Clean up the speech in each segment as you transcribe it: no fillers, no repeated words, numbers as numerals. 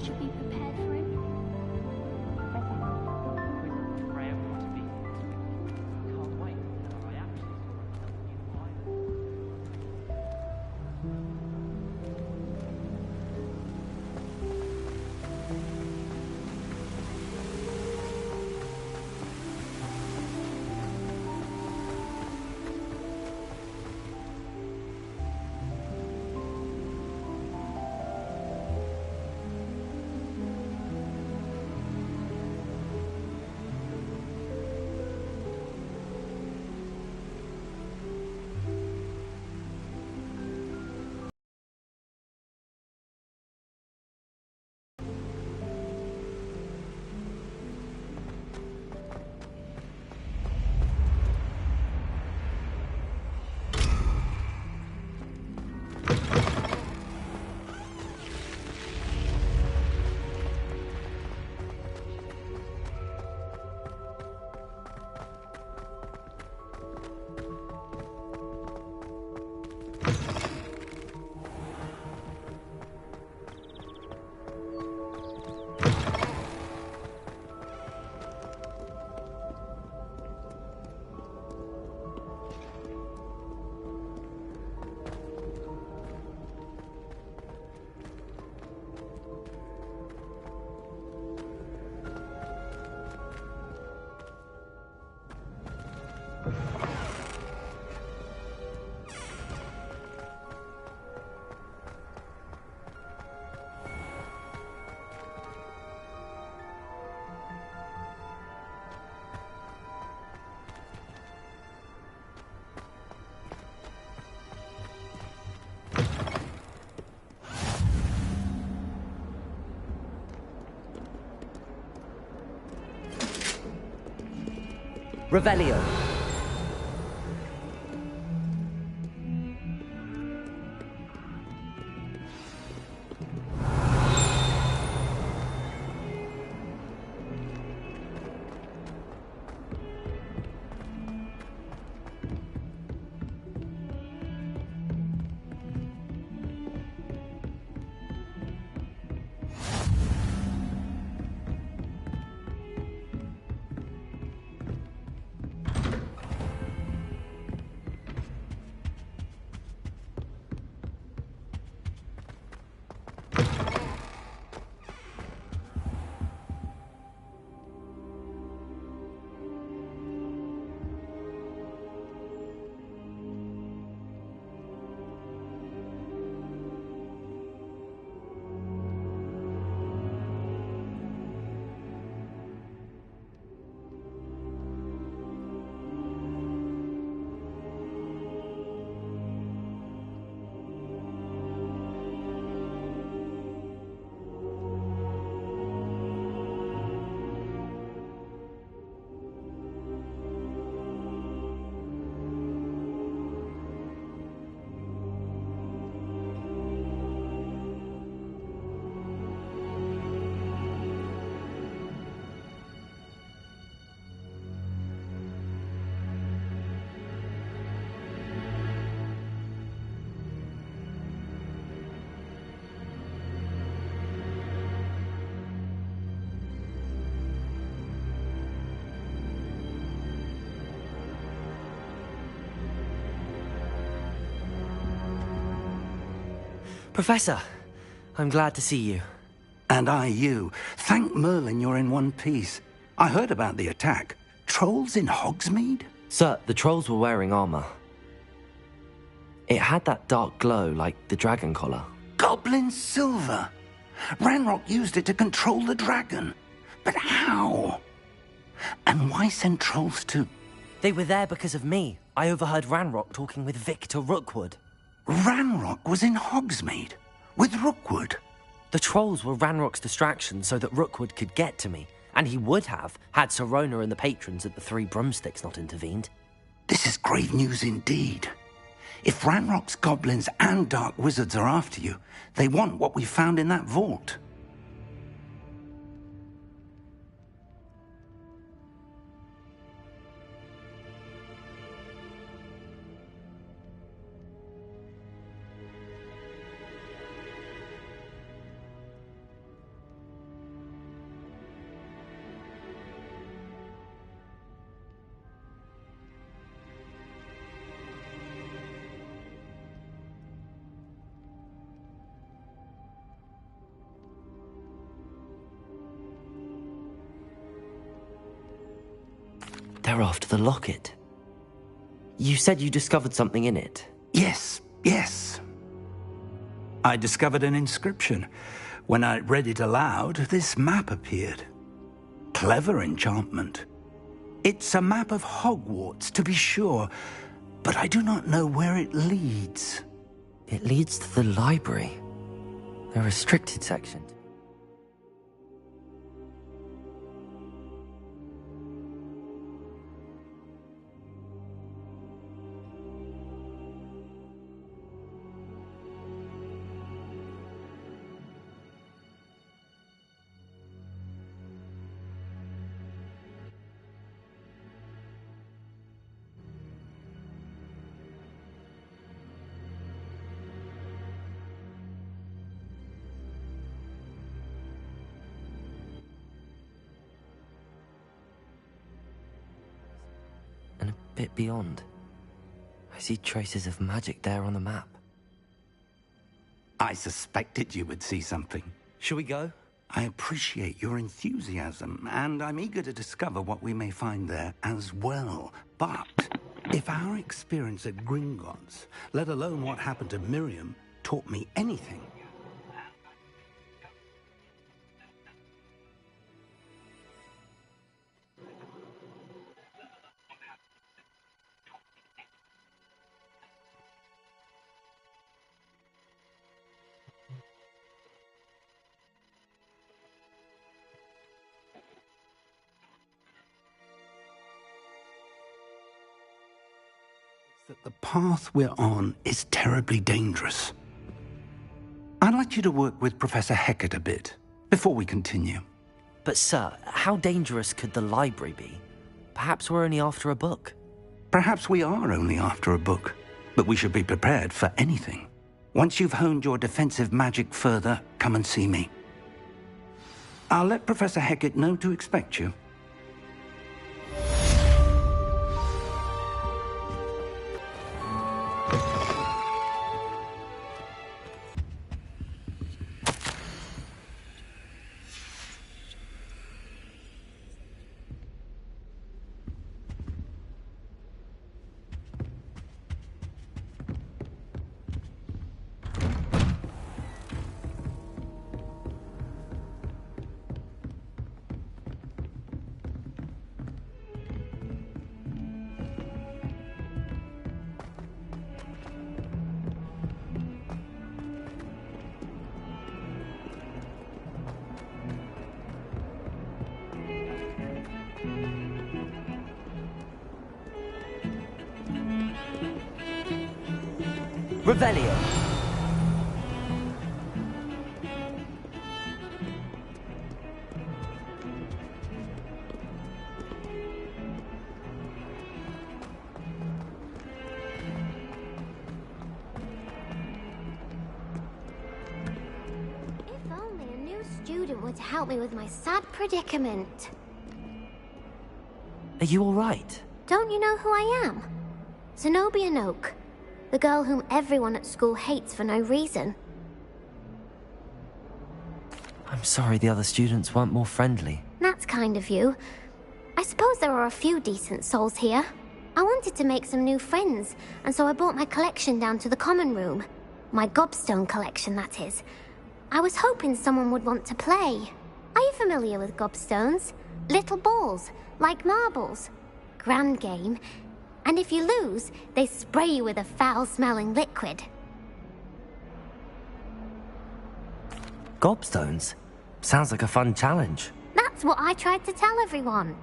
Should be prepared for it. Revelio. Professor, I'm glad to see you. And I you. Thank Merlin you're in one piece. I heard about the attack. Trolls in Hogsmeade? Sir, the trolls were wearing armor. It had that dark glow like the dragon collar. Goblin silver! Ranrock used it to control the dragon. But how? And why send trolls to... They were there because of me. I overheard Ranrock talking with Victor Rookwood. Ranrock was in Hogsmeade with Rookwood. The trolls were Ranrock's distraction so that Rookwood could get to me. And he would have, had Sirona and the patrons at the Three Broomsticks not intervened. This is grave news indeed. If Ranrock's goblins and dark wizards are after you, they want what we found in that vault. They're after the locket. You said you discovered something in it. Yes. I discovered an inscription. When I read it aloud, this map appeared. Clever enchantment. It's a map of Hogwarts, to be sure, but I do not know where it leads. It leads to the library. The restricted section. And a bit beyond, I see traces of magic there on the map. I suspected you would see something. Shall we go? I appreciate your enthusiasm, and I'm eager to discover what we may find there as well. But if our experience at Gringotts, let alone what happened to Miriam, taught me anything, that the path we're on is terribly dangerous. I'd like you to work with Professor Hecat a bit before we continue. But sir, how dangerous could the library be? Perhaps we're only after a book. Perhaps we are only after a book, but we should be prepared for anything. Once you've honed your defensive magic further, come and see me. I'll let Professor Hecat know to expect you. Revelio. If only a new student would help me with my sad predicament. Are you all right? Don't you know who I am? Zenobia Noak. The girl whom everyone at school hates for no reason. I'm sorry the other students weren't more friendly. That's kind of you. I suppose there are a few decent souls here. I wanted to make some new friends, and so I brought my collection down to the common room. My gobstone collection, that is. I was hoping someone would want to play. Are you familiar with gobstones? Little balls, like marbles. Grand game. And if you lose, they spray you with a foul-smelling liquid. Gobstones? Sounds like a fun challenge. That's what I tried to tell everyone.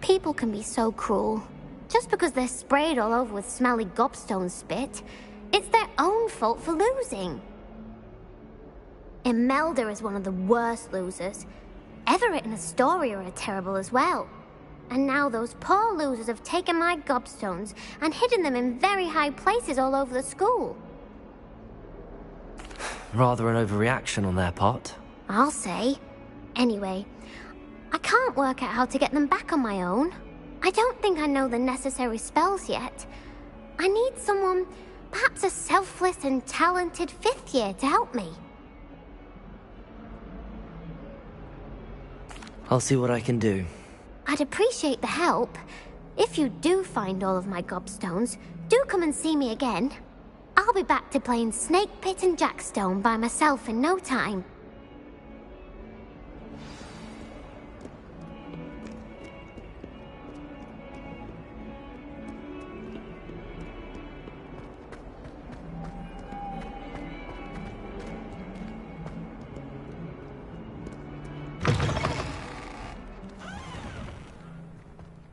People can be so cruel. Just because they're sprayed all over with smelly gobstone spit, it's their own fault for losing. Imelda is one of the worst losers. Everett and Astoria are terrible as well. And now those poor losers have taken my gobstones and hidden them in very high places all over the school. Rather an overreaction on their part. I'll say. Anyway, I can't work out how to get them back on my own. I don't think I know the necessary spells yet. I need someone, perhaps a selfless and talented 5th year to help me. I'll see what I can do. I'd appreciate the help. If you do find all of my gobstones, do come and see me again. I'll be back to playing Snake Pit and Jackstone by myself in no time.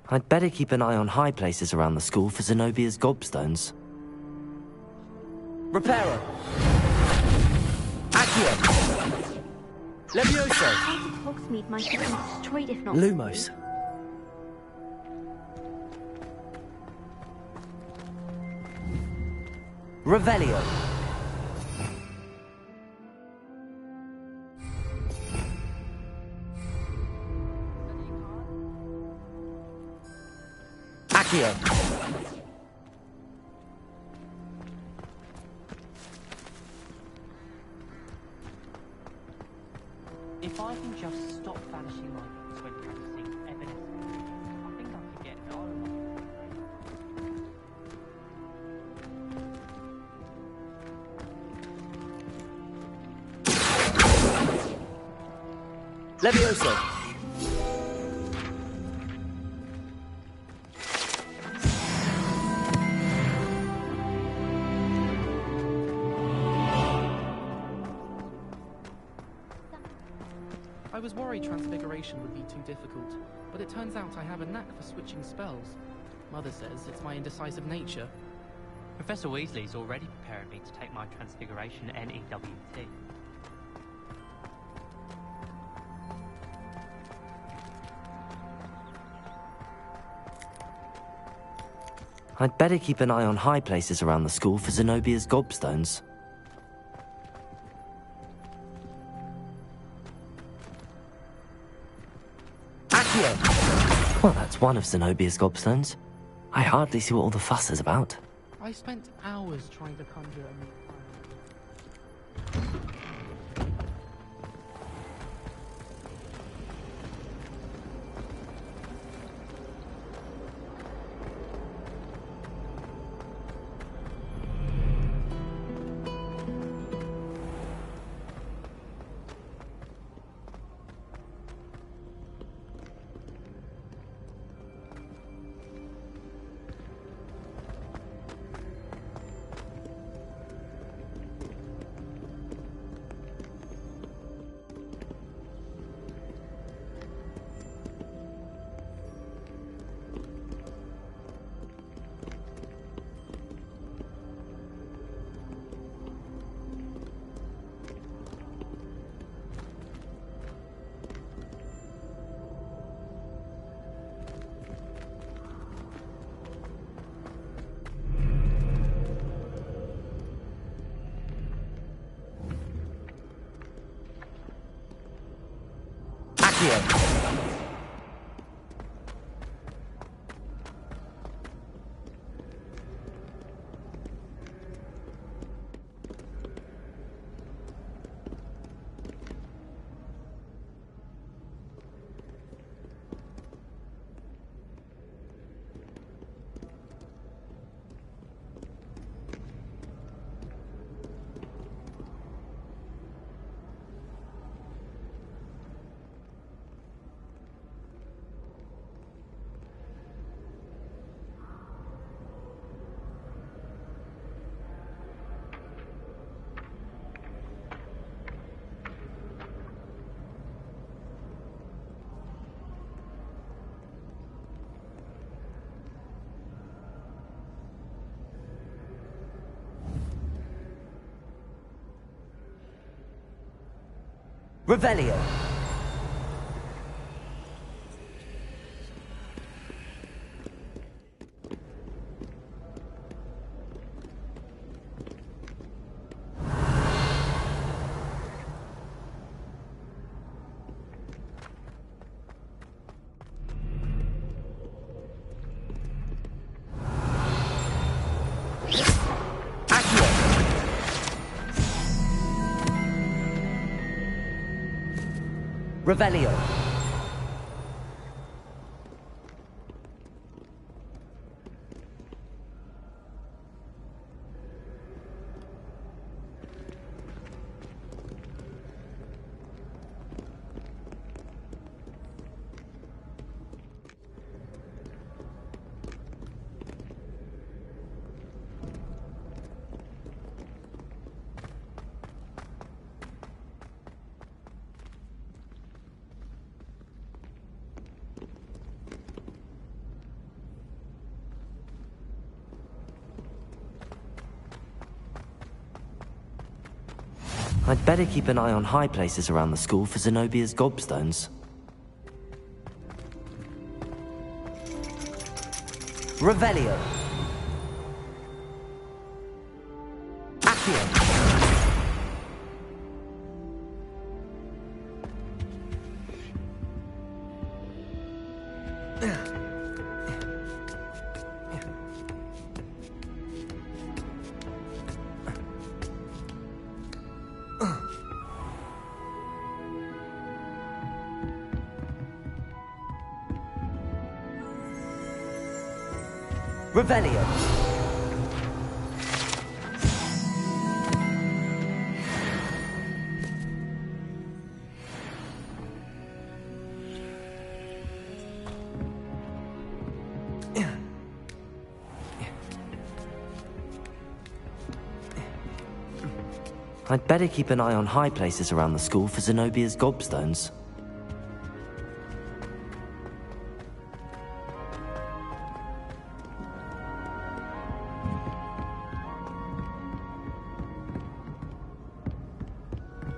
I'd better keep an eye on high places around the school for Zenobia's gobstones. Reparo. Accio. Levioso. Hogsmeade might have been destroyed if not... Lumos. Revelio. Accio. If I can just stop vanishing like when practicing evidence, I think I could get it over. Levioso. I was worried Transfiguration would be too difficult, but it turns out I have a knack for switching spells. Mother says it's my indecisive nature. Professor Weasley's already preparing me to take my Transfiguration NEWT. I'd better keep an eye on high places around the school for Zenobia's gobstones. Well, that's one of Zenobia's gobstones. I hardly see what all the fuss is about. I spent hours trying to conjure a new Revelio. Revelio. I'd better keep an eye on high places around the school for Zenobia's gobstones. Revelio. Accio. Revelio. I'd better keep an eye on high places around the school for Zenobia's gobstones.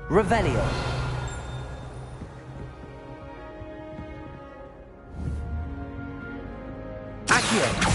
Revelio. Accio.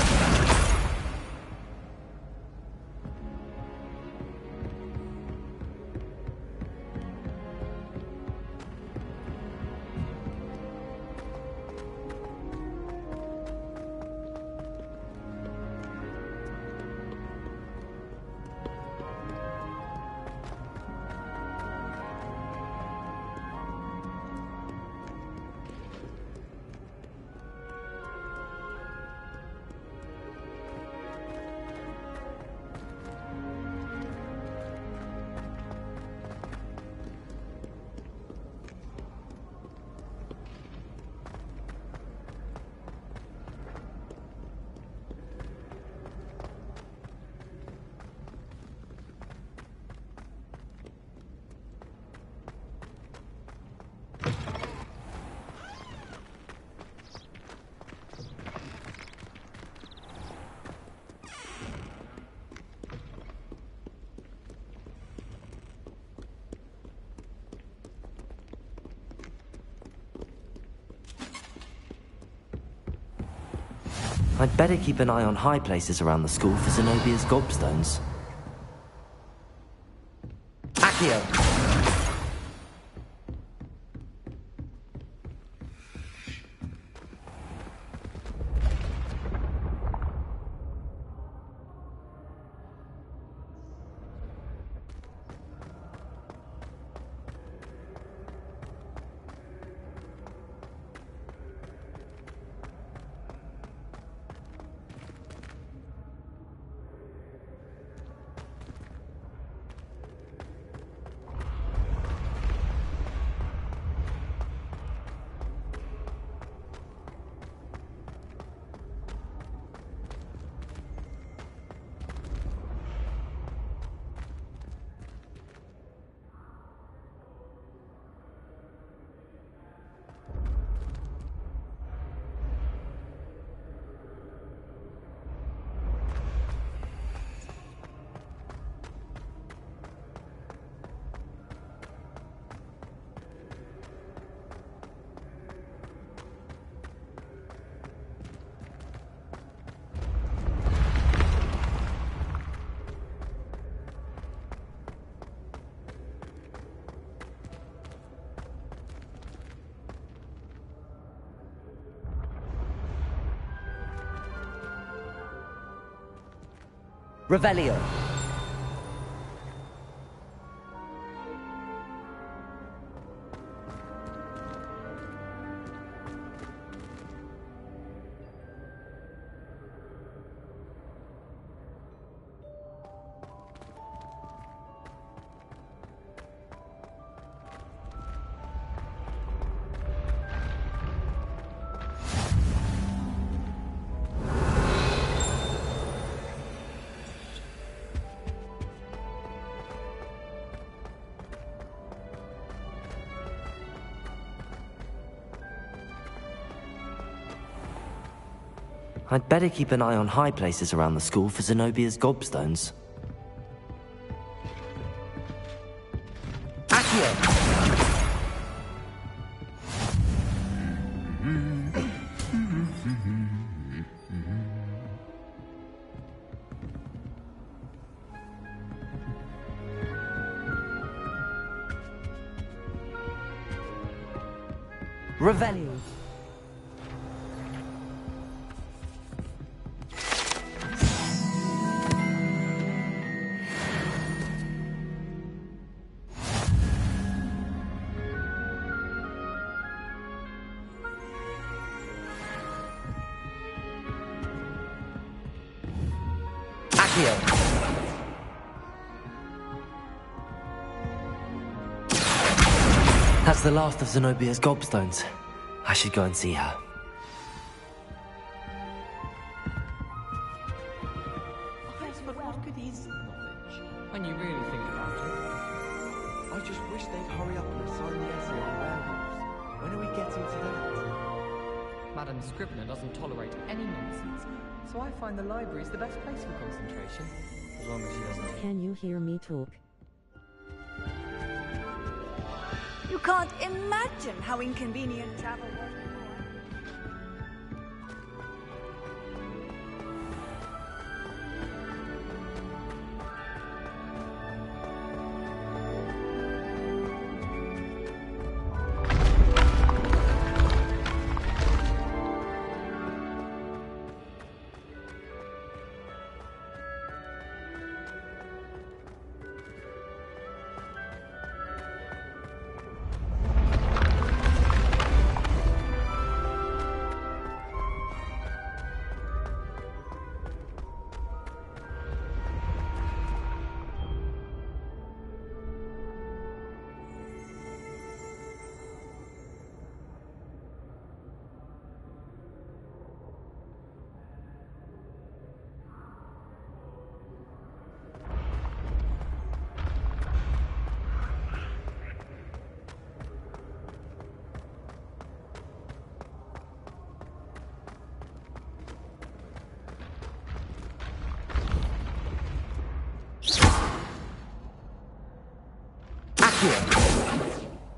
I'd better keep an eye on high places around the school for Zenobia's gobstones. Accio. Revelio. I'd better keep an eye on high places around the school for Zenobia's gobstones. Accio. Revelio. That's the last of Zenobia's gobstones. I should go and see her. Yes, but what good is knowledge when you really think about it? I just wish they'd hurry up and assign the essay on werewolves. When are we getting to that? Madam Scribner doesn't tolerate any nonsense, so I find the library's the best place for concentration, as long as she doesn't. Can you hear me talk? You can't imagine how inconvenient travel was before.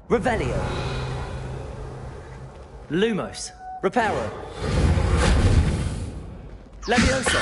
Revelio. Lumos. Reparo. Levioso.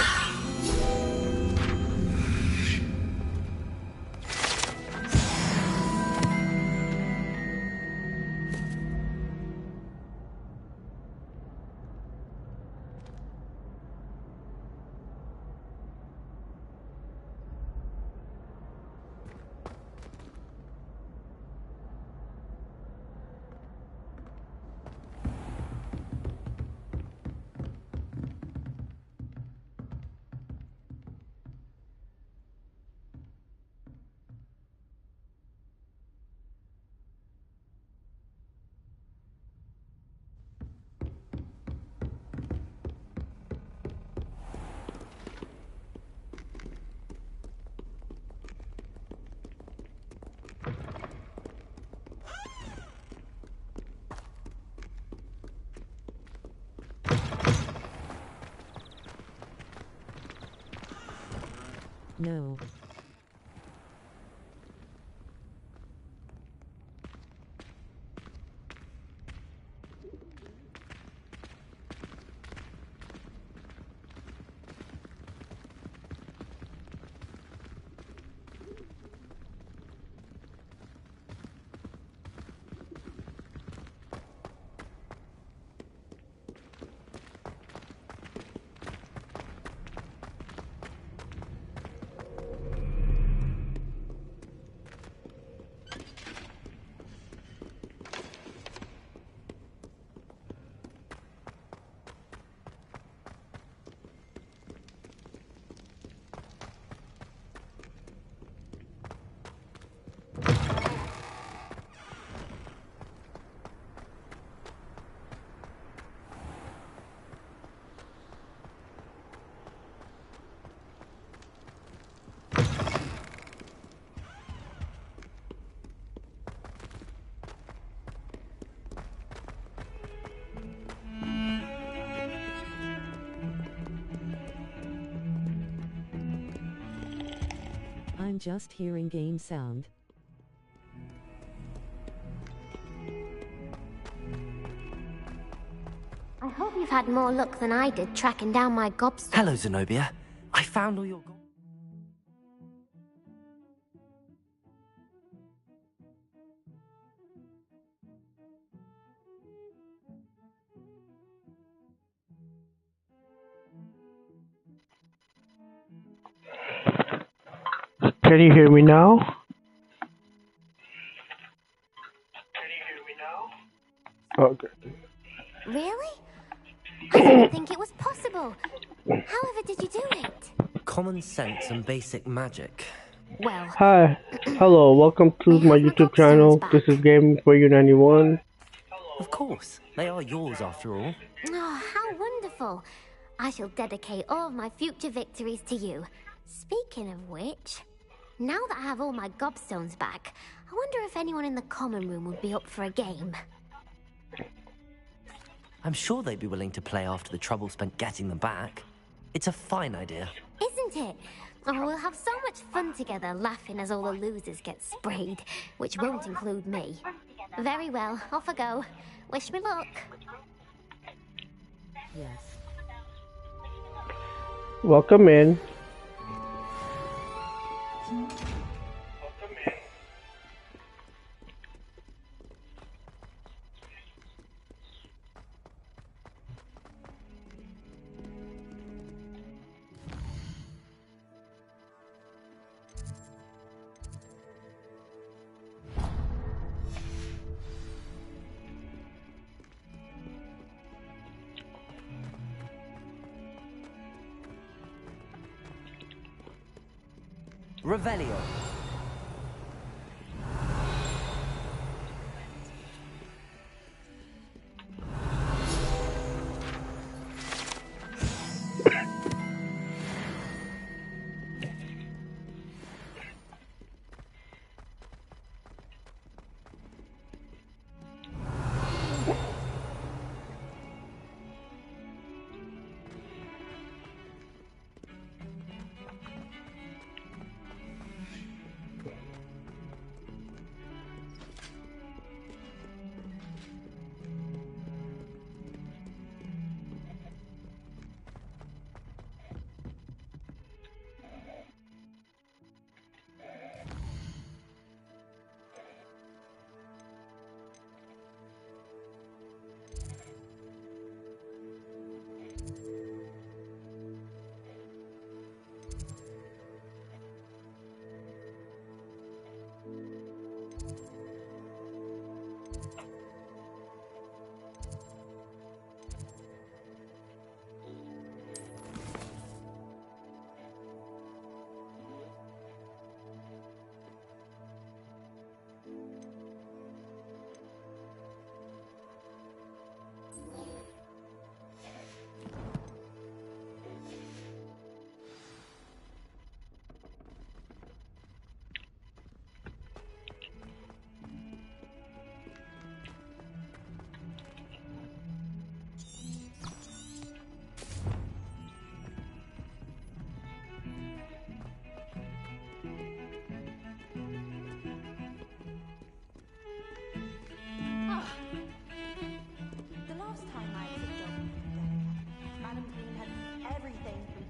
No. I'm just hearing game sound. I hope you've had more luck than I did tracking down my gobstone. Hello, Zenobia. I found all your... Can you hear me now? Okay. Really? I didn't think it was possible. However did you do it? Common sense and basic magic. Well... Hi. Hello, welcome to my YouTube channel. This is Gaming for You 91. Of course. They are yours after all. Oh, how wonderful. I shall dedicate all of my future victories to you. Speaking of which, now that I have all my gobstones back, I wonder if anyone in the common room would be up for a game. I'm sure they'd be willing to play after the trouble spent getting them back. It's a fine idea. Isn't it? Oh, we'll have so much fun together, laughing as all the losers get sprayed, which won't include me. Very well, off I go. Wish me luck. Yes. Welcome in. Revelio.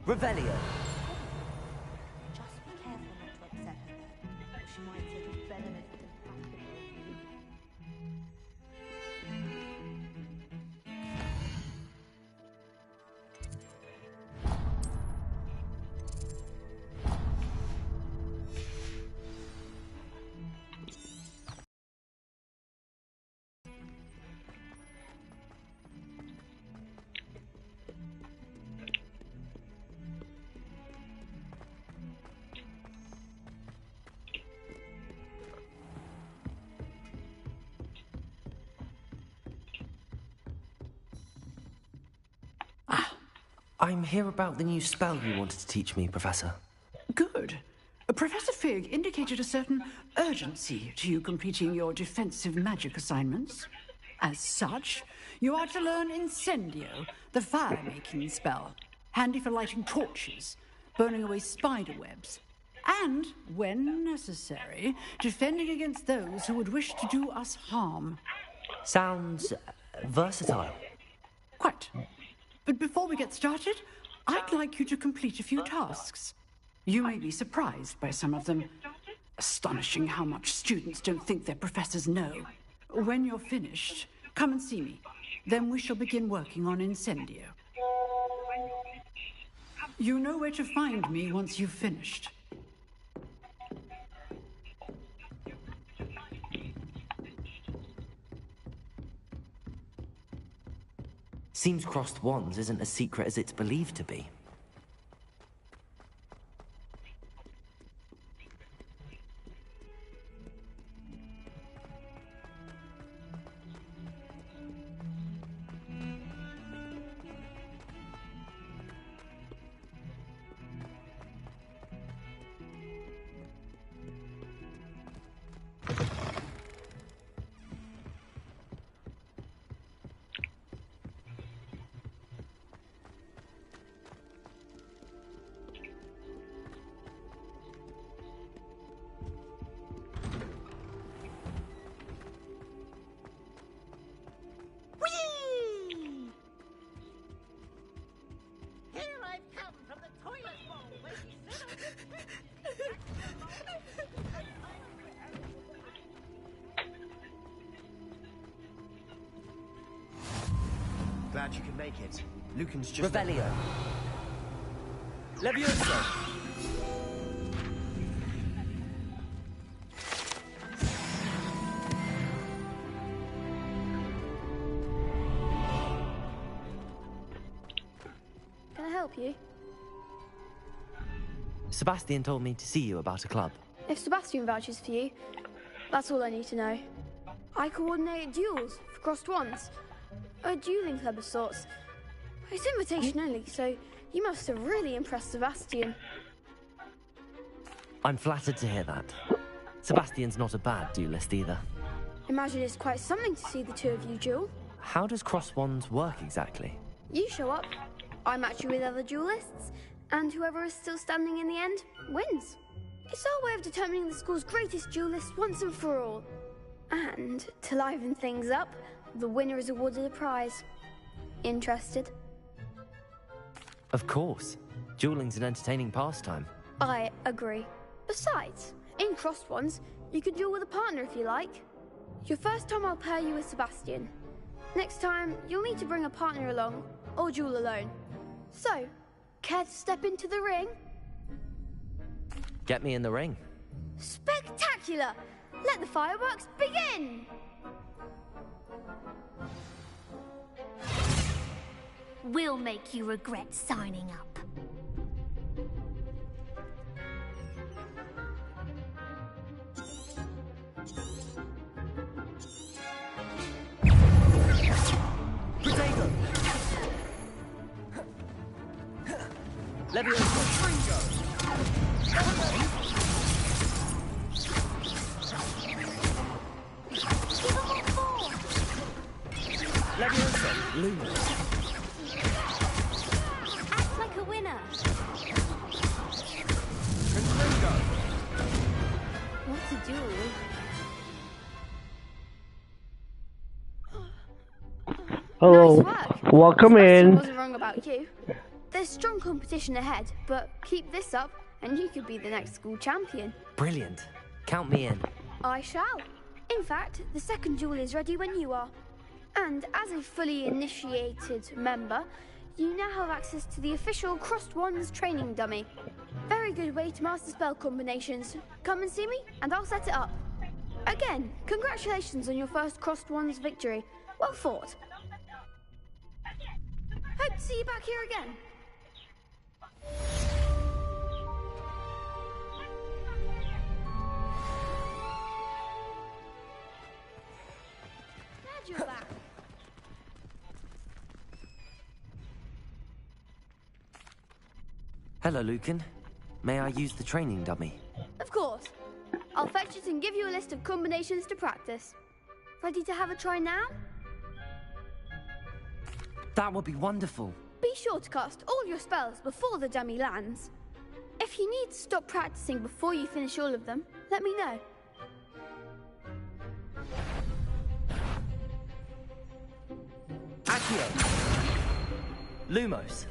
Revelio. Just be careful not to upset her there, or she might say the venomous and practical. I'm here about the new spell you wanted to teach me, Professor. Good. Professor Fig indicated a certain urgency to you completing your defensive magic assignments. As such, you are to learn Incendio, the fire-making spell, handy for lighting torches, burning away spider webs, and, when necessary, defending against those who would wish to do us harm. Sounds versatile. Quite. But before we get started, I'd like you to complete a few tasks. You may be surprised by some of them. Astonishing how much students don't think their professors know. When you're finished, come and see me. Then we shall begin working on Incendio. You know where to find me once you've finished. Seems crossed wands isn't as secret as it's believed to be. Glad you can make it. Lucan's just... Revelio. Levioso! Can I help you? Sebastian told me to see you about a club. If Sebastian vouches for you, that's all I need to know. I coordinate duels for crossed wands. A dueling club of sorts. It's invitation only, so you must have really impressed Sebastian. I'm flattered to hear that. Sebastian's not a bad duelist either. Imagine it's quite something to see the two of you duel. How does cross wands work exactly? You show up, I match you with other duelists, and whoever is still standing in the end wins. It's our way of determining the school's greatest duelist once and for all. And to liven things up, the winner is awarded a prize. Interested? Of course. Dueling's an entertaining pastime. I agree. Besides, in crossed ones, you can duel with a partner if you like. Your first time I'll pair you with Sebastian. Next time, you'll need to bring a partner along, or duel alone. So, care to step into the ring? Get me in the ring. Spectacular! Let the fireworks begin! We'll make you regret signing up. Potato! Levioso! Levioso! Luna! Act like a winner. What's a duel? Hello. Nice work. Welcome Sebastian in. wasn't wrong about you. There's strong competition ahead, but keep this up and you could be the next school champion. Brilliant. Count me in. I shall. In fact, the second duel is ready when you are. And as a fully initiated member, you now have access to the official Crossed Wands training dummy. Very good way to master spell combinations. Come and see me, and I'll set it up. Again, congratulations on your first Crossed Wands victory. Well fought. Hope to see you back here again. Glad you're back. Hello, Lucan. May I use the training dummy? Of course. I'll fetch it and give you a list of combinations to practice. Ready to have a try now? That would be wonderful. Be sure to cast all your spells before the dummy lands. If If you need to stop practicing before you finish all of them, let me know. Accio! Lumos!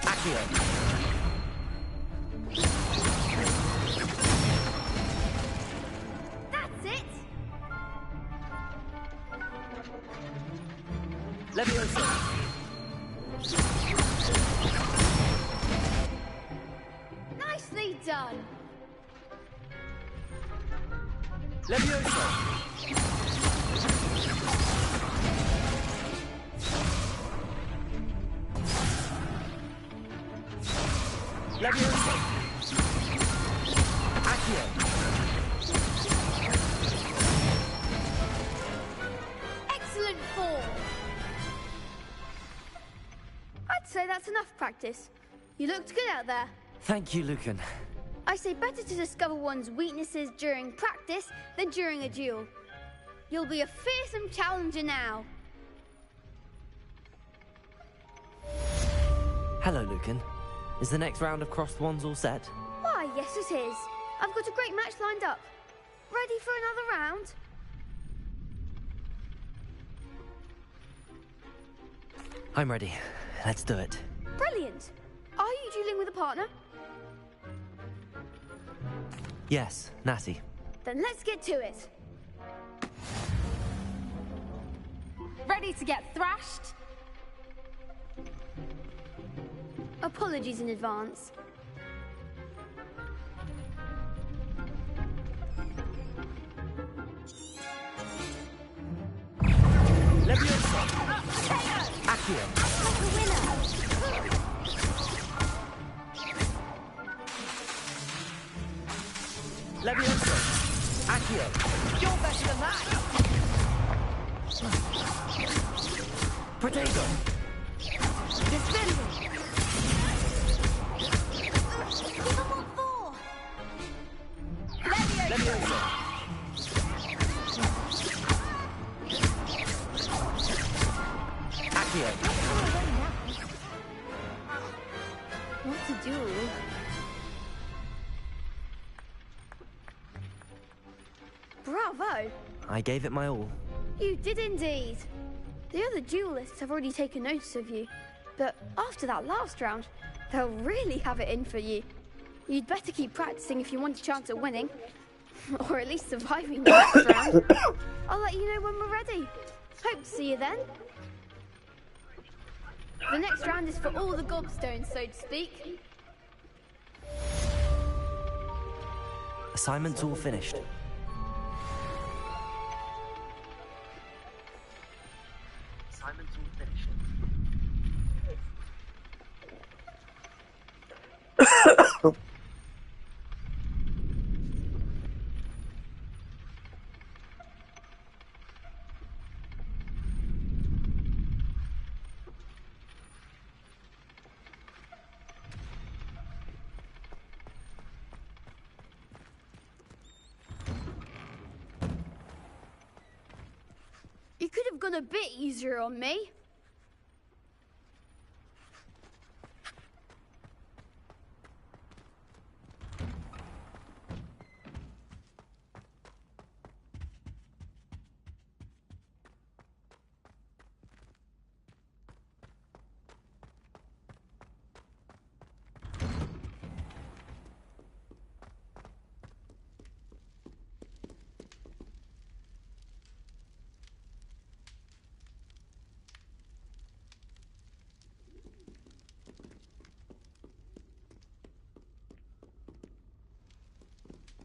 Accio! That's it! Leviosa! Nicely done! Leviosa! Leviosa! Accio! Excellent form! I'd say that's enough practice. You looked good out there. Thank you, Lucan. I say better to discover one's weaknesses during practice than during a duel. You'll be a fearsome challenger now. Hello, Lucan. Is the next round of crossed wands all set? Why, yes it is. I've got a great match lined up. Ready for another round? I'm ready. Let's do it. Brilliant. Are you dueling with a partner? Yes, Natty. Then let's get to it. Ready to get thrashed? Apologies in advance. Leviosa! Accio! Like a winner! Leviosa! Accio! You're better than that! Protego! Defending! Give them what for! Leviosa! Accio! What to do? Bravo! I gave it my all. You did indeed. The other duelists have already taken notice of you, but after that last round, they'll really have it in for you. You'd better keep practicing if you want a chance at winning, or at least surviving the next round. I'll let you know when we're ready. Hope to see you then. The next round is for all the gobstones, so to speak. Assignment's all finished. Assignment's all finished. You could have gone a bit easier on me.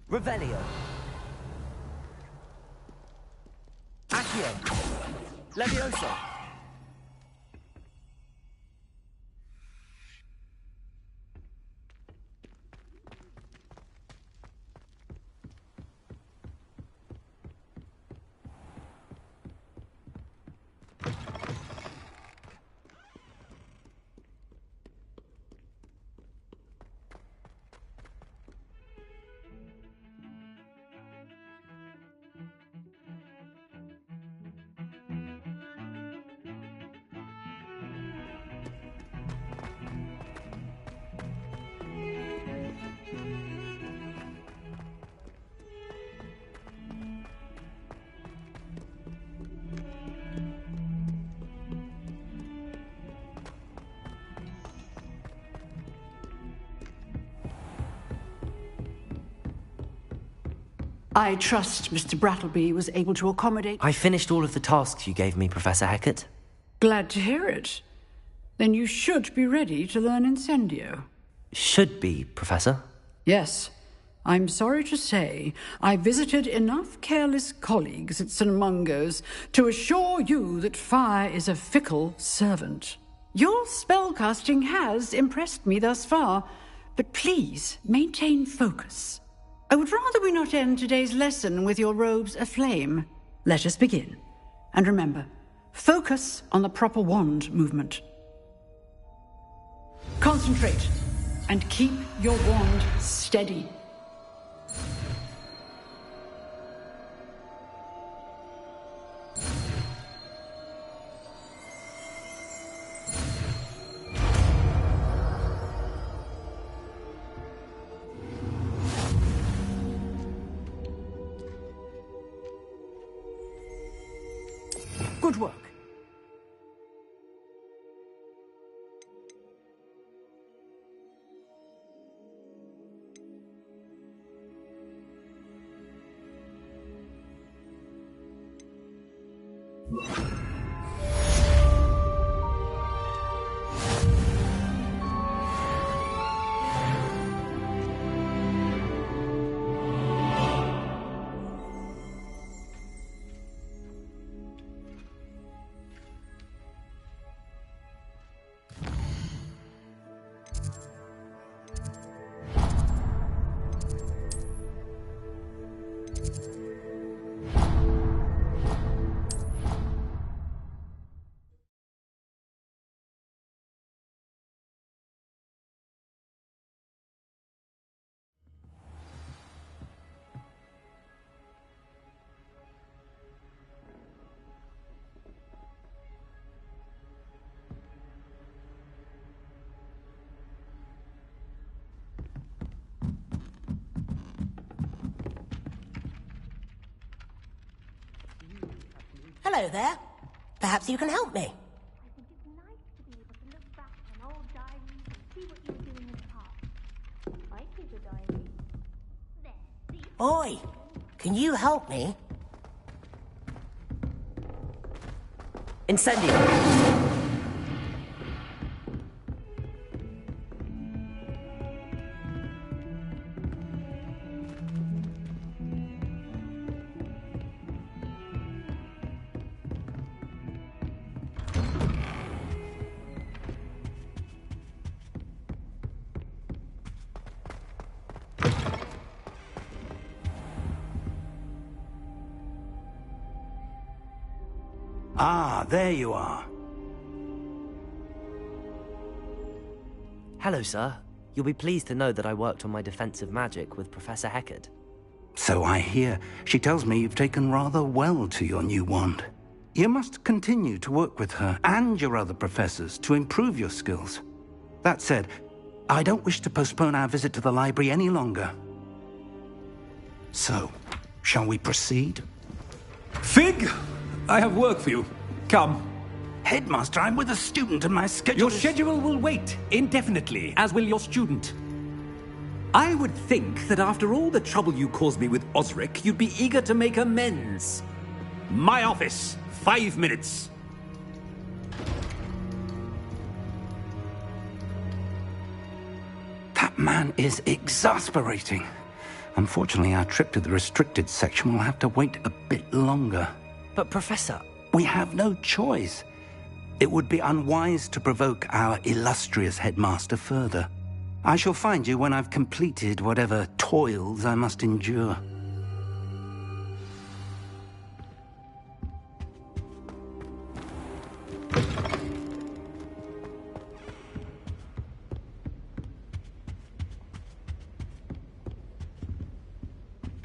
Revelio. Accio. Leviosa. I trust Mr. Brattleby was able to accommodate... I finished all of the tasks you gave me, Professor Hecat. Glad to hear it. Then you should be ready to learn Incendio. Should be, Professor? Yes. I'm sorry to say I visited enough careless colleagues at St. Mungo's to assure you that fire is a fickle servant. Your spellcasting has impressed me thus far, but please maintain focus. I would rather we not end today's lesson with your robes aflame. Let us begin. And remember, focus on the proper wand movement. Concentrate and keep your wand steady. Good work. Hello there. Perhaps you can help me. I think it's nice to be able to look back on old diaries and see what you were doing in the past. I keep a diary. There, see? Oi, can you help me? Incendio! Ah, there you are. Hello, sir. You'll be pleased to know that I worked on my defensive magic with Professor Hecat. So I hear. She tells me you've taken rather well to your new wand. You must continue to work with her and your other professors to improve your skills. That said, I don't wish to postpone our visit to the library any longer. So, shall we proceed? Fig! I have work for you. Come. Headmaster, I'm with a student and my schedule Your schedule will wait indefinitely, as will your student. I would think that after all the trouble you caused me with Osric, you'd be eager to make amends. My office. 5 minutes. That man is exasperating. Unfortunately, our trip to the restricted section will have to wait a bit longer. But, Professor... We have no choice. It would be unwise to provoke our illustrious headmaster further. I shall find you when I've completed whatever toils I must endure.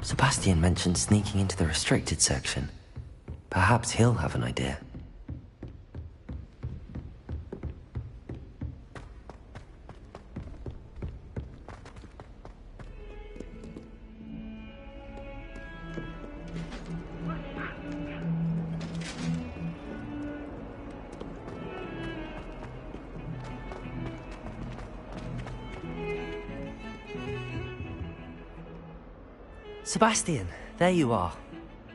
Sebastian mentioned sneaking into the restricted section. Perhaps he'll have an idea. Sebastian, there you are.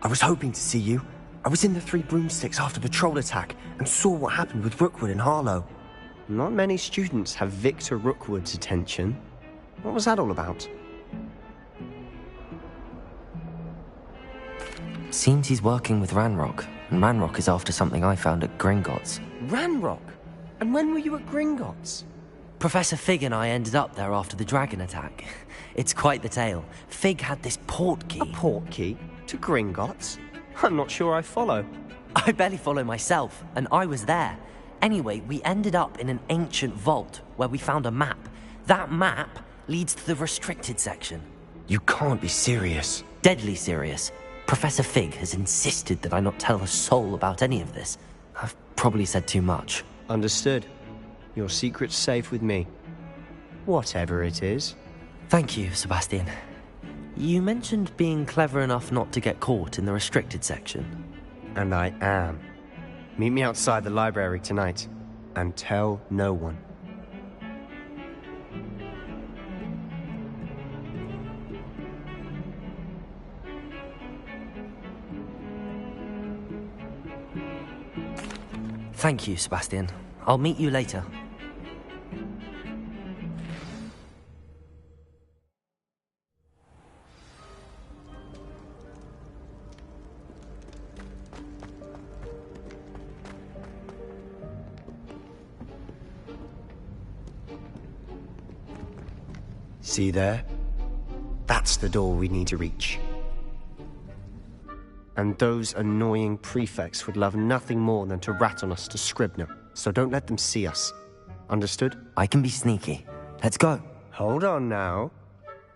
I was hoping to see you. I was in the Three Broomsticks after the troll attack and saw what happened with Rookwood and Harlow. Not many students have Victor Rookwood's attention. What was that all about? Seems he's working with Ranrock, and Ranrock is after something I found at Gringotts. Ranrock? And when were you at Gringotts? Professor Fig and I ended up there after the dragon attack. It's quite the tale. Fig had this port key. A port key? To Gringotts? I'm not sure I follow. I barely follow myself, and I was there. Anyway, we ended up in an ancient vault where we found a map. That map leads to the restricted section. You can't be serious. Deadly serious. Professor Fig has insisted that I not tell a soul about any of this. I've probably said too much. Understood. Your secret's safe with me. Whatever it is. Thank you, Sebastian. You mentioned being clever enough not to get caught in the restricted section. And I am. Meet me outside the library tonight, and tell no one. Thank you, Sebastian. I'll meet you later. See there? That's the door we need to reach. And those annoying prefects would love nothing more than to rat on us to Scribner, so don't let them see us. Understood? I can be sneaky. Let's go. Hold on now.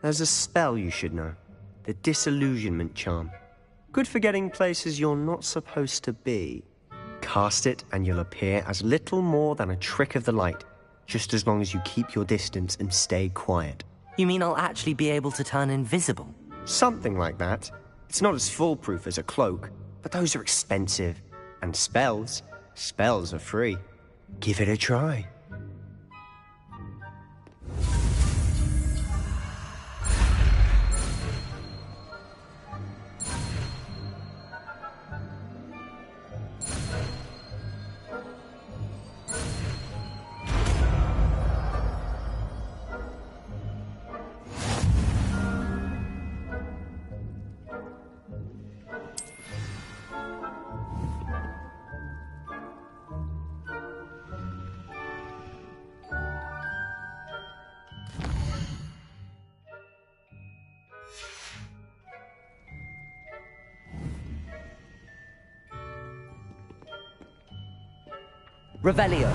There's a spell you should know. The Disillusionment Charm. Good for getting places you're not supposed to be. Cast it and you'll appear as little more than a trick of the light, just as long as you keep your distance and stay quiet. You mean I'll actually be able to turn invisible? Something like that. It's not as foolproof as a cloak, but those are expensive. And spells are free. Give it a try. Revelio.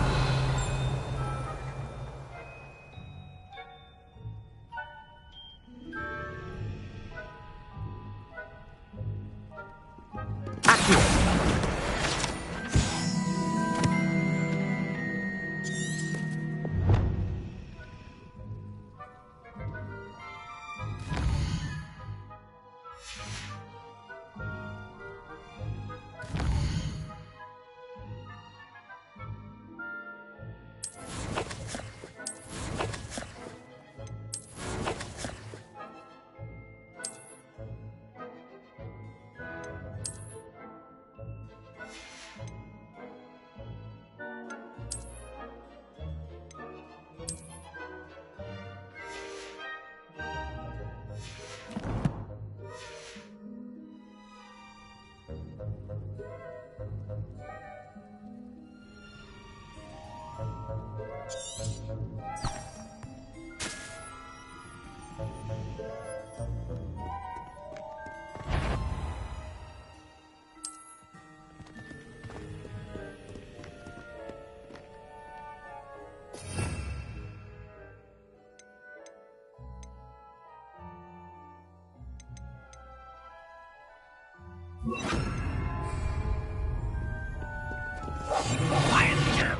Quietly now.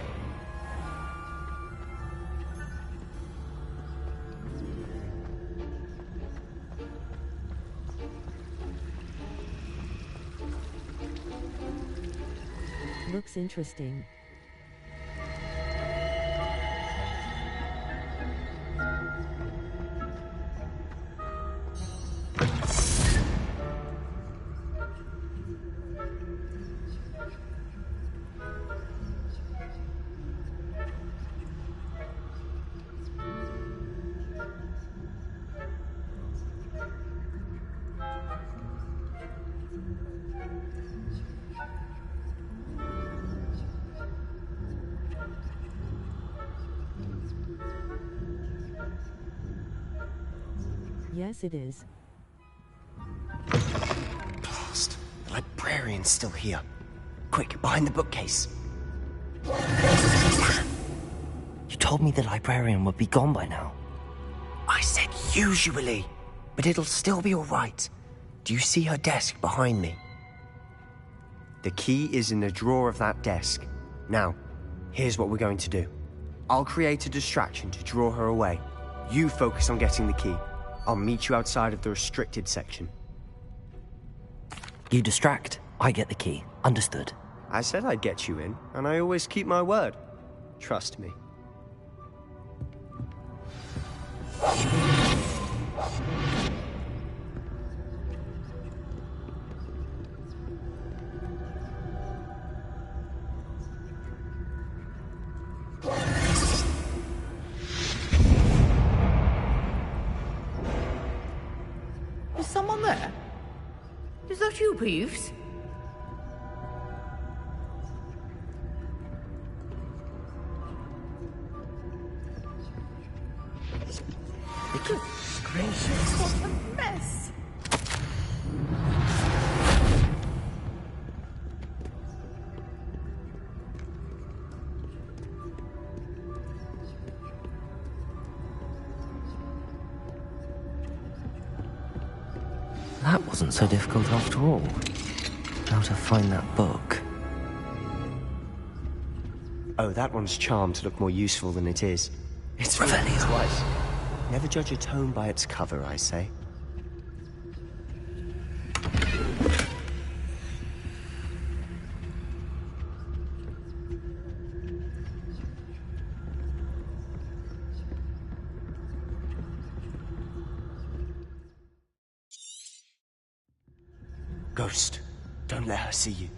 Looks interesting. Yes, it is. Blast. The librarian's still here. Quick, behind the bookcase. You told me the librarian would be gone by now. I said usually, but it'll still be all right. Do you see her desk behind me? The key is in the drawer of that desk. Now, here's what we're going to do. I'll create a distraction to draw her away. You focus on getting the key. I'll meet you outside of the restricted section. You distract, I get the key. Understood. I said I'd get you in, and I always keep my word. Trust me. Is someone there? Is that you, Peeves? Goodness gracious, what a mess! That wasn't so difficult after all. How to find that book. Oh, that one's charmed to look more useful than it is. It's Revelio. twice. Never judge a tome by its cover, I say. Ghost, don't let her see you.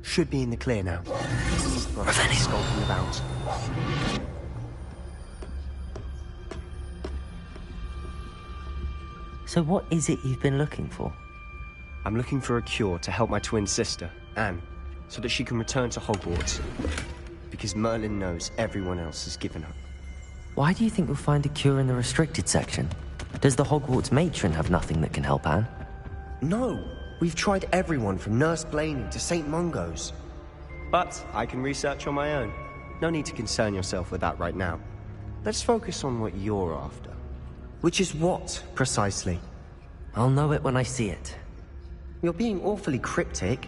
Should be in the clear now. Right, skulking about. So what is it you've been looking for? I'm looking for a cure to help my twin sister, Anne, so that she can return to Hogwarts. Because Merlin knows everyone else has given up. Why do you think you'll find a cure in the restricted section? Does the Hogwarts matron have nothing that can help Anne? No! We've tried everyone from Nurse Blaney to St. Mungo's. But I can research on my own. No need to concern yourself with that right now. Let's focus on what you're after. Which is what, precisely? I'll know it when I see it. You're being awfully cryptic.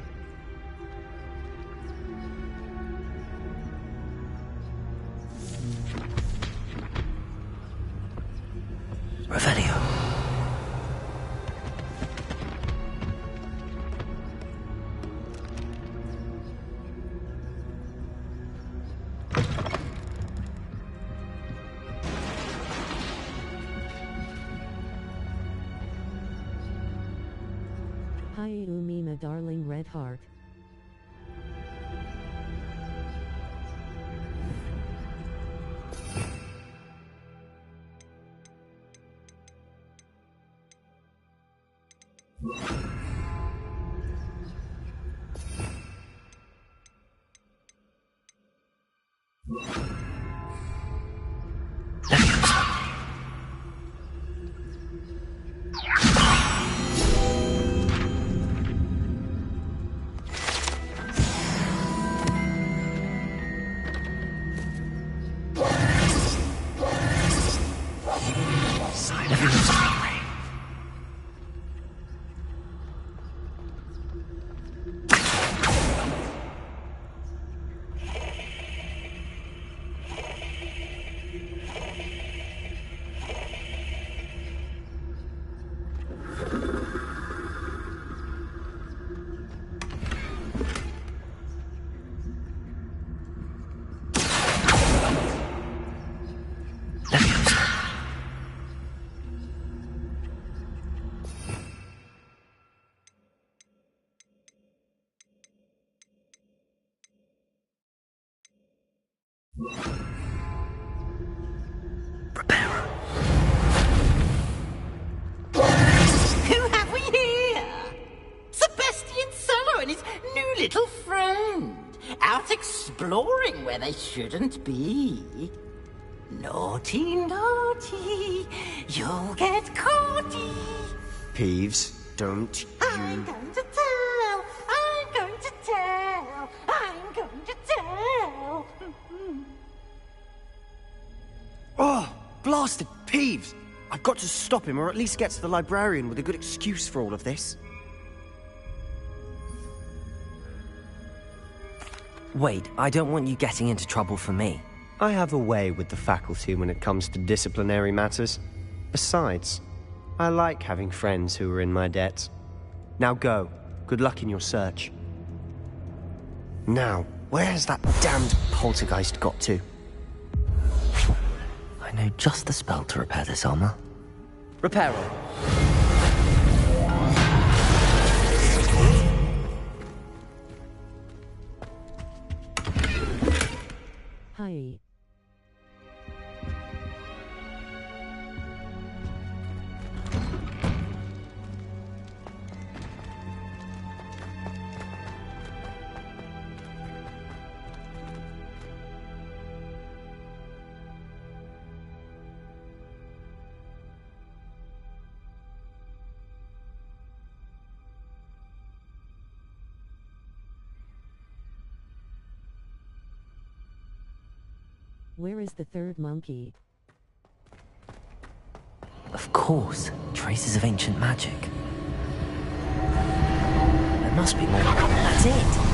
Revelio. Hi Umina darling red heart. exploring where they shouldn't be. Naughty, naughty, you'll get caughty. Peeves, don't I'm going to tell, I'm going to tell, I'm going to tell. Oh, blasted Peeves! I've got to stop him, or at least get to the librarian with a good excuse for all of this. Wait, I don't want you getting into trouble for me. I have a way with the faculty when it comes to disciplinary matters. Besides, I like having friends who are in my debt. Now go. Good luck in your search. Now, where's that damned poltergeist got to? I know just the spell to repair this armor. Repair it. Hi. Where is the third monkey? Of course, traces of ancient magic. There must be more. That's it!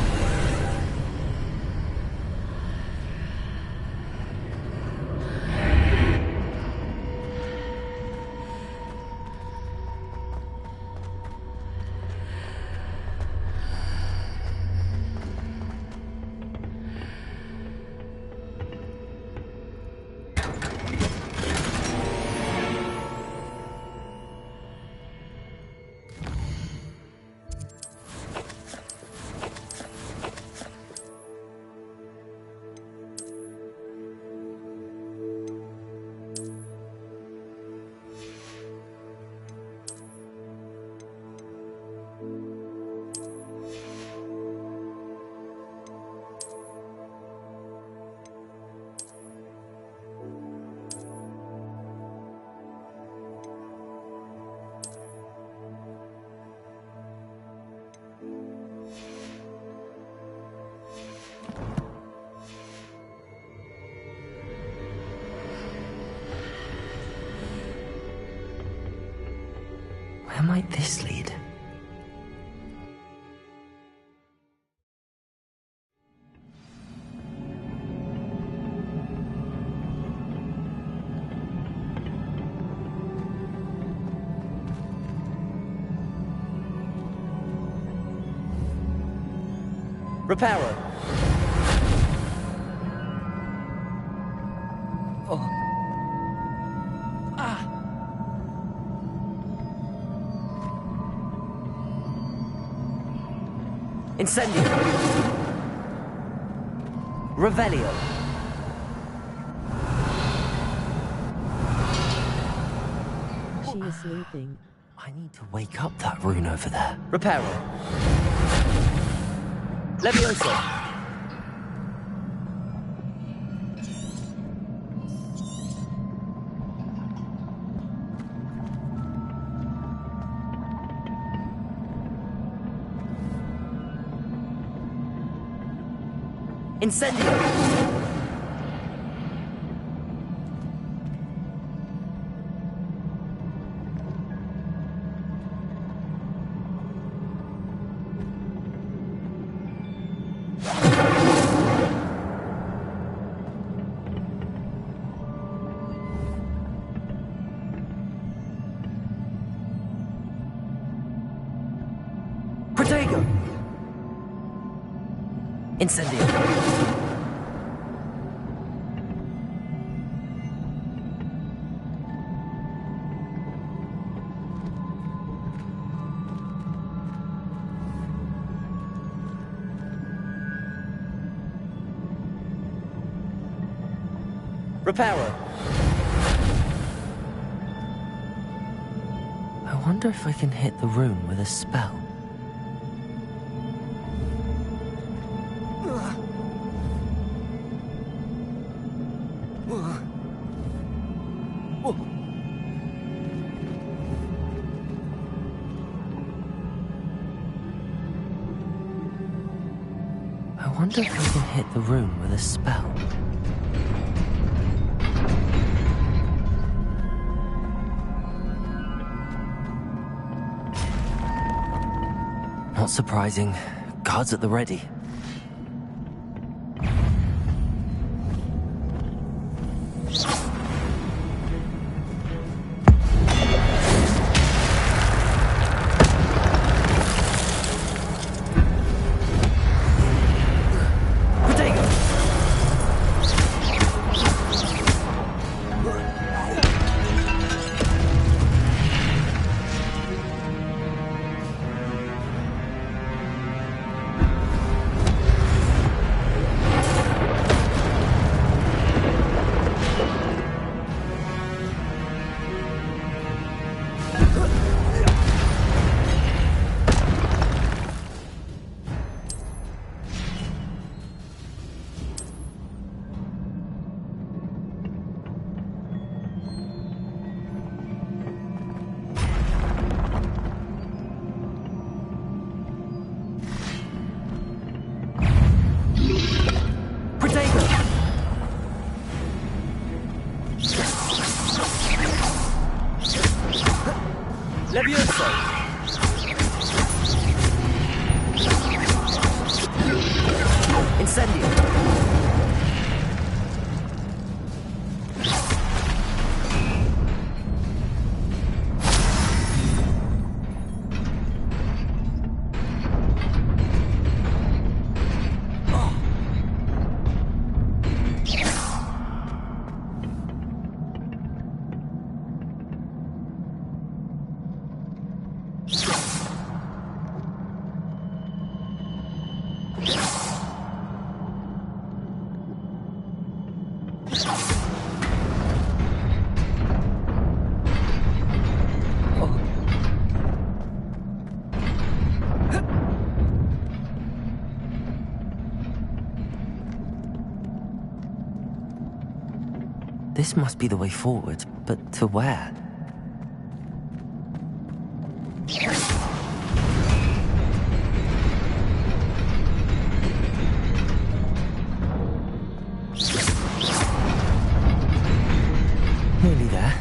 Where might this lead? Reparo. Oh. Ah. Incendio. Revelio. She is sleeping. I need to wake up that rune over there. Reparo. Levioso. Incendio. Protego. Incendio. Reparo. I wonder if I can hit the rune with a spell. wonder if we can hit the room with a spell. Not surprising. Guards at the ready. This must be the way forward, but to where? Nearly there.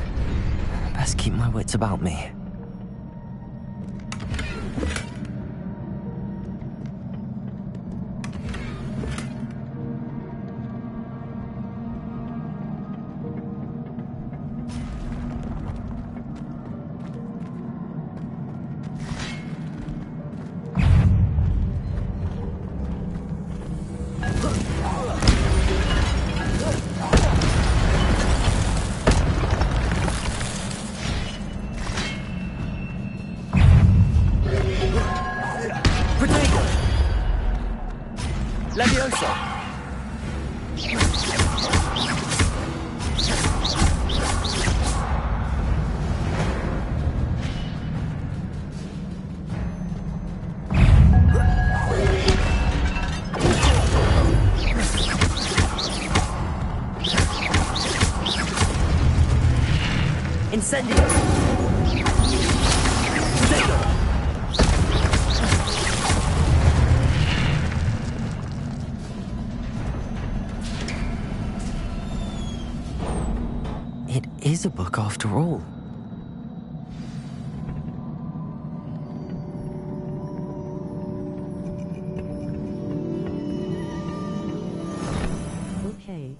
Best keep my wits about me. It is a book after all. Okay.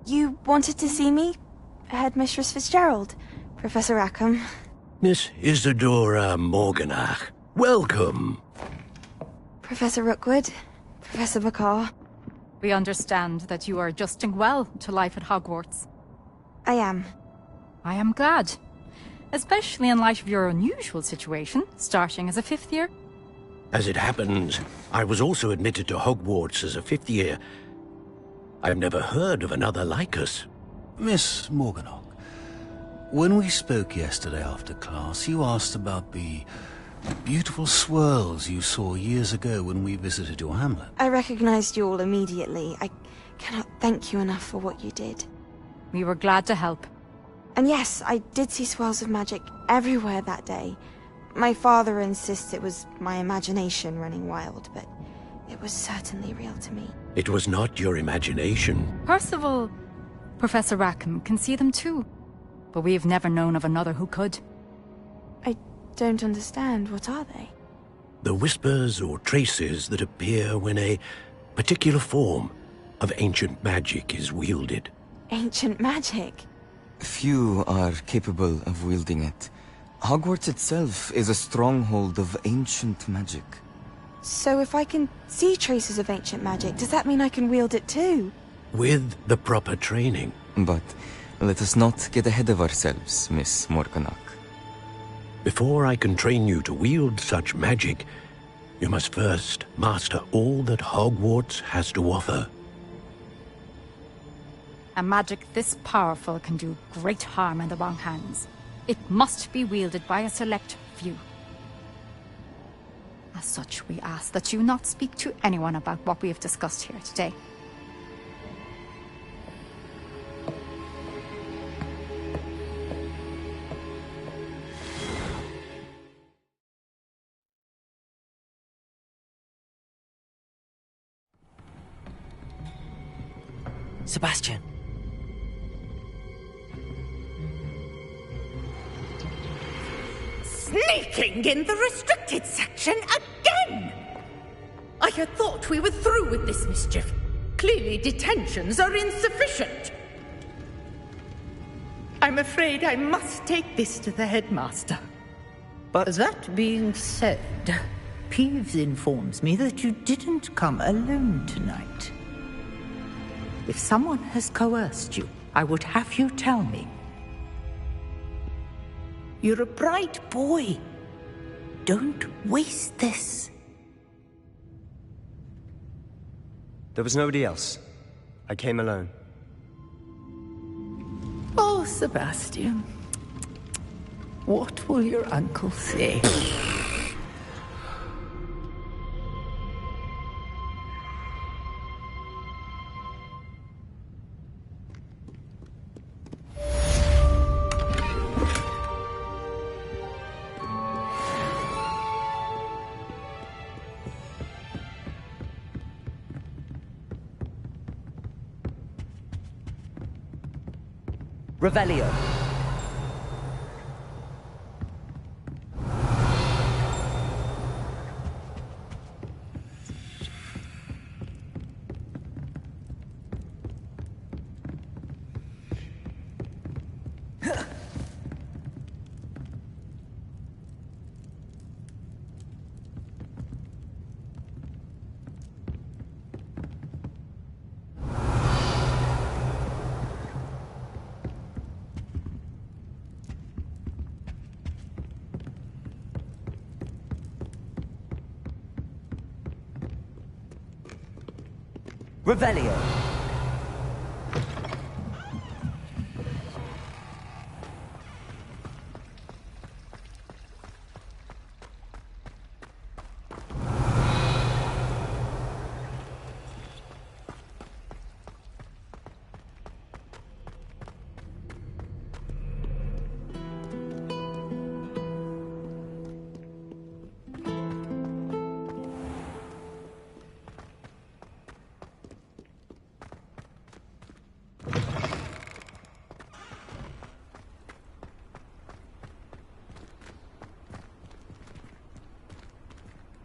You wanted to see me? Headmistress Fitzgerald, Professor Rackham. Miss Isadora Morganach, welcome. Professor Rookwood, Professor Bakar. We understand that you are adjusting well to life at Hogwarts. I am. I am glad. Especially in light of your unusual situation, starting as a 5th year. As it happens, I was also admitted to Hogwarts as a 5th year. I've never heard of another like us. Miss Morganach, when we spoke yesterday after class, you asked about the beautiful swirls you saw years ago when we visited your hamlet. I recognized you all immediately. I cannot thank you enough for what you did. We were glad to help. And yes, I did see swirls of magic everywhere that day. My father insists it was my imagination running wild, but it was certainly real to me. It was not your imagination. Percival, Professor Rackham can see them too. But we have never known of another who could. I don't understand. What are they? The whispers or traces that appear when a particular form of ancient magic is wielded. Ancient magic? Few are capable of wielding it. Hogwarts itself is a stronghold of ancient magic. So if I can see traces of ancient magic, does that mean I can wield it too? With the proper training. But let us not get ahead of ourselves, Miss Morganach. Before I can train you to wield such magic, you must first master all that Hogwarts has to offer. A magic this powerful can do great harm in the wrong hands. It must be wielded by a select few. As such, we ask that you not speak to anyone about what we have discussed here today. Sebastian. Sneaking in the restricted section again! I had thought we were through with this mischief. Clearly detentions are insufficient. I'm afraid I must take this to the headmaster. But that being said, Peeves informs me that you didn't come alone tonight. If someone has coerced you, I would have you tell me. You're a bright boy. Don't waste this. There was nobody else. I came alone. Oh, Sebastian. What will your uncle say? Revelio. Revelio.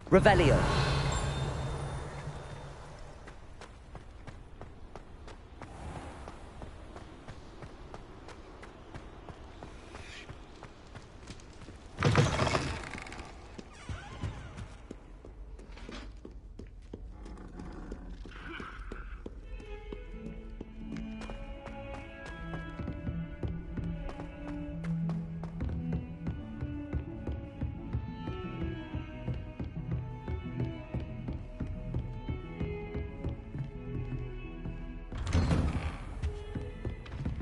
Revelio.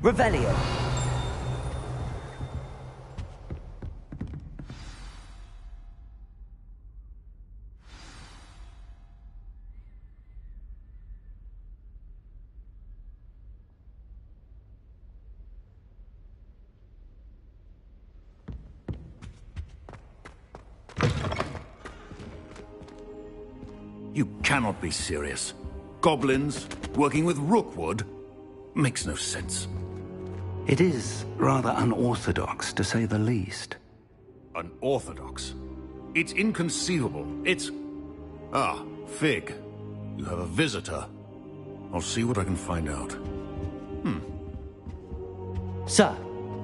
Revelio. You cannot be serious. Goblins working with Rookwood? Makes no sense. It is rather unorthodox, to say the least. Unorthodox? It's inconceivable. It's... Ah, Fig. You have a visitor. I'll see what I can find out. Sir,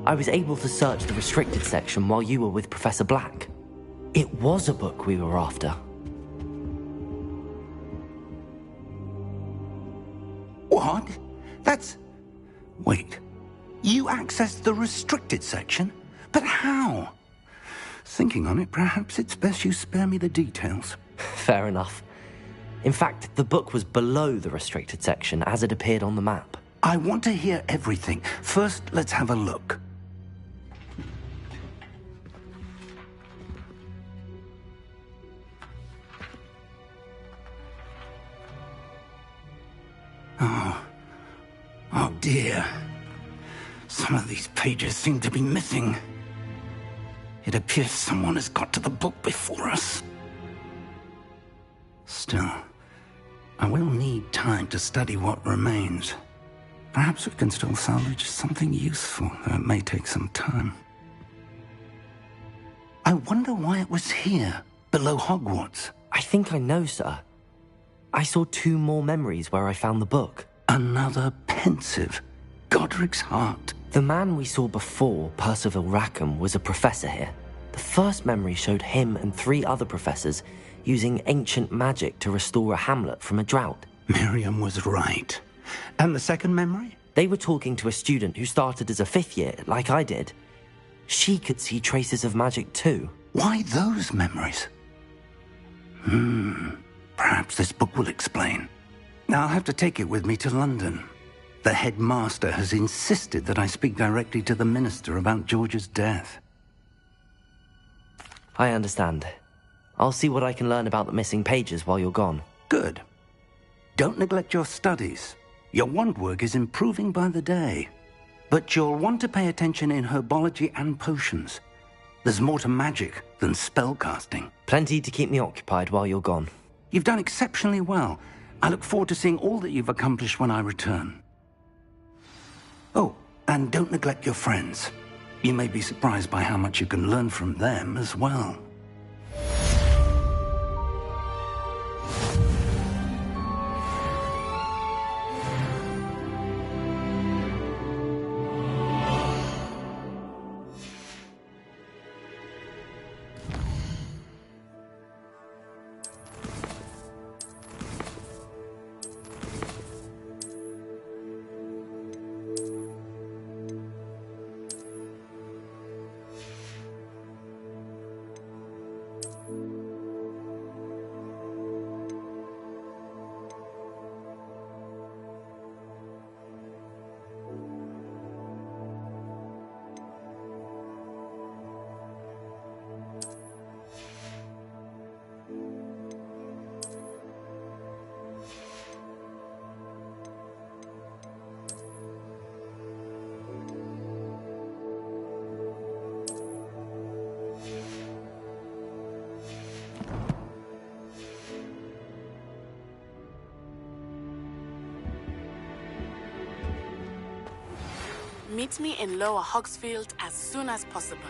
I was able to search the restricted section while you were with Professor Black. It was a book we were after. What? That's... Wait. You accessed the restricted section? But how? Thinking on it, perhaps it's best you spare me the details. Fair enough. In fact, the book was below the restricted section as it appeared on the map. I want to hear everything. First, let's have a look. Oh dear. Some of these pages seem to be missing. It appears someone has got to the book before us. Still, I will need time to study what remains. Perhaps we can still salvage something useful, though it may take some time. I wonder why it was here, below Hogwarts. I think I know, sir. I saw 2 more memories where I found the book. Another pensive. Godric's heart. The man we saw before, Percival Rackham, was a professor here. The first memory showed him and 3 other professors using ancient magic to restore a hamlet from a drought. Miriam was right. And the second memory? They were talking to a student who started as a 5th year, like I did. She could see traces of magic too. Why those memories? Perhaps this book will explain. Now I'll have to take it with me to London. The headmaster has insisted that I speak directly to the minister about George's death. I understand. I'll see what I can learn about the missing pages while you're gone. Good. Don't neglect your studies. Your wand work is improving by the day. But you'll want to pay attention in herbology and potions. There's more to magic than spellcasting. Plenty to keep me occupied while you're gone. You've done exceptionally well. I look forward to seeing all that you've accomplished when I return. Oh, and don't neglect your friends. You may be surprised by how much you can learn from them as well. Meet me in Lower Hogsfield as soon as possible.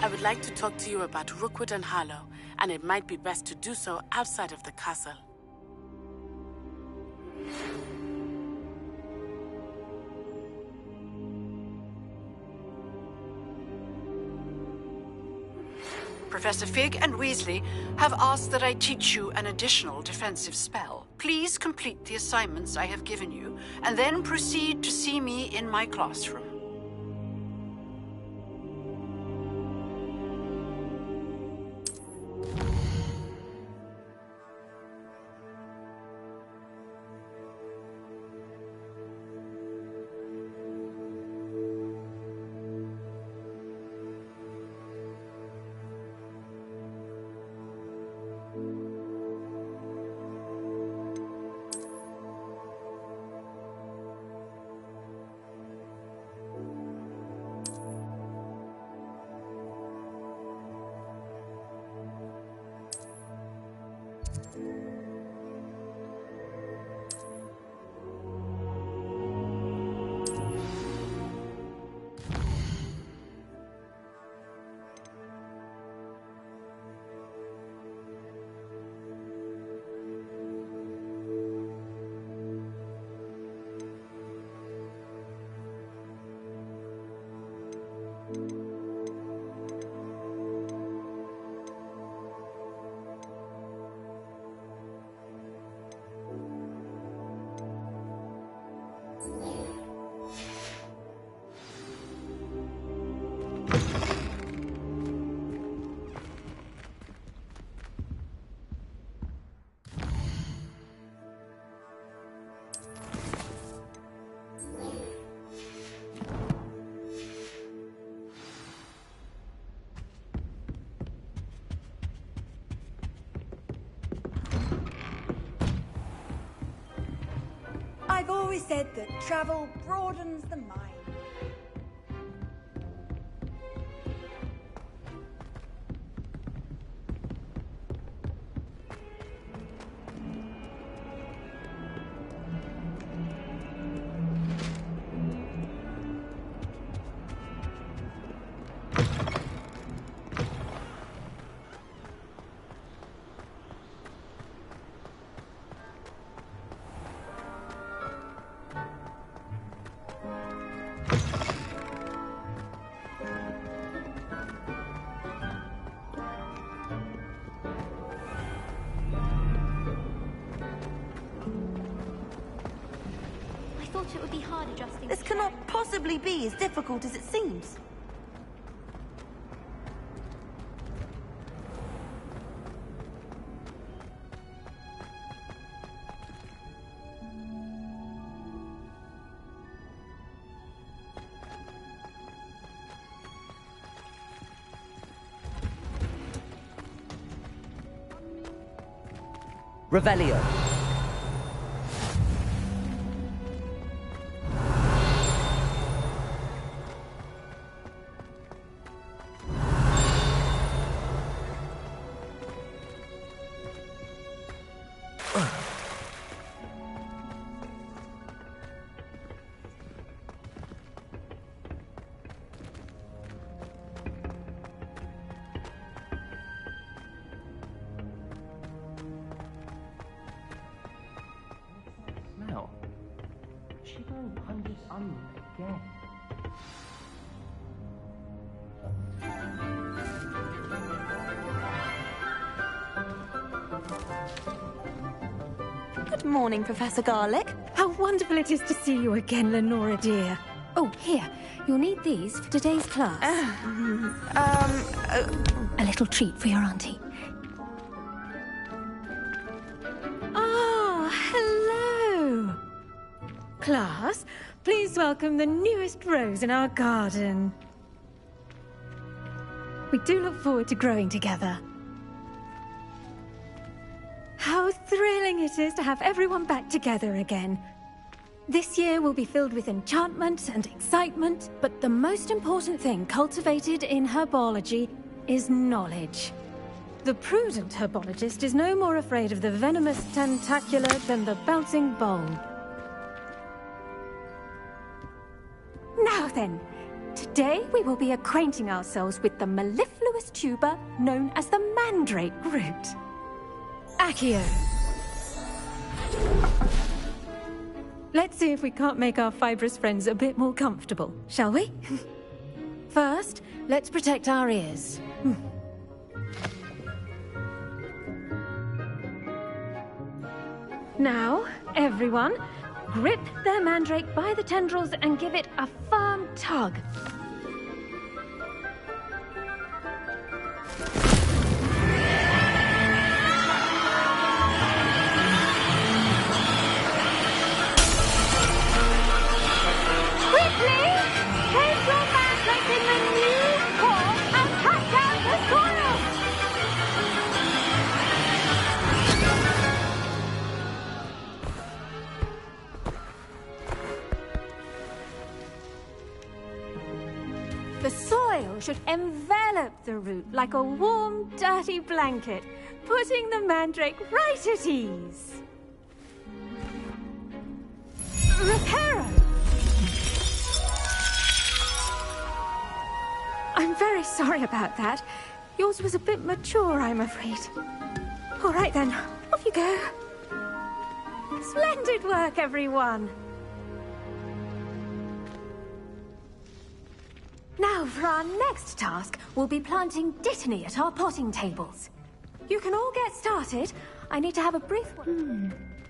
I would like to talk to you about Rookwood and Harlow, and it might be best to do so outside of the castle. Professor Fig and Weasley have asked that I teach you an additional defensive spell. Please complete the assignments I have given you, and then proceed to see me in my classroom. I've always said that travel broadens the mind. It would be hard adjusting. This cannot possibly be as difficult as it seems. Revelio. Smell. She don't punch onion again. Good morning, Professor Garlic. How wonderful it is to see you again, Lenora dear. Oh, here. You'll need these for today's class. A little treat for your auntie. Ah, hello. Class, please welcome the newest rose in our garden. We do look forward to growing together. How thrilling it is to have everyone back together again. This year will be filled with enchantment and excitement, but the most important thing cultivated in herbology is knowledge. The prudent herbologist is no more afraid of the venomous tentacula than the bouncing bulb. Now then, today we will be acquainting ourselves with the mellifluous tuber known as the mandrake root. Accio. Let's see if we can't make our fibrous friends a bit more comfortable, shall we? First, let's protect our ears. Now, everyone, grip their mandrake by the tendrils and give it a firm tug. The soil should envelop the root like a warm, dirty blanket, putting the mandrake right at ease. Reparo! I'm very sorry about that. Yours was a bit mature, I'm afraid. All right then, off you go. Splendid work, everyone! Now, for our next task, we'll be planting dittany at our potting tables. You can all get started. I need to have a brief...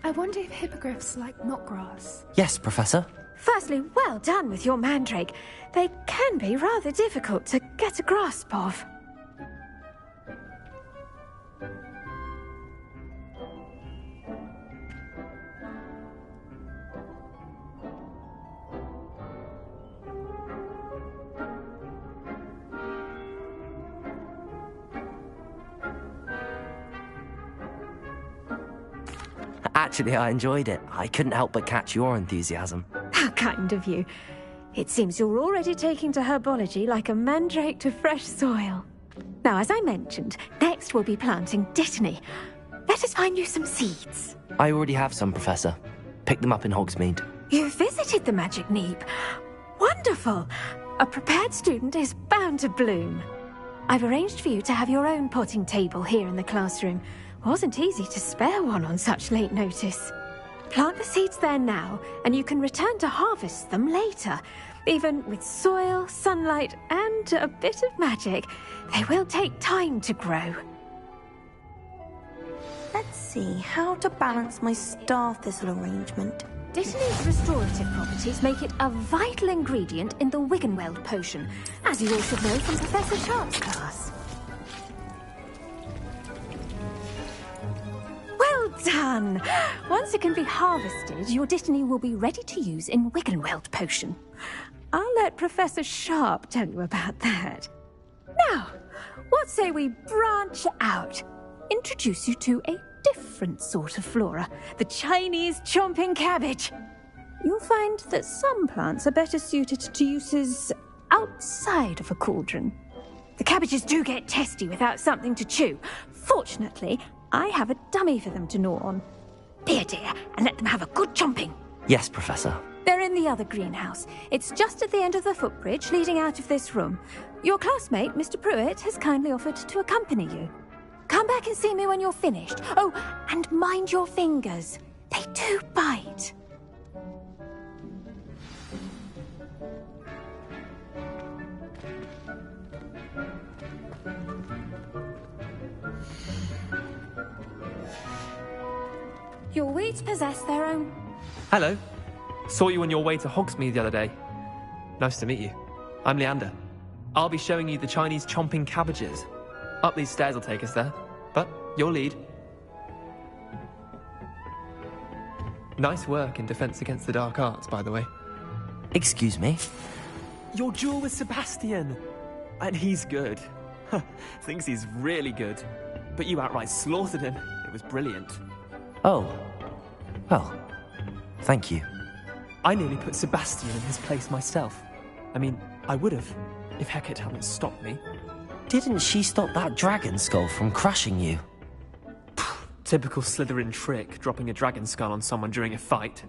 I wonder if hippogriffs like knotgrass. Yes, Professor. Firstly, well done with your mandrake. They can be rather difficult to get a grasp of. Actually, I enjoyed it. I couldn't help but catch your enthusiasm. How kind of you. It seems you're already taking to herbology like a mandrake to fresh soil. Now, as I mentioned, next we'll be planting dittany. Let us find you some seeds. I already have some, Professor. Picked them up in Hogsmeade. You visited the Magic Neep. Wonderful! A prepared student is bound to bloom. I've arranged for you to have your own potting table here in the classroom. Wasn't easy to spare one on such late notice. Plant the seeds there now, and you can return to harvest them later. Even with soil, sunlight, and a bit of magic, they will take time to grow. Let's see how to balance my star thistle arrangement. Dittany's restorative properties make it a vital ingredient in the Wiggenweld potion, as you all should know from Professor Sharp's class. Well done! Once it can be harvested, your dittany will be ready to use in Wiggenweld potion. I'll let Professor Sharp tell you about that. Now, what say we branch out? Introduce you to a different sort of flora, the Chinese chomping cabbage. You'll find that some plants are better suited to uses outside of a cauldron. The cabbages do get testy without something to chew. Fortunately, I have a dummy for them to gnaw on. Be a dear and let them have a good chomping. Yes, Professor. They're in the other greenhouse. It's just at the end of the footbridge leading out of this room. Your classmate, Mr. Pruitt, has kindly offered to accompany you. Come back and see me when you're finished. Oh, and mind your fingers. They do bite. Your weeds possess their own... Hello. Saw you on your way to Hogsmeade the other day. Nice to meet you. I'm Leander. I'll be showing you the Chinese chomping cabbages. Up these stairs will take us there, but your lead. Nice work in Defense Against the Dark Arts, by the way. Excuse me? Your duel with Sebastian! And he's good. Thinks he's really good. But you outright slaughtered him. It was brilliant. Oh. Well, thank you. I nearly put Sebastian in his place myself. I mean, I would have, if Hecate hadn't stopped me. Didn't she stop that dragon skull from crushing you? Typical Slytherin trick, dropping a dragon skull on someone during a fight.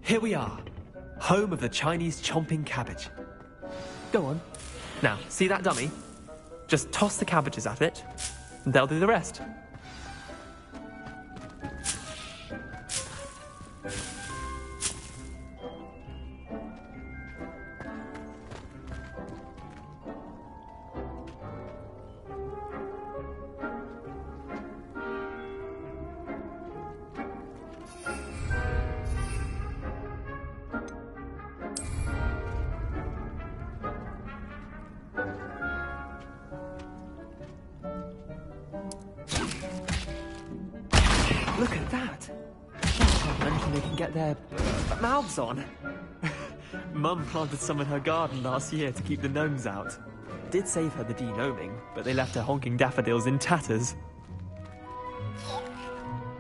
Here we are, home of the Chinese chomping cabbage. Go on. Now, see that dummy? Just toss the cabbages at it, and they'll do the rest. Look at that! Not mention they can get their mouths on. Mum planted some in her garden last year to keep the gnomes out. Did save her the de-gnoming, but they left her honking daffodils in tatters.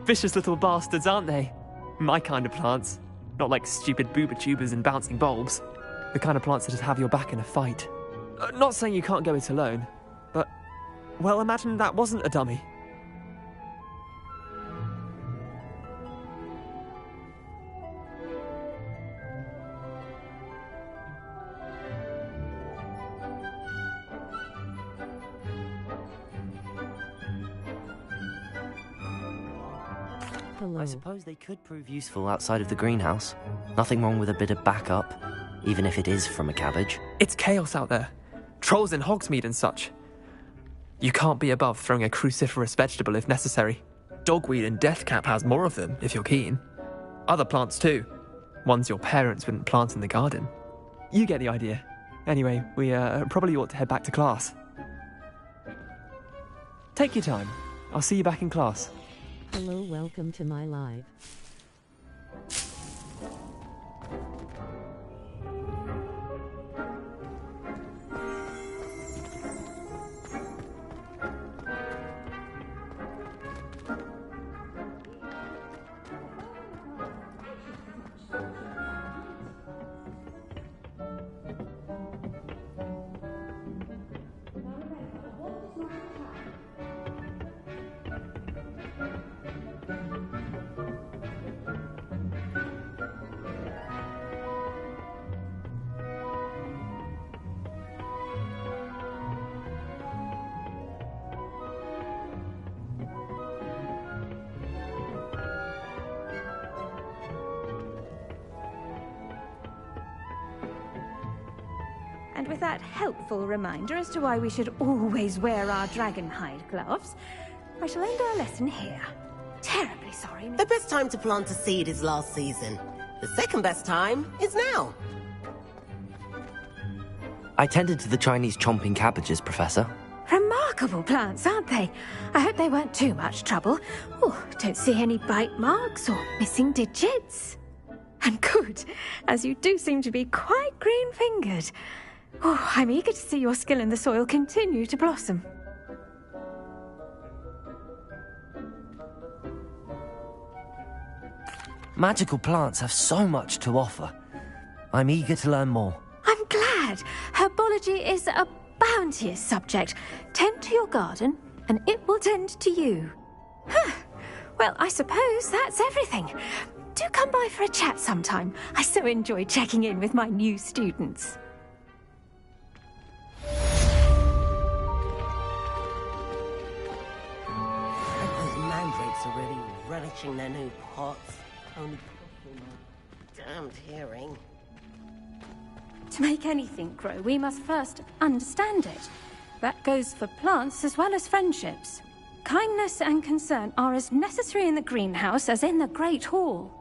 Vicious little bastards, aren't they? My kind of plants. Not like stupid booba tubers and bouncing bulbs. The kind of plants that'd have your back in a fight. Not saying you can't go it alone, but... well, imagine that wasn't a dummy. I suppose they could prove useful outside of the greenhouse. Nothing wrong with a bit of backup, even if it is from a cabbage. It's chaos out there. Trolls in Hogsmeade and such. You can't be above throwing a cruciferous vegetable if necessary. Dogweed and deathcap has more of them, if you're keen. Other plants too. Ones your parents wouldn't plant in the garden. You get the idea. Anyway, we probably ought to head back to class. Take your time. I'll see you back in class. Hello, welcome to my live. And with that helpful reminder as to why we should always wear our dragon hide gloves, I shall end our lesson here. Terribly sorry. The best time to plant a seed is last season. The second best time is now. I tended to the Chinese chomping cabbages, Professor. Remarkable plants, aren't they? I hope they weren't too much trouble. Oh, don't see any bite marks or missing digits. And good, as you do seem to be quite green-fingered. Oh, I'm eager to see your skill in the soil continue to blossom. Magical plants have so much to offer. I'm eager to learn more. I'm glad. Herbology is a bounteous subject. Tend to your garden, and it will tend to you. Huh. Well, I suppose that's everything. Do come by for a chat sometime. I so enjoy checking in with my new students. Those mandrakes are really relishing their new pots. Only costing my damned hearing. To make anything grow, we must first understand it. That goes for plants as well as friendships. Kindness and concern are as necessary in the greenhouse as in the Great Hall.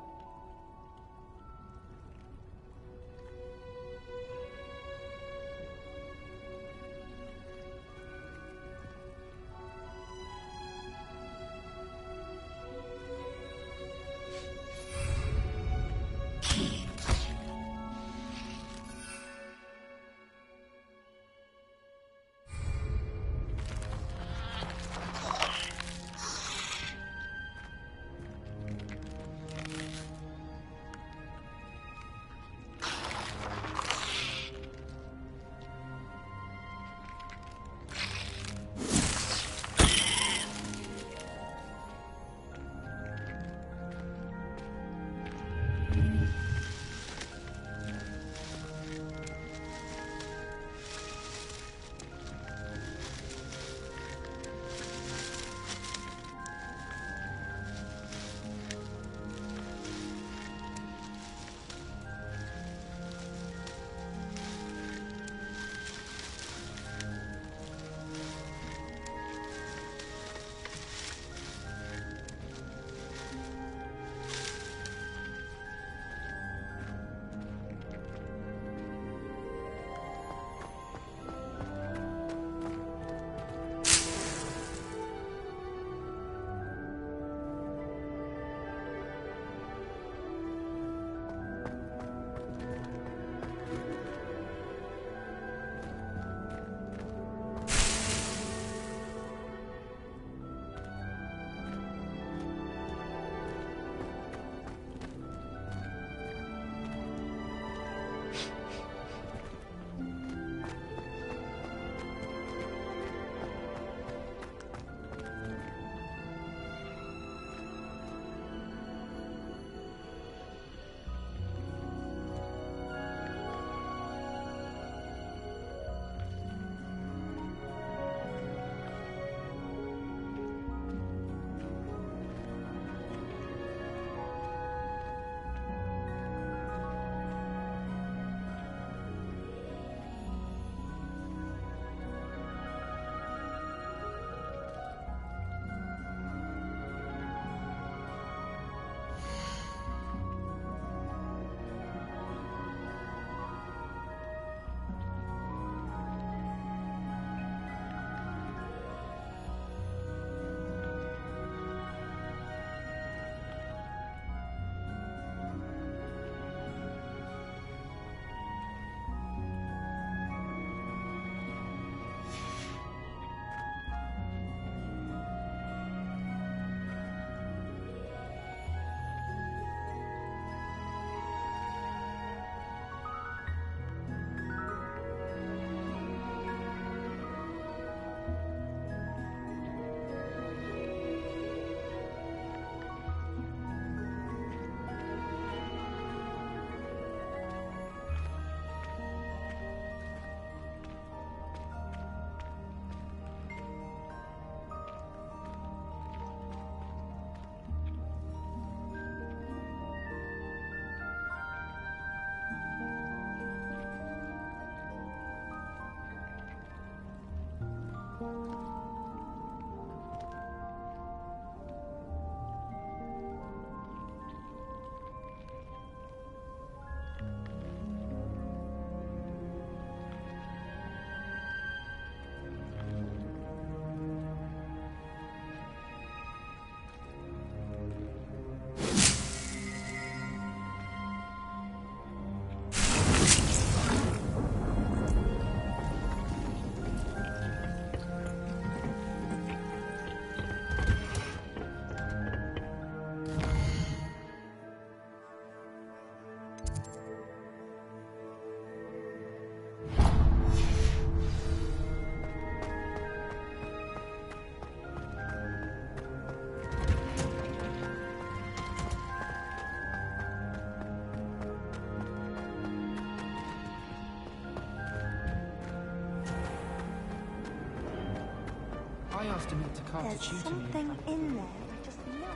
I asked him to come to tutor me. There's something in there. I just know.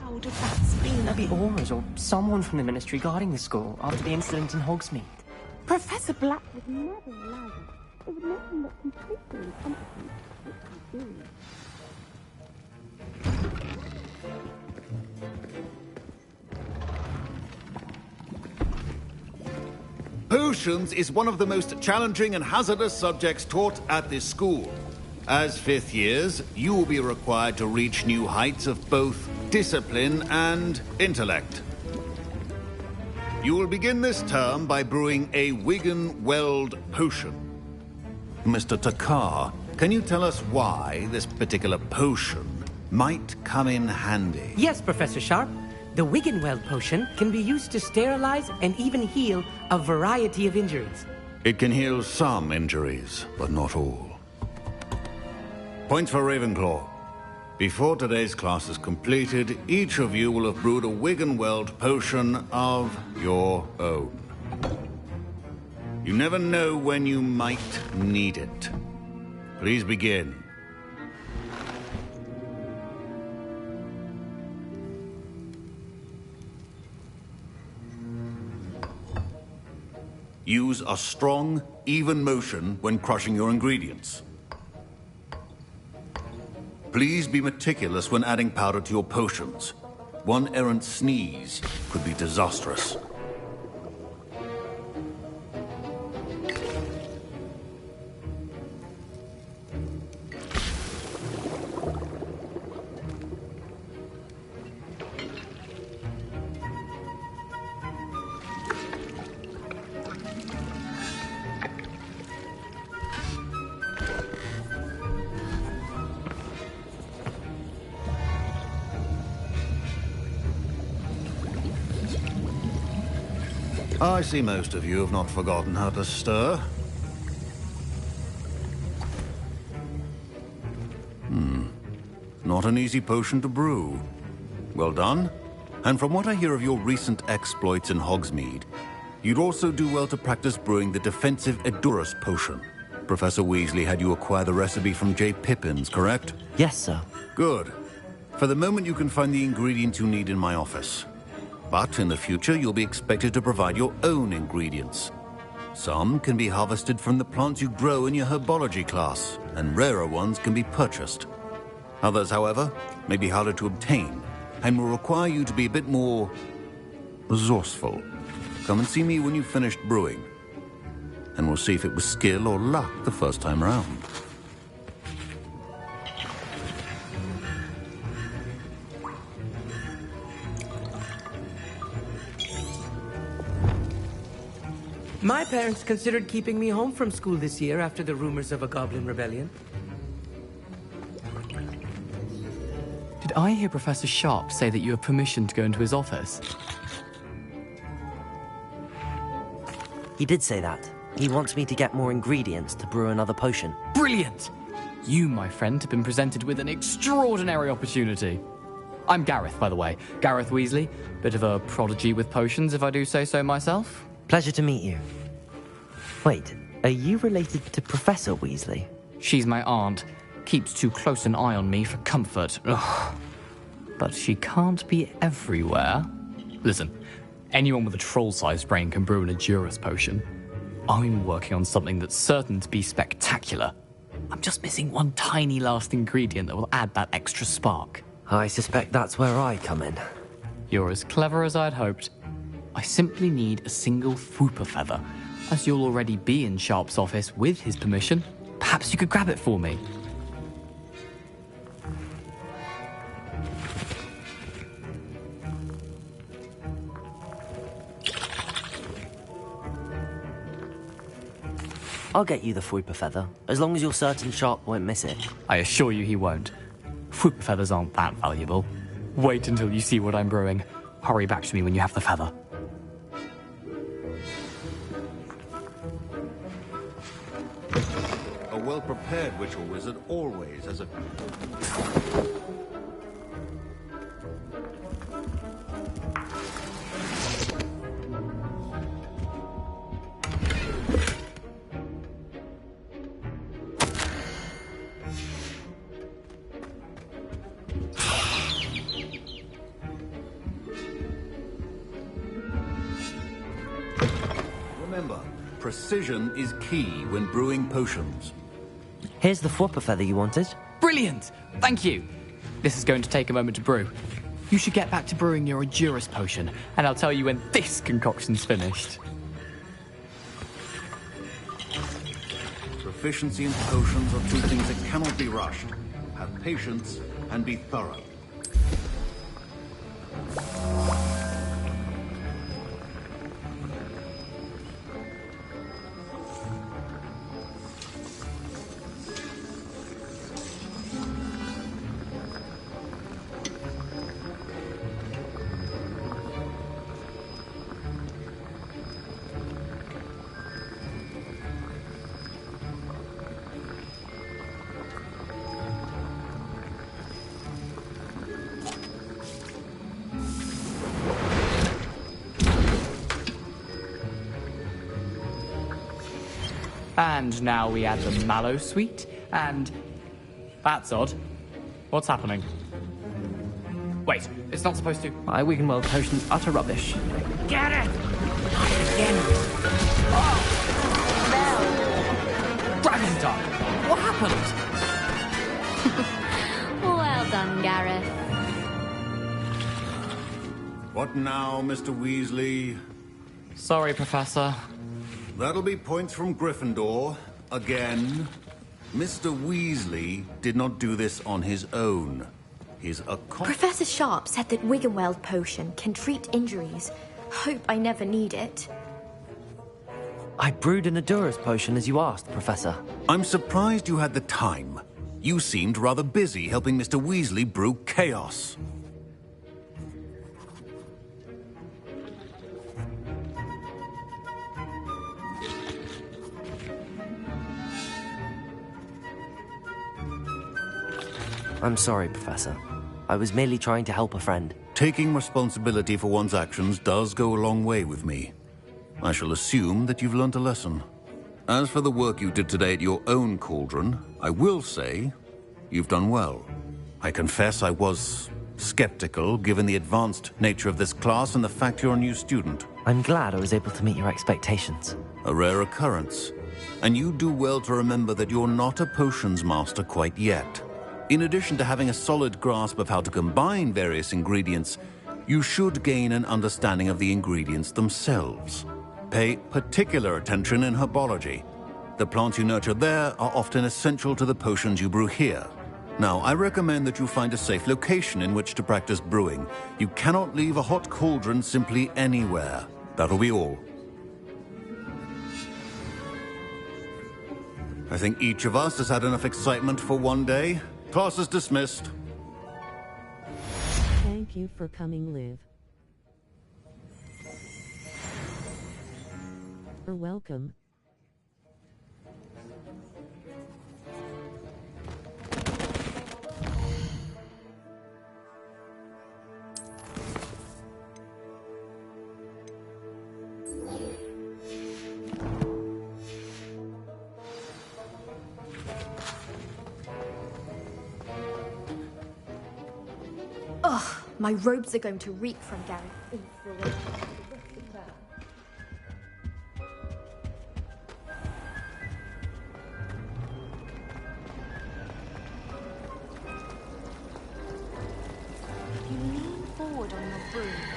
How would that's been? Maybe Aura's or someone from the ministry guarding the school after the incident in Hogsmeade. Professor Black would never allow it. It would make him look completely incompetent, which he do. Potions is one of the most challenging and hazardous subjects taught at this school. As fifth years, you will be required to reach new heights of both discipline and intellect. You will begin this term by brewing a Wigan-Weld potion. Mr. Takar, can you tell us why this particular potion might come in handy? Yes, Professor Sharp. The Wigan-Weld potion can be used to sterilize and even heal a variety of injuries. It can heal some injuries, but not all. Points for Ravenclaw. Before today's class is completed, each of you will have brewed a Wigan-Weld potion of your own. You never know when you might need it. Please begin. Use a strong, even motion when crushing your ingredients. Please be meticulous when adding powder to your potions. One errant sneeze could be disastrous. I see most of you have not forgotten how to stir. Not an easy potion to brew. Well done. And from what I hear of your recent exploits in Hogsmeade, you'd also do well to practice brewing the defensive Edurus potion. Professor Weasley had you acquire the recipe from J. Pippins, correct? Yes, sir. Good. For the moment, you can find the ingredients you need in my office. But in the future, you'll be expected to provide your own ingredients. Some can be harvested from the plants you grow in your herbology class, and rarer ones can be purchased. Others, however, may be harder to obtain, and will require you to be a bit more resourceful. Come and see me when you've finished brewing, and we'll see if it was skill or luck the first time around. My parents considered keeping me home from school this year after the rumors of a goblin rebellion. Did I hear Professor Sharp say that you have permission to go into his office? He did say that. He wants me to get more ingredients to brew another potion. Brilliant! You, my friend, have been presented with an extraordinary opportunity. I'm Gareth, by the way. Gareth Weasley. Bit of a prodigy with potions, if I do say so myself. Pleasure to meet you. Wait, are you related to Professor Weasley? She's my aunt. Keeps too close an eye on me for comfort. Ugh. But she can't be everywhere. Listen, Anyone with a troll-sized brain can brew an Adurus potion. I'm working on something that's certain to be spectacular. I'm just missing one tiny last ingredient that will add that extra spark. I suspect that's where I come in. You're as clever as I'd hoped. I simply need a single Fwooper feather. As you'll already be in Sharp's office with his permission, perhaps you could grab it for me. I'll get you the Fwooper feather, as long as you're certain Sharp won't miss it. I assure you he won't. Fwooper feathers aren't that valuable. Wait until you see what I'm brewing. Hurry back to me when you have the feather. A well-prepared ritual wizard always has a... Remember, precision is key when brewing potions. Here's the Fwooper feather you wanted. Brilliant! Thank you! This is going to take a moment to brew. You should get back to brewing your Adurus potion, and I'll tell you when this concoction's finished. Proficiency in potions are two things that cannot be rushed. Have patience and be thorough. And now we add the mallow sweet, and... That's odd. What's happening? Wait, it's not supposed to... My Wiggenweld potion's utter rubbish. Get it! Again! Oh! Dragon Dark! What happened? Well done, Gareth. What now, Mr. Weasley? Sorry, Professor. That'll be points from Gryffindor. Again. Mr. Weasley did not do this on his own. He's a Professor Sharp said that Wiggenweld potion can treat injuries. Hope I never need it. I brewed an Adurus potion as you asked, Professor. I'm surprised you had the time. You seemed rather busy helping Mr. Weasley brew chaos. I'm sorry, Professor. I was merely trying to help a friend. Taking responsibility for one's actions does go a long way with me. I shall assume that you've learnt a lesson. As for the work you did today at your own cauldron, I will say you've done well. I confess I was skeptical, given the advanced nature of this class and the fact you're a new student. I'm glad I was able to meet your expectations. A rare occurrence. And you do well to remember that you're not a potions master quite yet. In addition to having a solid grasp of how to combine various ingredients, you should gain an understanding of the ingredients themselves. Pay particular attention in herbology. The plants you nurture there are often essential to the potions you brew here. Now, I recommend that you find a safe location in which to practice brewing. You cannot leave a hot cauldron simply anywhere. That'll be all. I think each of us has had enough excitement for one day. Class is dismissed. Thank you for coming, Liv. You're welcome. Ugh, my robes are going to reek from Gareth.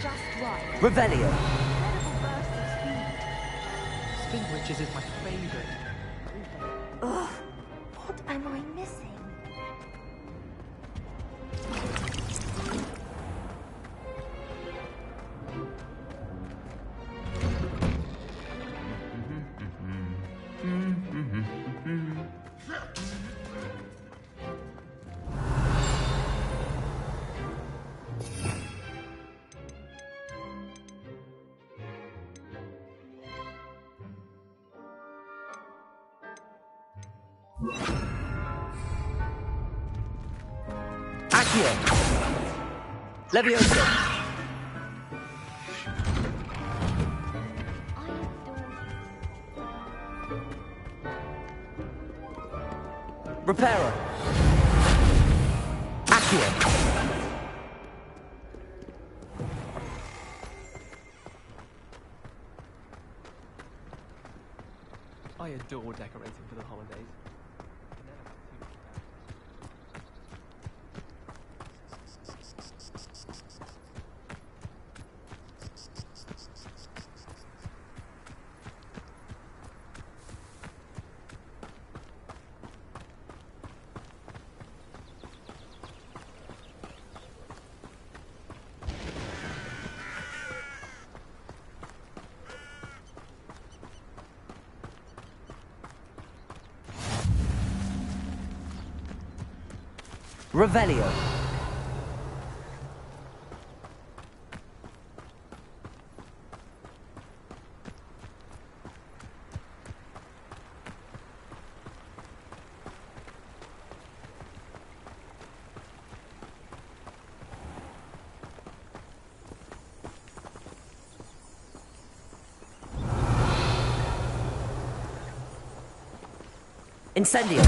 just right. Revelio. Spin Witches is my favorite. Ugh, what am I missing? Accio. Levioso. Reparo. Accio. I adore decorating for the holidays. Revelio. Incendio.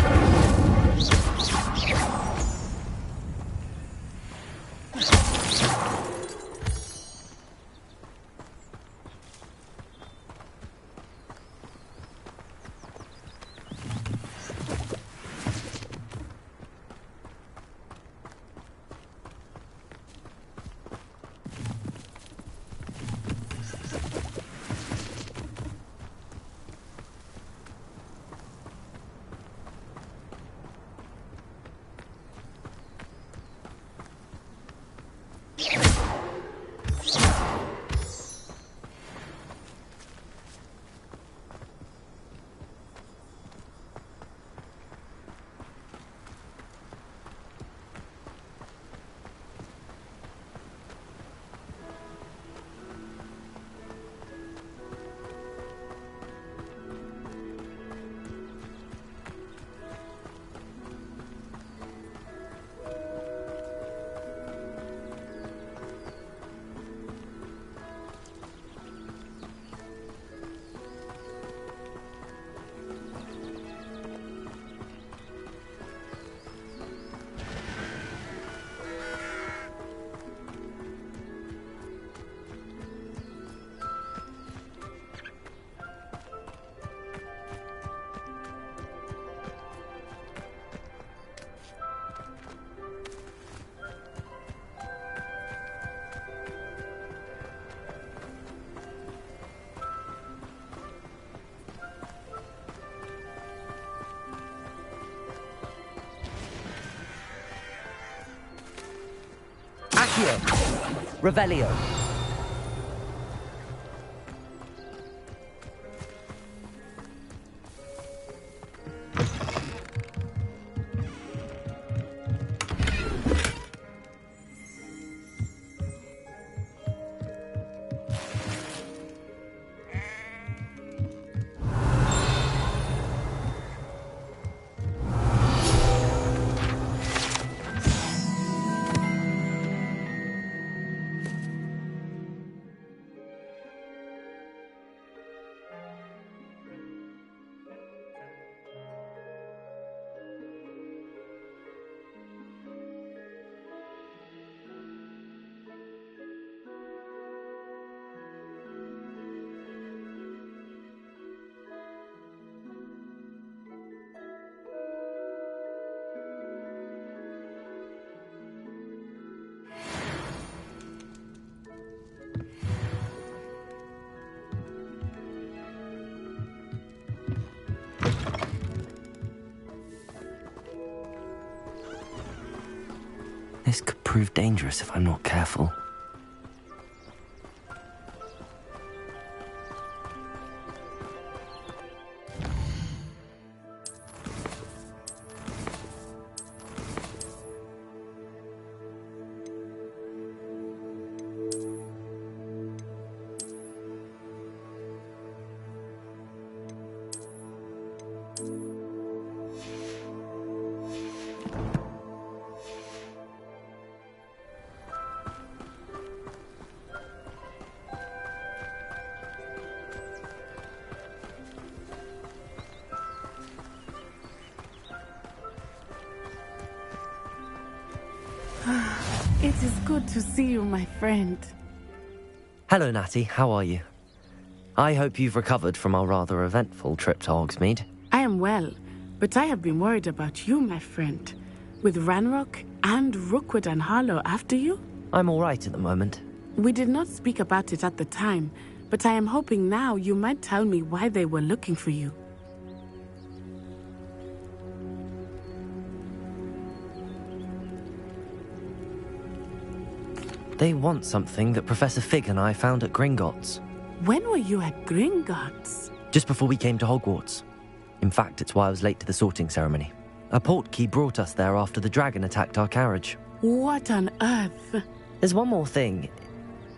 Accio. Revelio. prove dangerous if I'm not careful. It is good to see you, my friend. Hello, Natty. How are you? I hope you've recovered from our rather eventful trip to Hogsmeade. I am well, but I have been worried about you, my friend. With Ranrock and Rookwood and Harlow after you? I'm all right at the moment. We did not speak about it at the time, but I am hoping now you might tell me why they were looking for you. They want something that Professor Fig and I found at Gringotts. When were you at Gringotts? Just before we came to Hogwarts. In fact, it's why I was late to the sorting ceremony. A portkey brought us there after the dragon attacked our carriage. What on earth? There's one more thing.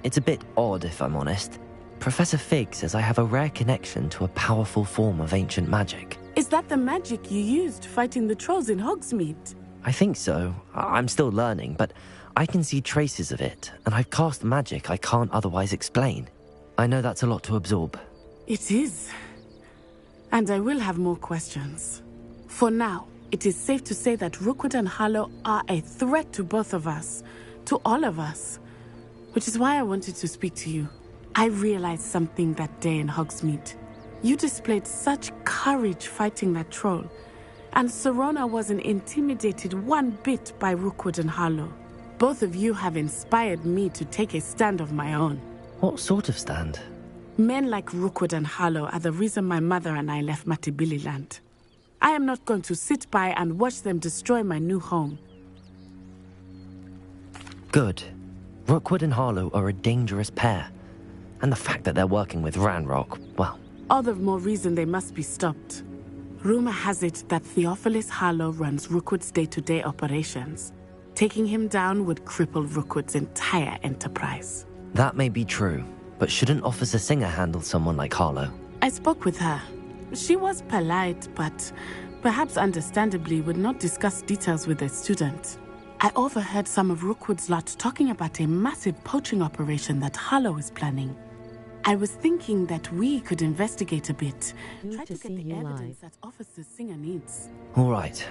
It's a bit odd, if I'm honest. Professor Fig says I have a rare connection to a powerful form of ancient magic. Is that the magic you used fighting the trolls in Hogsmeade? I think so. I'm still learning, but I can see traces of it, and I've cast magic I can't otherwise explain. I know that's a lot to absorb. It is. And I will have more questions. For now, it is safe to say that Rookwood and Harlow are a threat to both of us, to all of us. Which is why I wanted to speak to you. I realized something that day in Hogsmeade. You displayed such courage fighting that troll, and Serona wasn't intimidated one bit by Rookwood and Harlow. Both of you have inspired me to take a stand of my own. What sort of stand? Men like Rookwood and Harlow are the reason my mother and I left Matabeleland. I am not going to sit by and watch them destroy my new home. Good. Rookwood and Harlow are a dangerous pair. And the fact that they're working with Ranrock, well... All the more reason they must be stopped. Rumor has it that Theophilus Harlow runs Rookwood's day-to-day operations. Taking him down would cripple Rookwood's entire enterprise. That may be true, but shouldn't Officer Singer handle someone like Harlow? I spoke with her. She was polite, but perhaps understandably would not discuss details with a student. I overheard some of Rookwood's lot talking about a massive poaching operation that Harlow is planning. I was thinking that we could investigate a bit, try to get the evidence that Officer Singer needs. All right,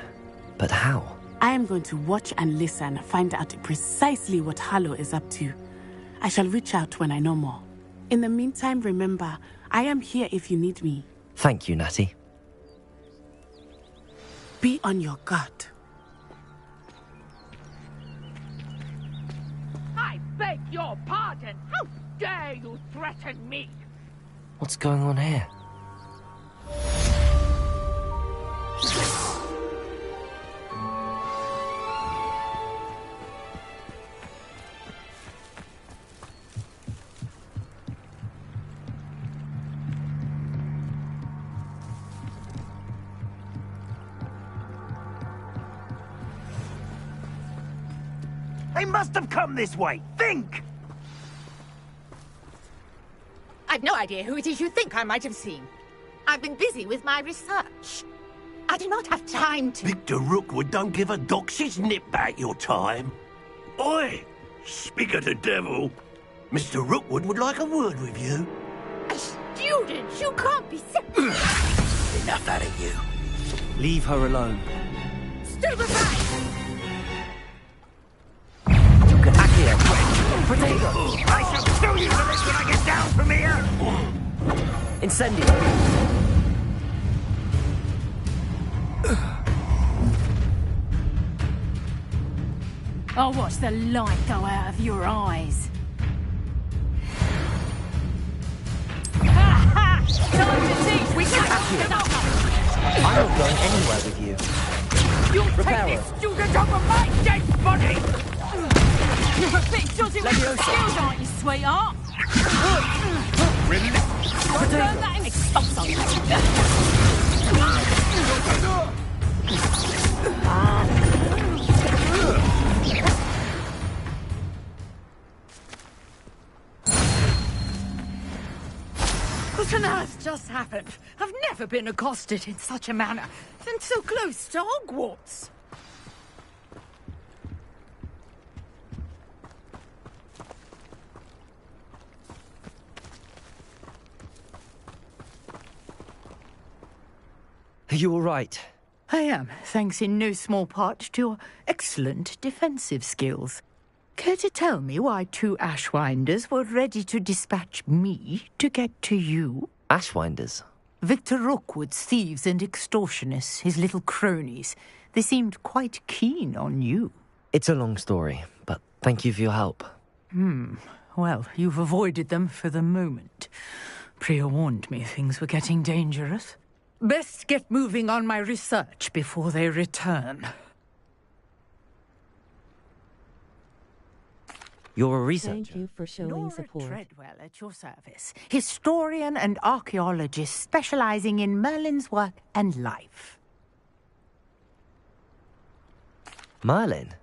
but how? I am going to watch and listen, find out precisely what Harlow is up to. I shall reach out when I know more. In the meantime, remember, I am here if you need me. Thank you, Natty. Be on your guard. I beg your pardon. How dare you threaten me? What's going on here? They must have come this way. Think! I've no idea who it is you think I might have seen. I've been busy with my research. I do not have time to... Victor Rookwood don't give a doxy's nip back your time. Oi! Speak of the devil. Mr. Rookwood would like a word with you. A student? You can't be serious. Enough out of you. Leave her alone. Stupefy! I shall kill you for this when I get down from here! Incendio! I'll watch the light go out of your eyes. Ha Time to teach! We I'm not going anywhere with you. You'll take this student off of my dead body! You're a bit dodgy with your skills, aren't you, sweetheart? I'll turn that into stops on What on earth just happened? I've never been accosted in such a manner, and so close to Hogwarts. Are you all right? I am, thanks in no small part to your excellent defensive skills. Care to tell me why 2 Ashwinders were ready to dispatch me to get to you? Ashwinders? Victor Rookwood's thieves and extortionists, his little cronies. They seemed quite keen on you. It's a long story, but thank you for your help. Well, you've avoided them for the moment. Priya warned me things were getting dangerous. Best get moving on my research before they return. You're a researcher. Thank you for showing Nora support. Treadwell at your service. Historian and archaeologist specializing in Merlin's work and life. Merlin?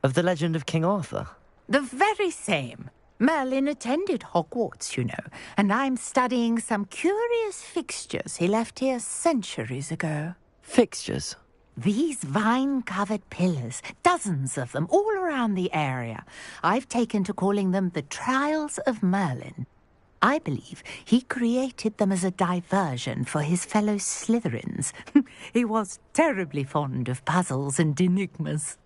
Of the legend of King Arthur? The very same. Merlin attended Hogwarts, you know, and I'm studying some curious fixtures he left here centuries ago. Fixtures? These vine-covered pillars, dozens of them, all around the area. I've taken to calling them the Trials of Merlin. I believe he created them as a diversion for his fellow Slytherins. He was terribly fond of puzzles and enigmas.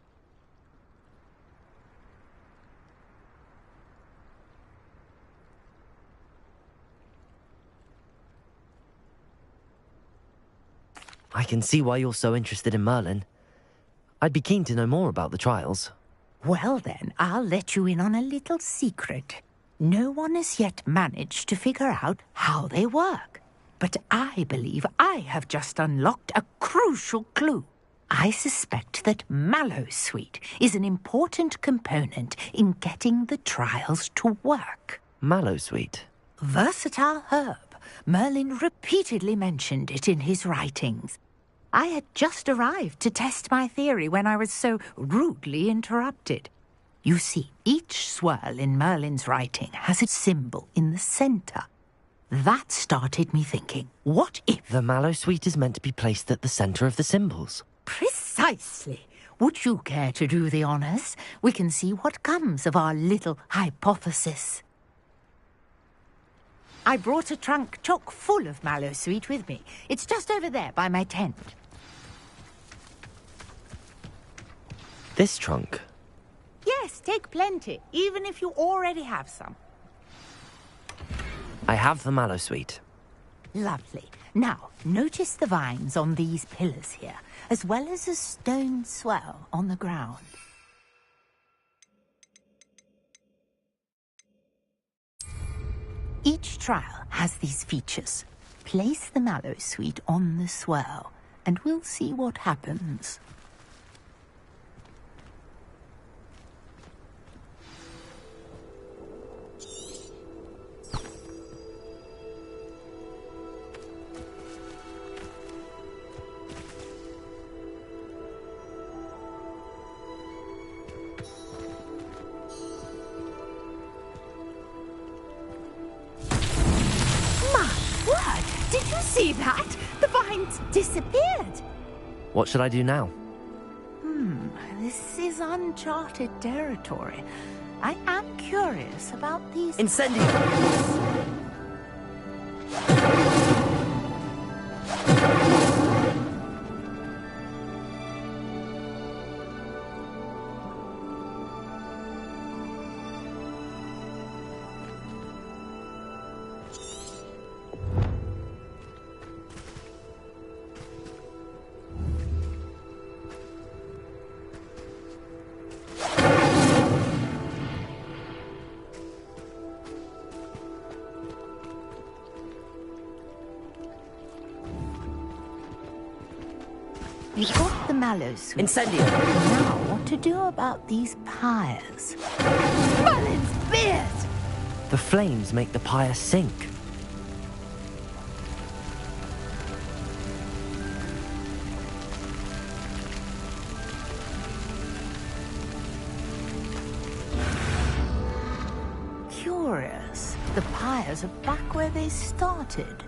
I can see why you're so interested in Merlin. I'd be keen to know more about the trials. Well then, I'll let you in on a little secret. No one has yet managed to figure out how they work. But I believe I have just unlocked a crucial clue. I suspect that Mallowsweet is an important component in getting the trials to work. Mallowsweet? Versatile herb. Merlin repeatedly mentioned it in his writings. I had just arrived to test my theory when I was so rudely interrupted. You see, each swirl in Merlin's writing has a symbol in the centre. That started me thinking, what if... The Mallowsweet is meant to be placed at the centre of the symbols. Precisely. Would you care to do the honours? We can see what comes of our little hypothesis. I brought a trunk chock full of Mallowsweet with me. It's just over there by my tent. This trunk? Yes, take plenty, even if you already have some. I have the Mallowsweet. Lovely. Now, notice the vines on these pillars here, as well as a stone swell on the ground. Each trial has these features. Place the Mallowsweet on the swell, and we'll see what happens. Did you see that? The vines disappeared. What should I do now? This is uncharted territory. I am curious about these... Incendio! You got the Mallowsweet. Incendio! Now, to do about these pyres? Merlin's beard! The flames make the pyre sink. Curious. The pyres are back where they started.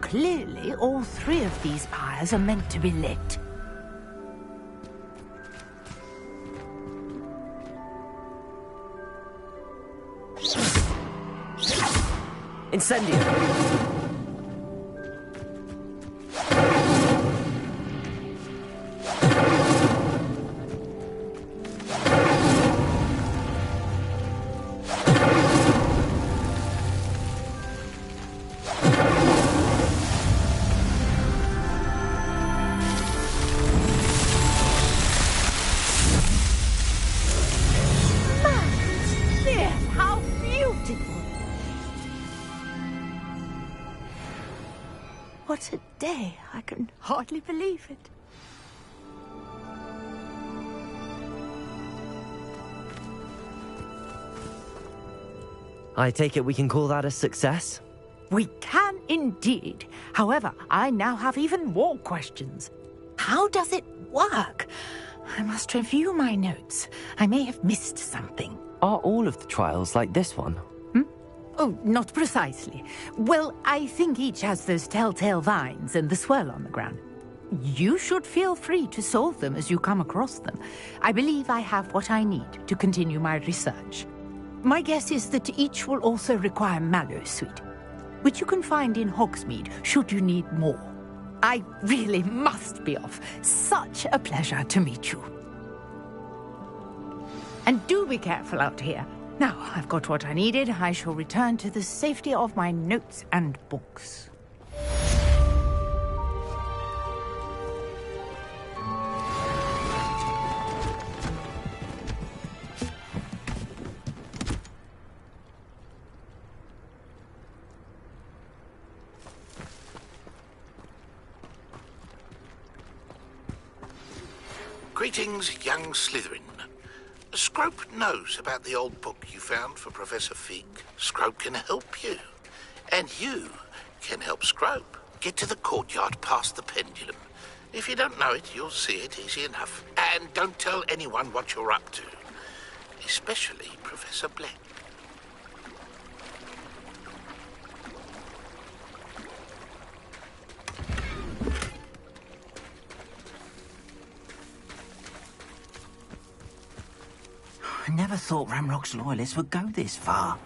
Clearly, all three of these pyres are meant to be lit. Incendio! How beautiful! What a day. I can hardly believe it. I take it we can call that a success? We can indeed. However, I now have even more questions. How does it work? I must review my notes. I may have missed something. Are all of the trials like this one? Oh, not precisely. Well, I think each has those telltale vines and the swirl on the ground. You should feel free to solve them as you come across them. I believe I have what I need to continue my research. My guess is that each will also require mallow sweet, which you can find in Hogsmeade should you need more. I really must be off. Such a pleasure to meet you. And do be careful out here. Now I've got what I needed, I shall return to the safety of my notes and books. Greetings, young Slytherin. Scrope knows about the old book you found for Professor Fig. Scrope can help you. And you can help Scrope. Get to the courtyard past the pendulum. If you don't know it, you'll see it easy enough. And don't tell anyone what you're up to. Especially Professor Black. I never thought Ramrock's loyalists would go this far.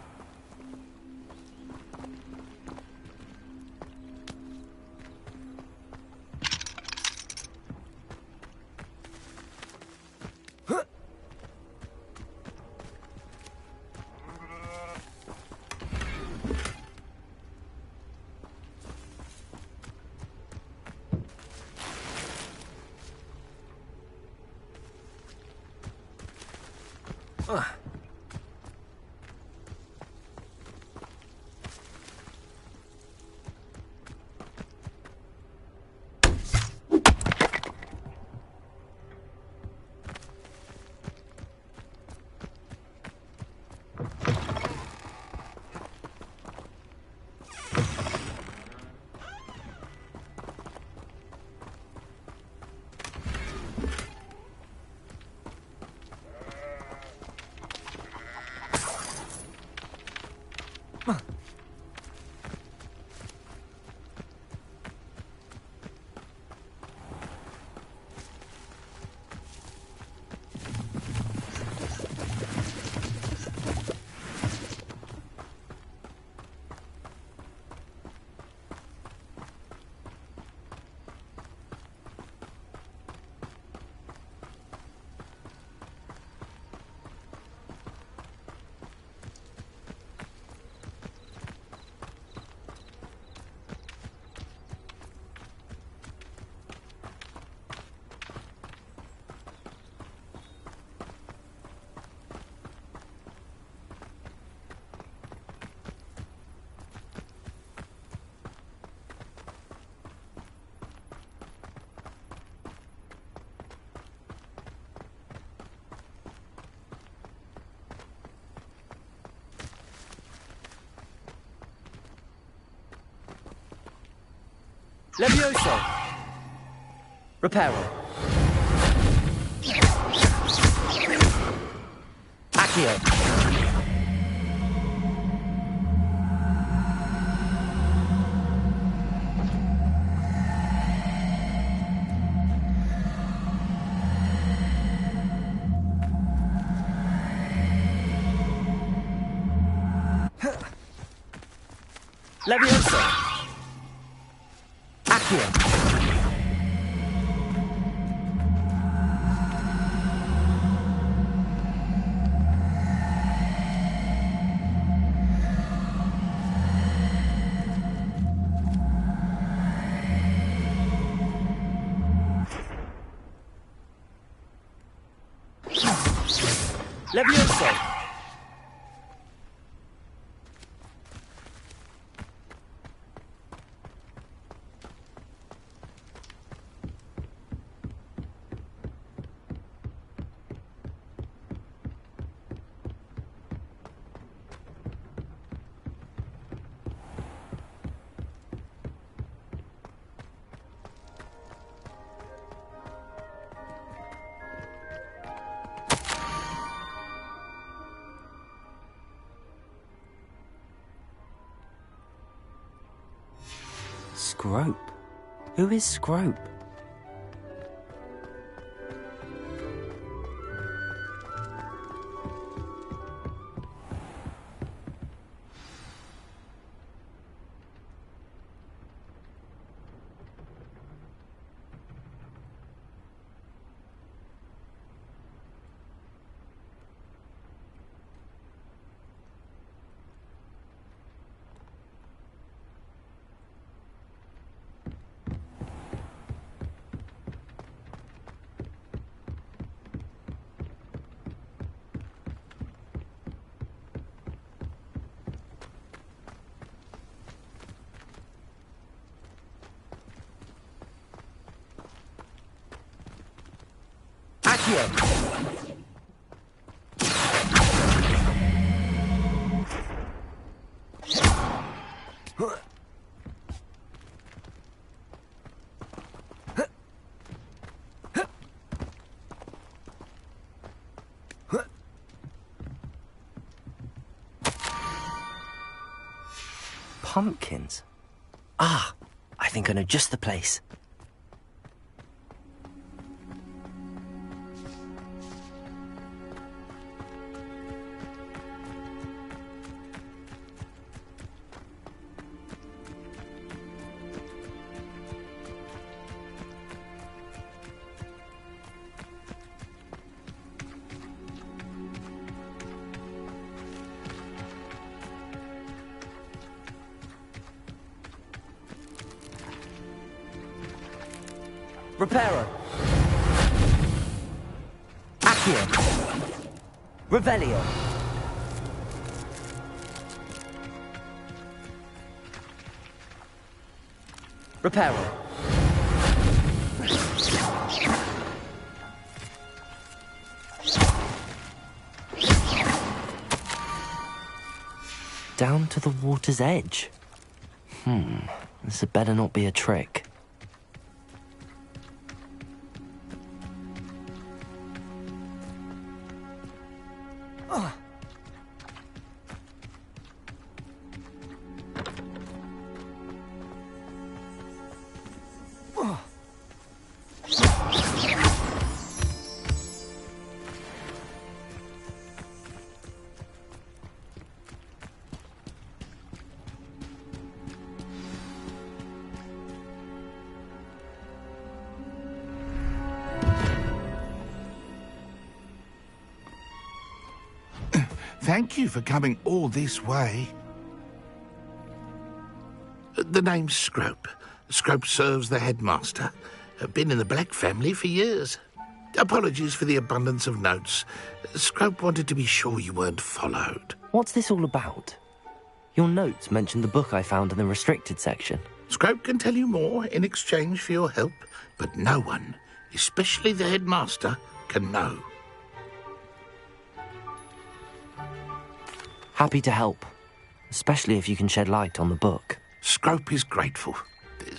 Levioso! Reparo! Accio! Levioso! Accio! Levioso! Scrope? Who is Scrope? Pumpkins? Ah, I think I know just the place. Reparo! Accio! Revelio! Reparo! Down to the water's edge. This had better not be a trick. Thank you for coming all this way. The name's Scrope. Scrope serves the headmaster. Been in the Black family for years. Apologies for the abundance of notes. Scrope wanted to be sure you weren't followed. What's this all about? Your notes mentioned the book I found in the restricted section. Scrope can tell you more in exchange for your help, but no one, especially the headmaster, can know. Happy to help, especially if you can shed light on the book. Scrope is grateful.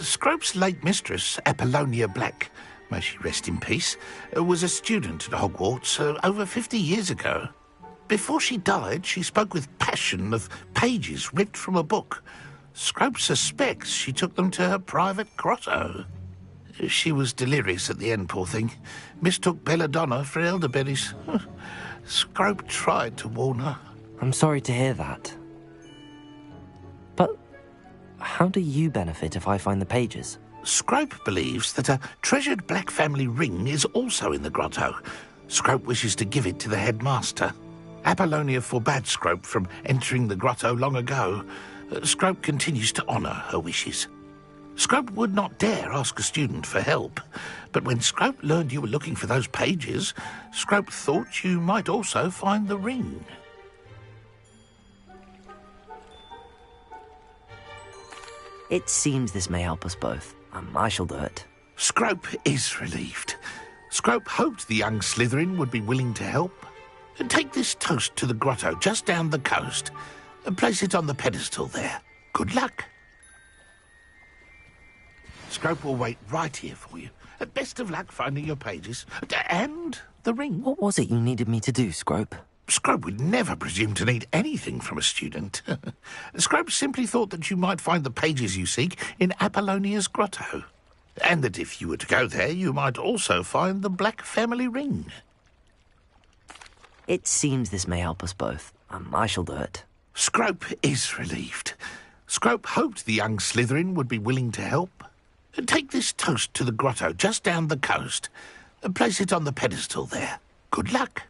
Scrope's late mistress, Apollonia Black, may she rest in peace, was a student at Hogwarts over 50 years ago. Before she died, she spoke with passion of pages ripped from a book. Scrope suspects she took them to her private grotto. She was delirious at the end, poor thing. Mistook belladonna for elderberries. Scrope tried to warn her. I'm sorry to hear that. But how do you benefit if I find the pages? Scrope believes that a treasured Black family ring is also in the grotto. Scrope wishes to give it to the headmaster. Apollonia forbade Scrope from entering the grotto long ago. Scrope continues to honour her wishes. Scrope would not dare ask a student for help, but when Scrope learned you were looking for those pages, Scrope thought you might also find the ring. It seems this may help us both. I shall do it. Scrope is relieved. Scrope hoped the young Slytherin would be willing to help. Take this toast to the grotto just down the coast and place it on the pedestal there. Good luck. Scrope will wait right here for you. Best of luck finding your pages. And the ring. What was it you needed me to do, Scrope? Scrope would never presume to need anything from a student. Scrope simply thought that you might find the pages you seek in Apollonia's grotto. And that if you were to go there, you might also find the Black family ring. It seems this may help us both. I shall do it. Scrope is relieved. Scrope hoped the young Slytherin would be willing to help. Take this toast to the grotto just down the coast and place it on the pedestal there. Good luck.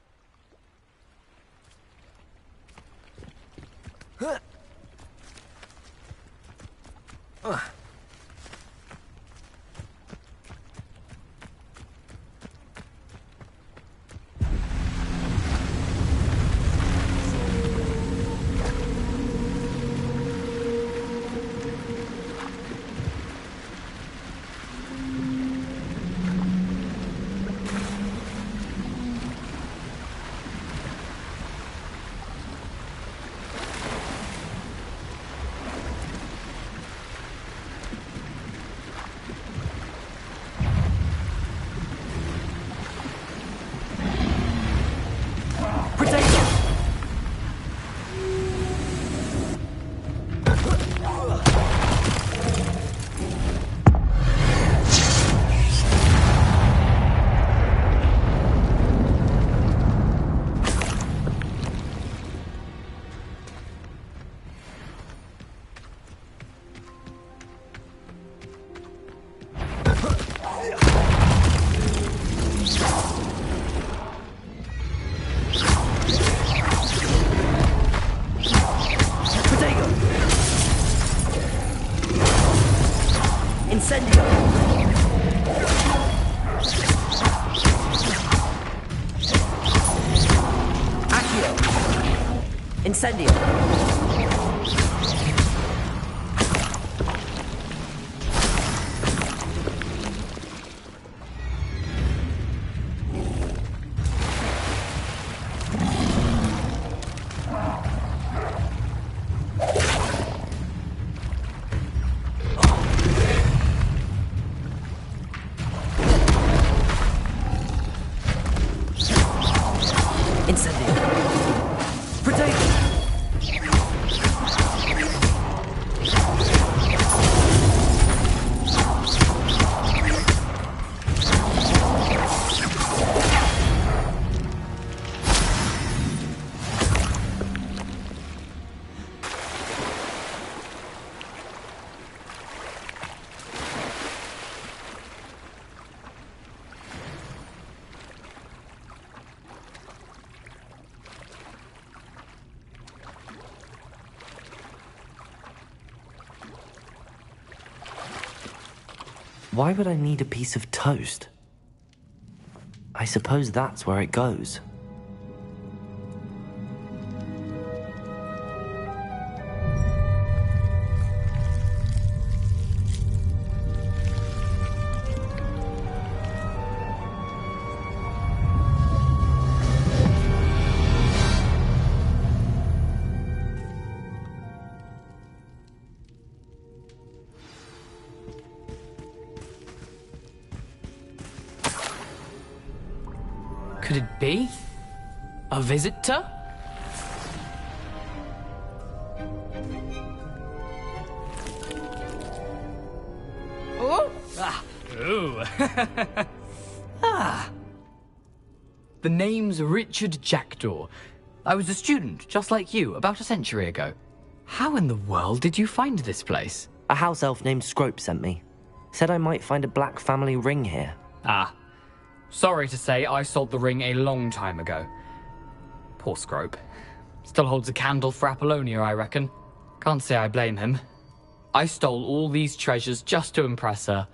Incendio. Why would I need a piece of toast? I suppose that's where it goes. Could it be? A visitor? Oh! Ah. Ooh. Ah. The name's Richard Jackdaw. I was a student, just like you, about a century ago. How in the world did you find this place? A house elf named Scrope sent me. Said I might find a black family ring here. Ah. Sorry to say, I sold the ring a long time ago. Poor Scrope. Still holds a candle for Apollonia, I reckon. Can't say I blame him. I stole all these treasures just to impress her.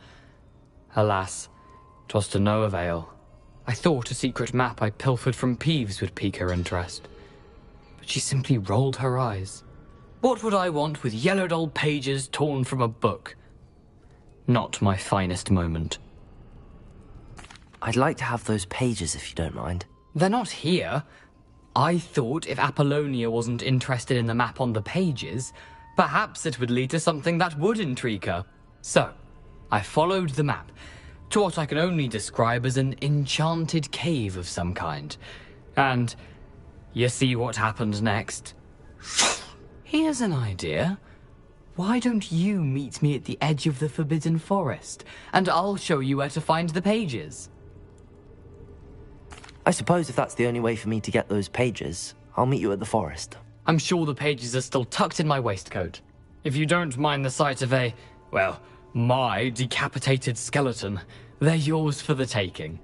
Alas, 'twas to no avail. I thought a secret map I pilfered from Peeves would pique her interest. But she simply rolled her eyes. What would I want with yellowed old pages torn from a book? Not my finest moment. I'd like to have those pages if you don't mind. They're not here. I thought if Apollonia wasn't interested in the map on the pages, perhaps it would lead to something that would intrigue her. So, I followed the map to what I can only describe as an enchanted cave of some kind. And you see what happened next? Here's an idea. Why don't you meet me at the edge of the Forbidden Forest, and I'll show you where to find the pages? I suppose if that's the only way for me to get those pages, I'll meet you at the forest. I'm sure the pages are still tucked in my waistcoat. If you don't mind the sight of a, well, my decapitated skeleton, they're yours for the taking.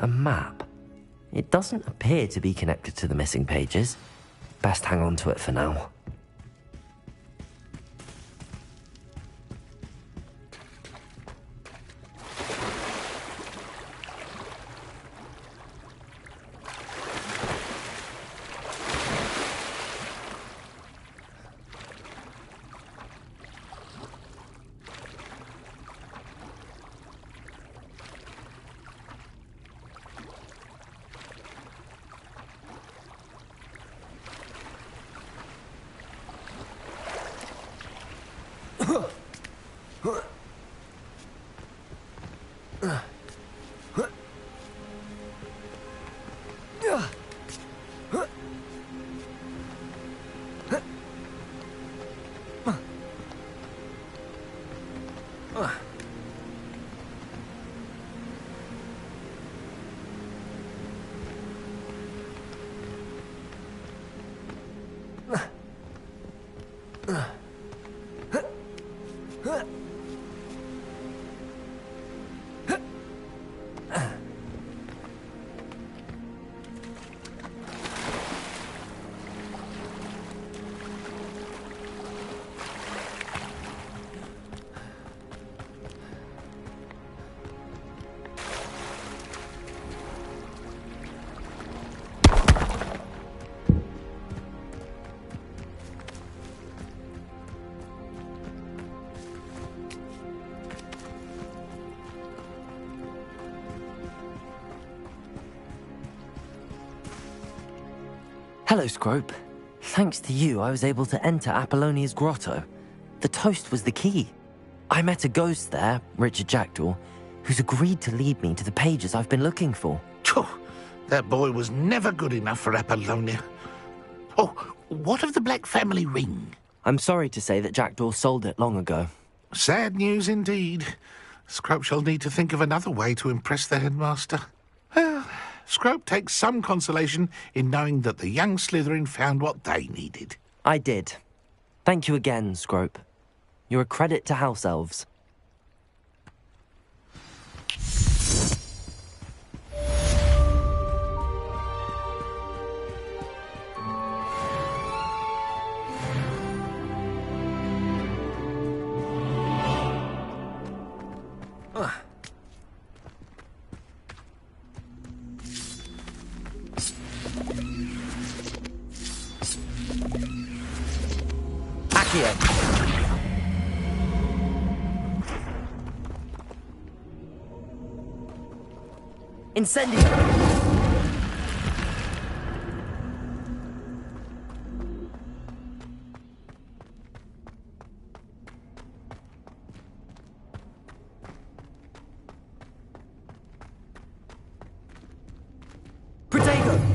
A map. It doesn't appear to be connected to the missing pages. Best hang on to it for now. Hello, Scrope. Thanks to you, I was able to enter Apollonia's grotto. The toast was the key. I met a ghost there, Richard Jackdaw, who's agreed to lead me to the pages I've been looking for. That boy was never good enough for Apollonia. Oh, what of the Black family ring? I'm sorry to say that Jackdaw sold it long ago. Sad news indeed. Scrope shall need to think of another way to impress the headmaster. Well, Scrope takes some consolation in knowing that the young Slytherin found what they needed. I did. Thank you again, Scrope. You're a credit to house elves. Incendio! Protego!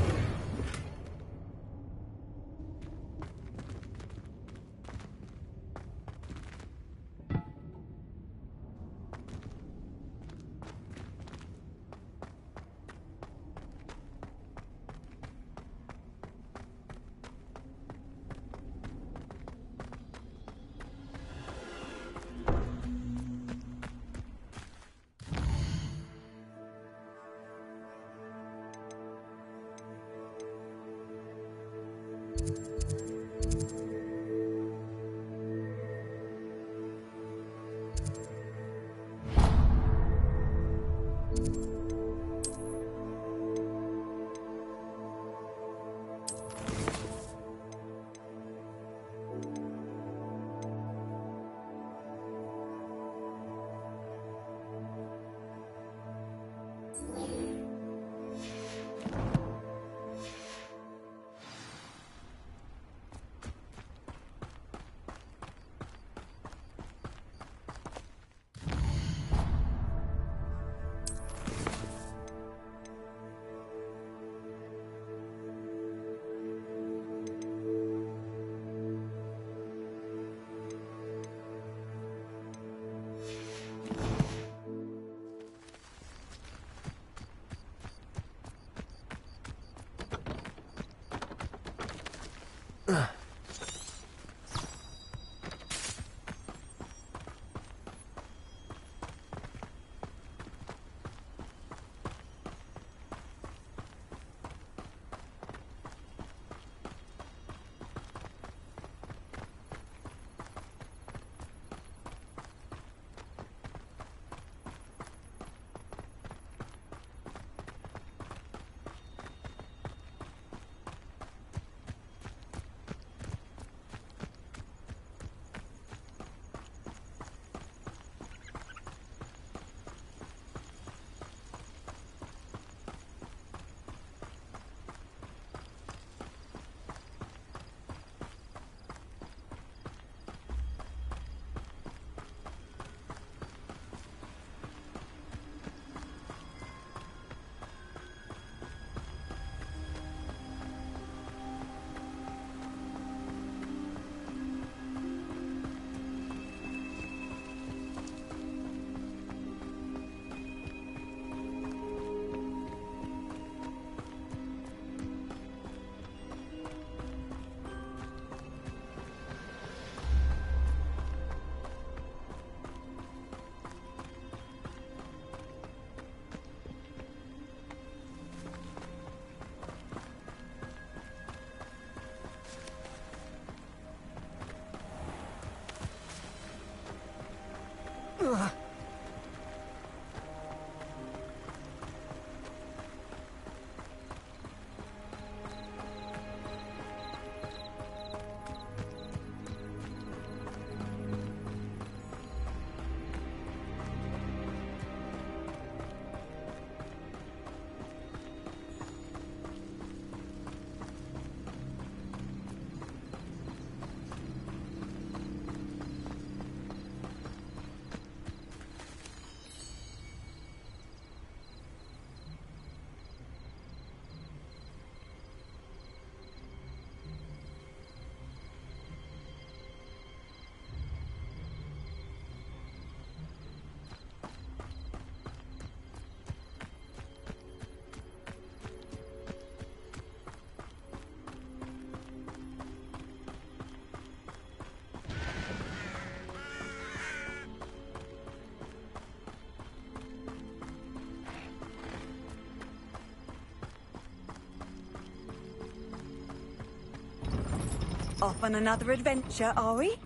Off on another adventure, are we?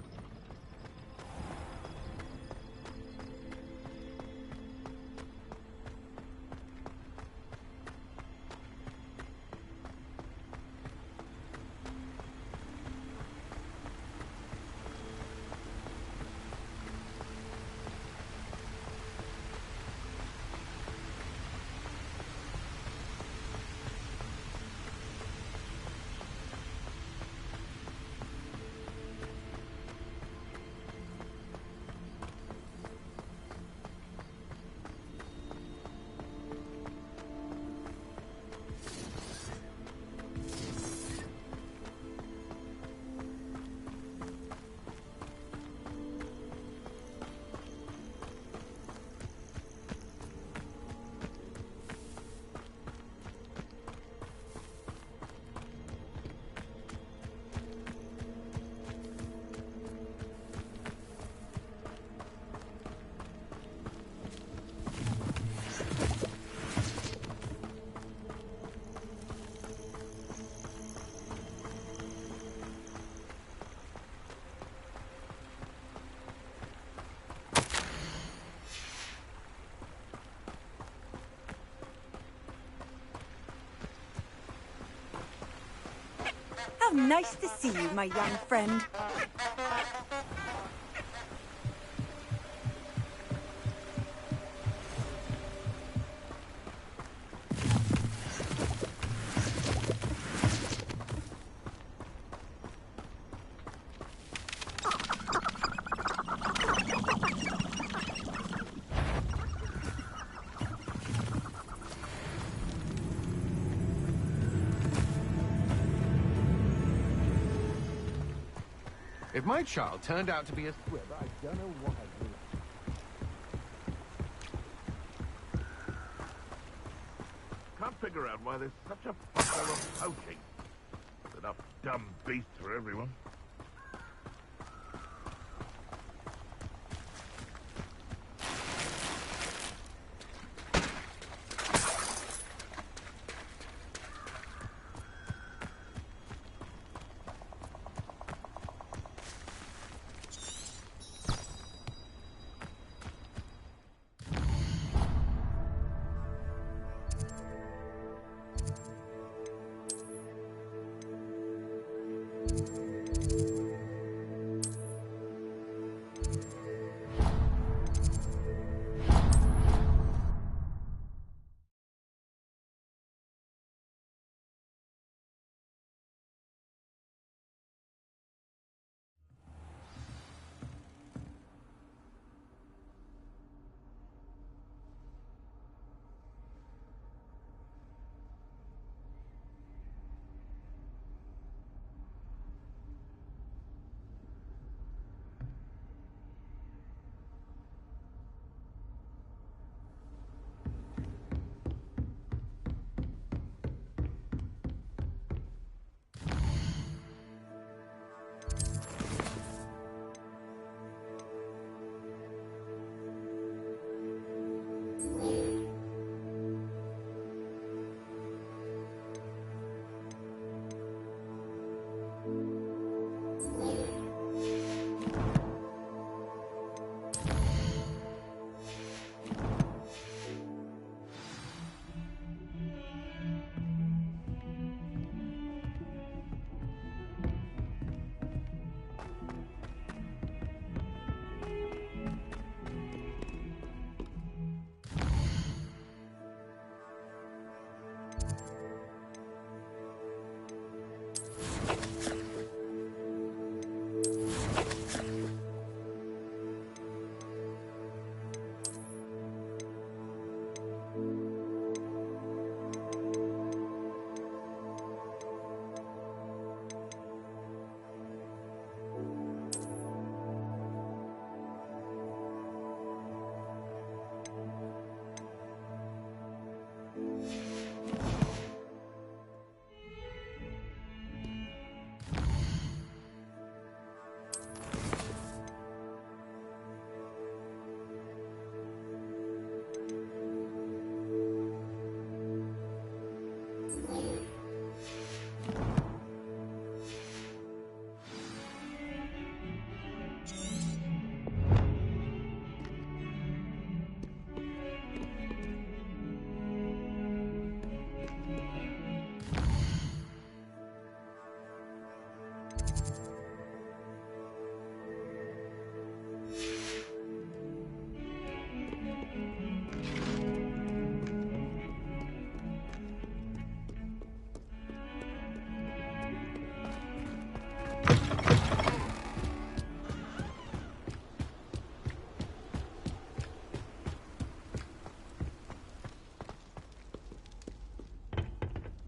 How nice to see you, my young friend. If my child turned out to be a squib, I don't know what I'd do. Can't figure out why there's such a fuss over poaching. Enough dumb beasts for everyone.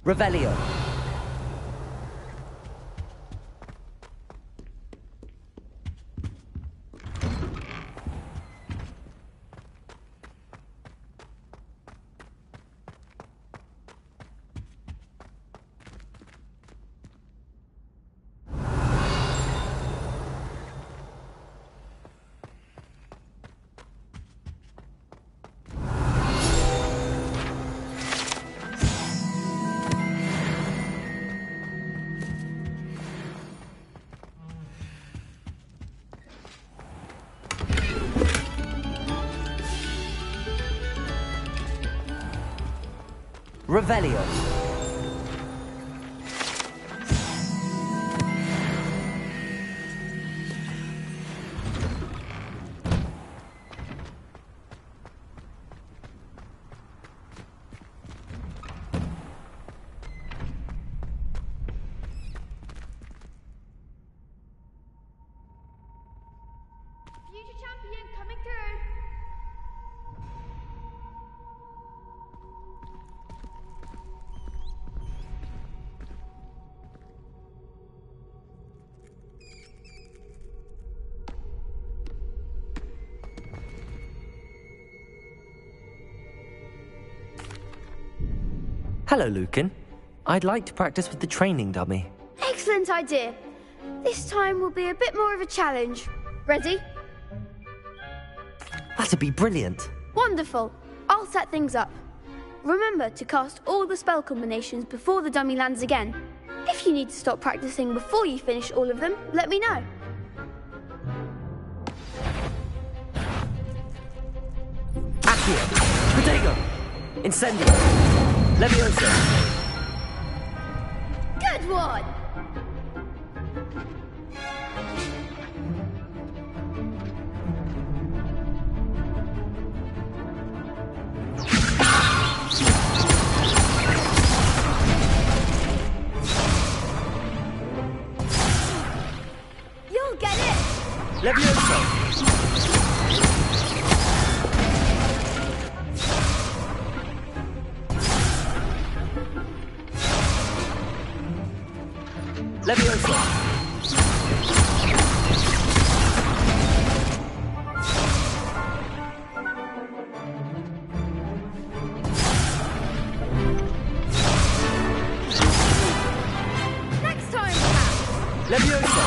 Revelio. Revelio. Hello, Lucan. I'd like to practice with the training dummy. Excellent idea. This time will be a bit more of a challenge. Ready? That'd be brilliant. Wonderful. I'll set things up. Remember to cast all the spell combinations before the dummy lands again. If you need to stop practicing before you finish all of them, let me know. Accio! Protego! Incendio! Levioso! Good one! You'll get it! Levioso! Levioso! Next time, perhaps! Levioso!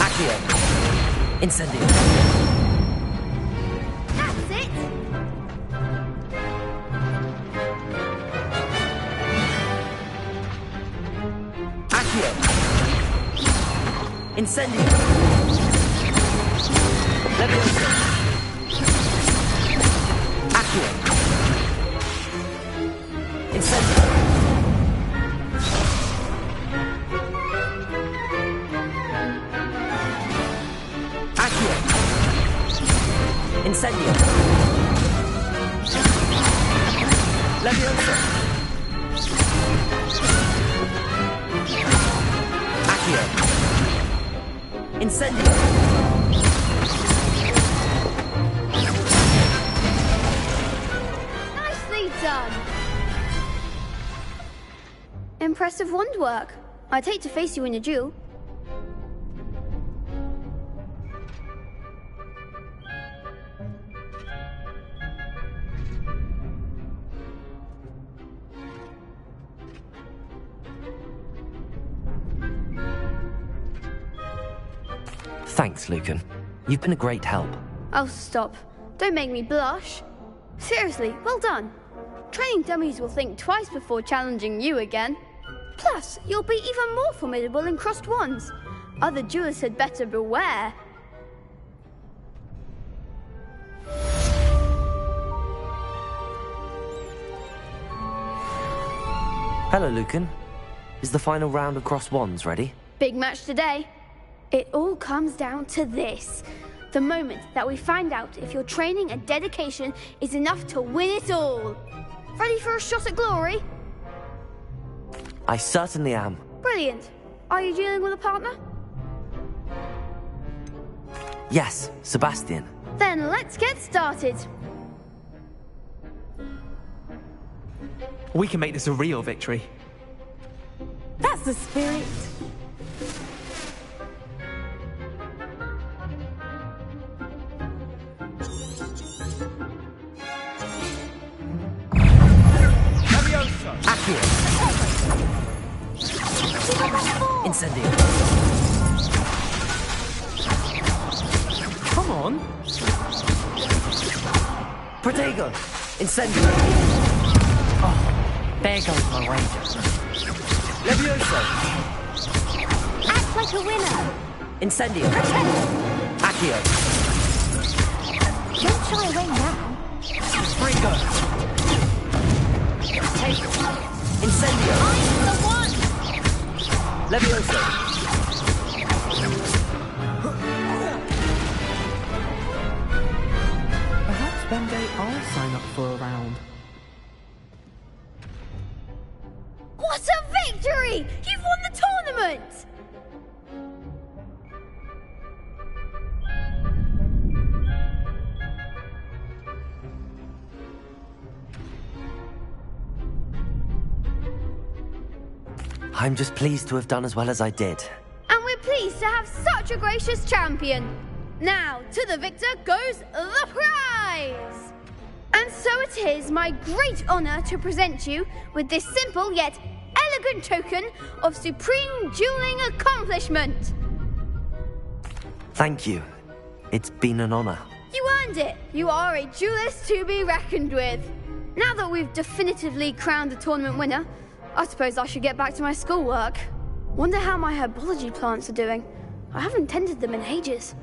Accio! Incendio! That's it! Accio! Incendio! Levioso! Accio! Incendio! Accio! Incendio! Levioso! Accio! Incendio! Nicely done! Impressive wand work. I'd hate to face you in a duel. Thanks, Lucan. You've been a great help. Oh, stop. Don't make me blush. Seriously, well done. Training dummies will think twice before challenging you again. Plus, you'll be even more formidable in crossed wands. Other duelists had better beware. Hello, Lucan. Is the final round of crossed wands ready? Big match today. It all comes down to this. The moment that we find out if your training and dedication is enough to win it all. Ready for a shot at glory? I certainly am. Brilliant. Are you dealing with a partner? Yes, Sebastian. Then let's get started. We can make this a real victory. That's the spirit. Accio! Incendio! Come on! Protego! Incendio! Oh, there goes my wager. Levioso! Act like a winner. Incendio! Accio! Don't shy away now. Frigo! Incendio! I'm the one! Levioso! Perhaps one day I'll sign up for a round. What a victory! You've won the tournament! I'm just pleased to have done as well as I did. And we're pleased to have such a gracious champion. Now, to the victor goes the prize! And So it is my great honor to present you with this simple yet elegant token of supreme dueling accomplishment. Thank you. It's been an honor. You earned it. You are a duelist to be reckoned with. Now that we've definitively crowned the tournament winner, I suppose I should get back to my schoolwork. Wonder how my herbology plants are doing. I haven't tended them in ages.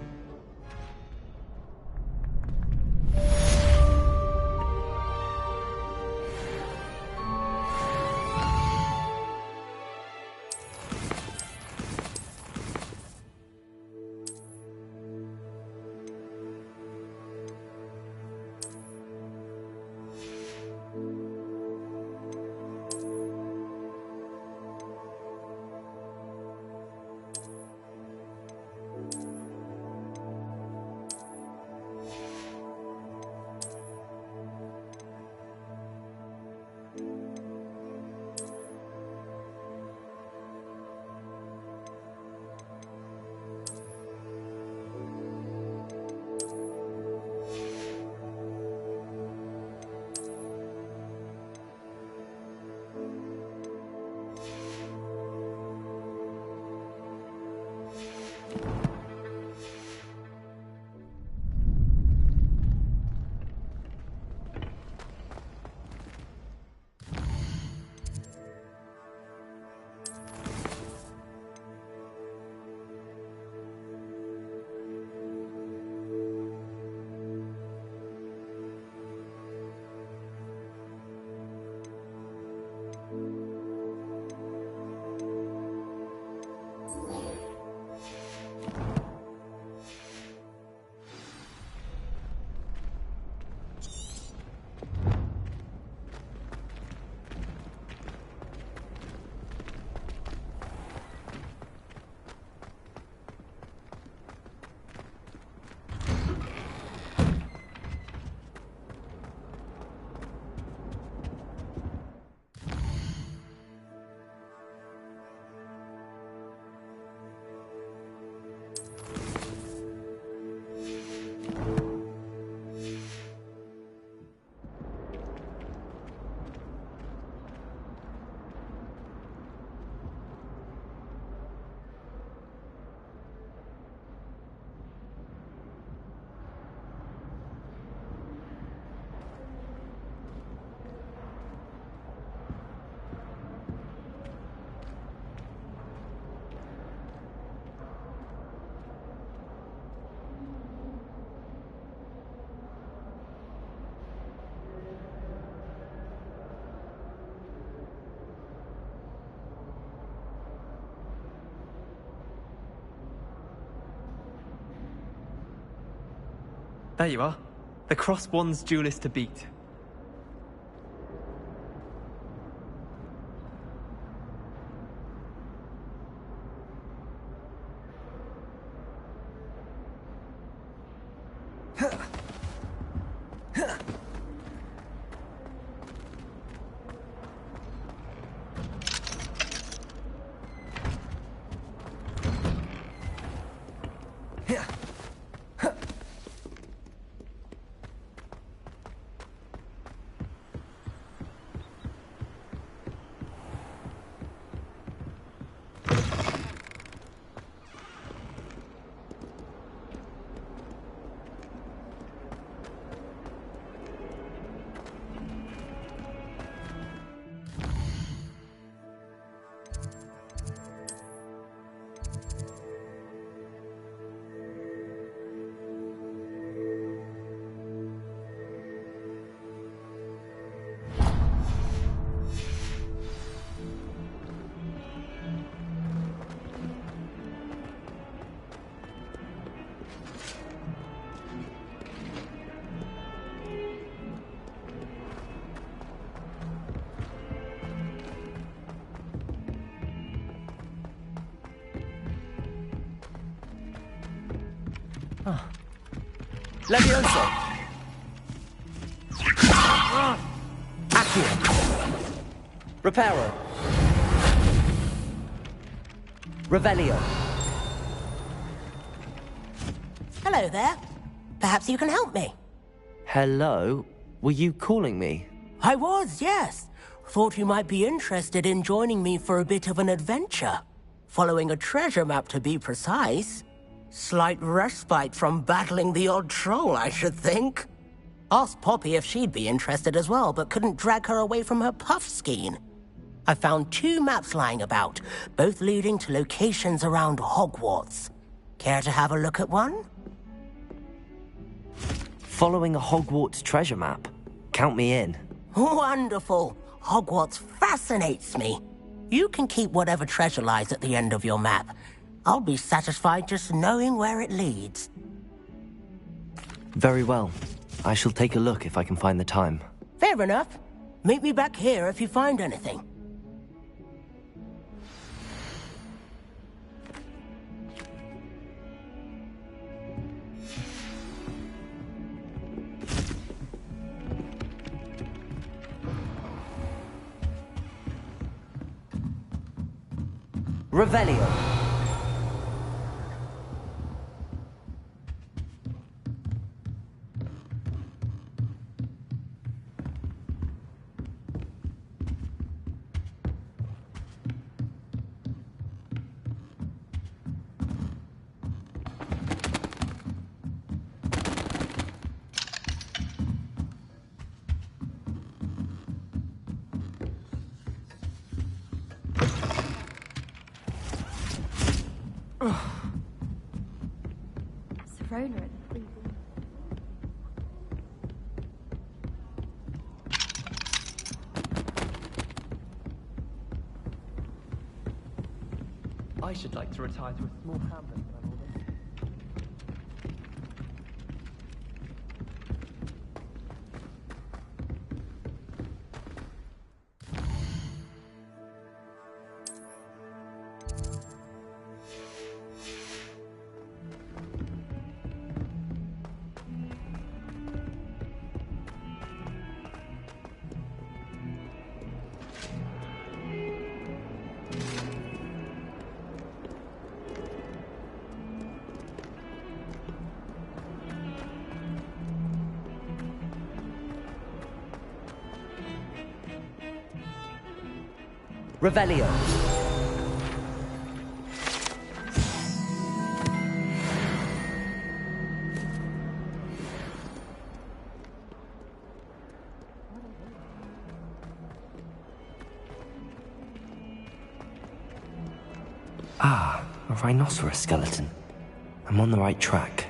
There you are. The crossed wands duelist to beat. Levioso! Accio! Reparo! Revelio! Hello there. Perhaps you can help me. Hello? were you calling me? I was, yes. Thought you might be interested in joining me for a bit of an adventure. Following a treasure map, to be precise. Slight respite from battling the odd troll, I should think. Asked Poppy if she'd be interested as well, but couldn't drag her away from her puff skein. I found 2 maps lying about, both leading to locations around Hogwarts. Care to have a look at one? Following a Hogwarts treasure map? Count me in. Wonderful. Hogwarts fascinates me. You can keep whatever treasure lies at the end of your map. I'll be satisfied just knowing where it leads. Very well. I shall take a look if I can find the time. Fair enough. Meet me back here if you find anything. Revelio. Serona at the I should like to retire to a small hamlet when I'm older. Revelio. Ah, a rhinoceros skeleton. I'm on the right track.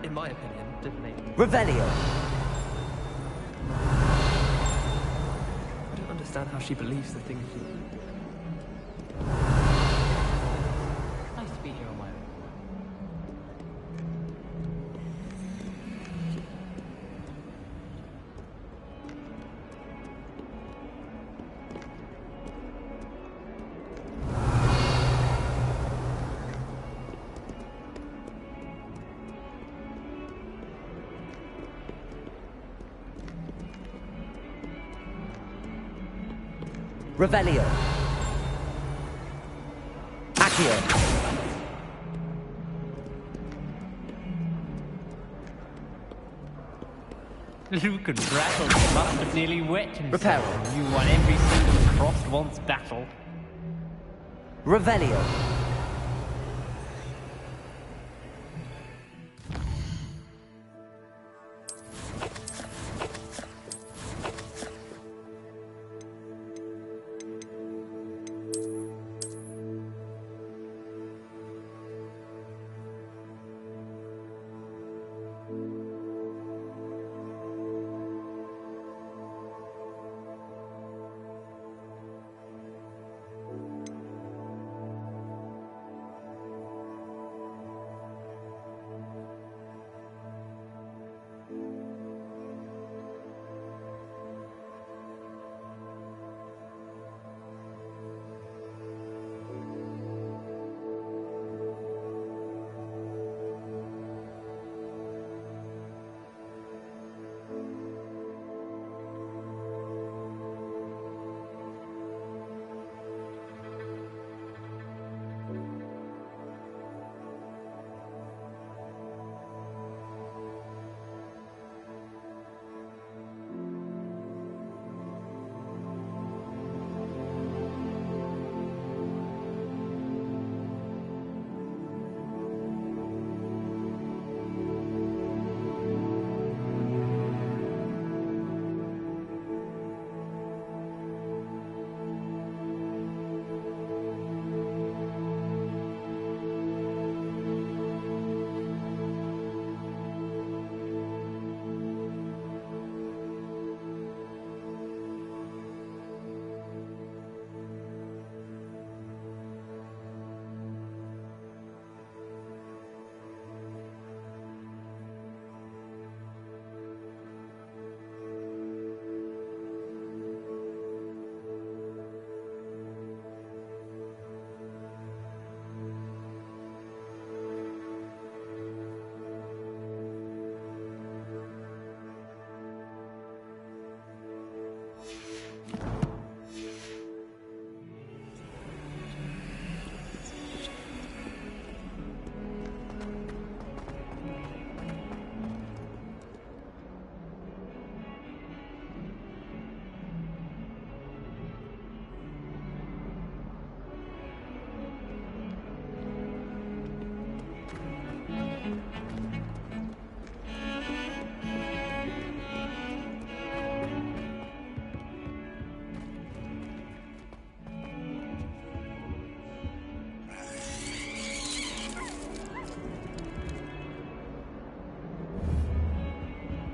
In my opinion, divination. Revelio. I don't understand how she believes the things she... Nice to be here on my own. Revelio. Accio. Luke and Brattle must have nearly wet himself. Reparo. You won every single crossed once battle. Revelio.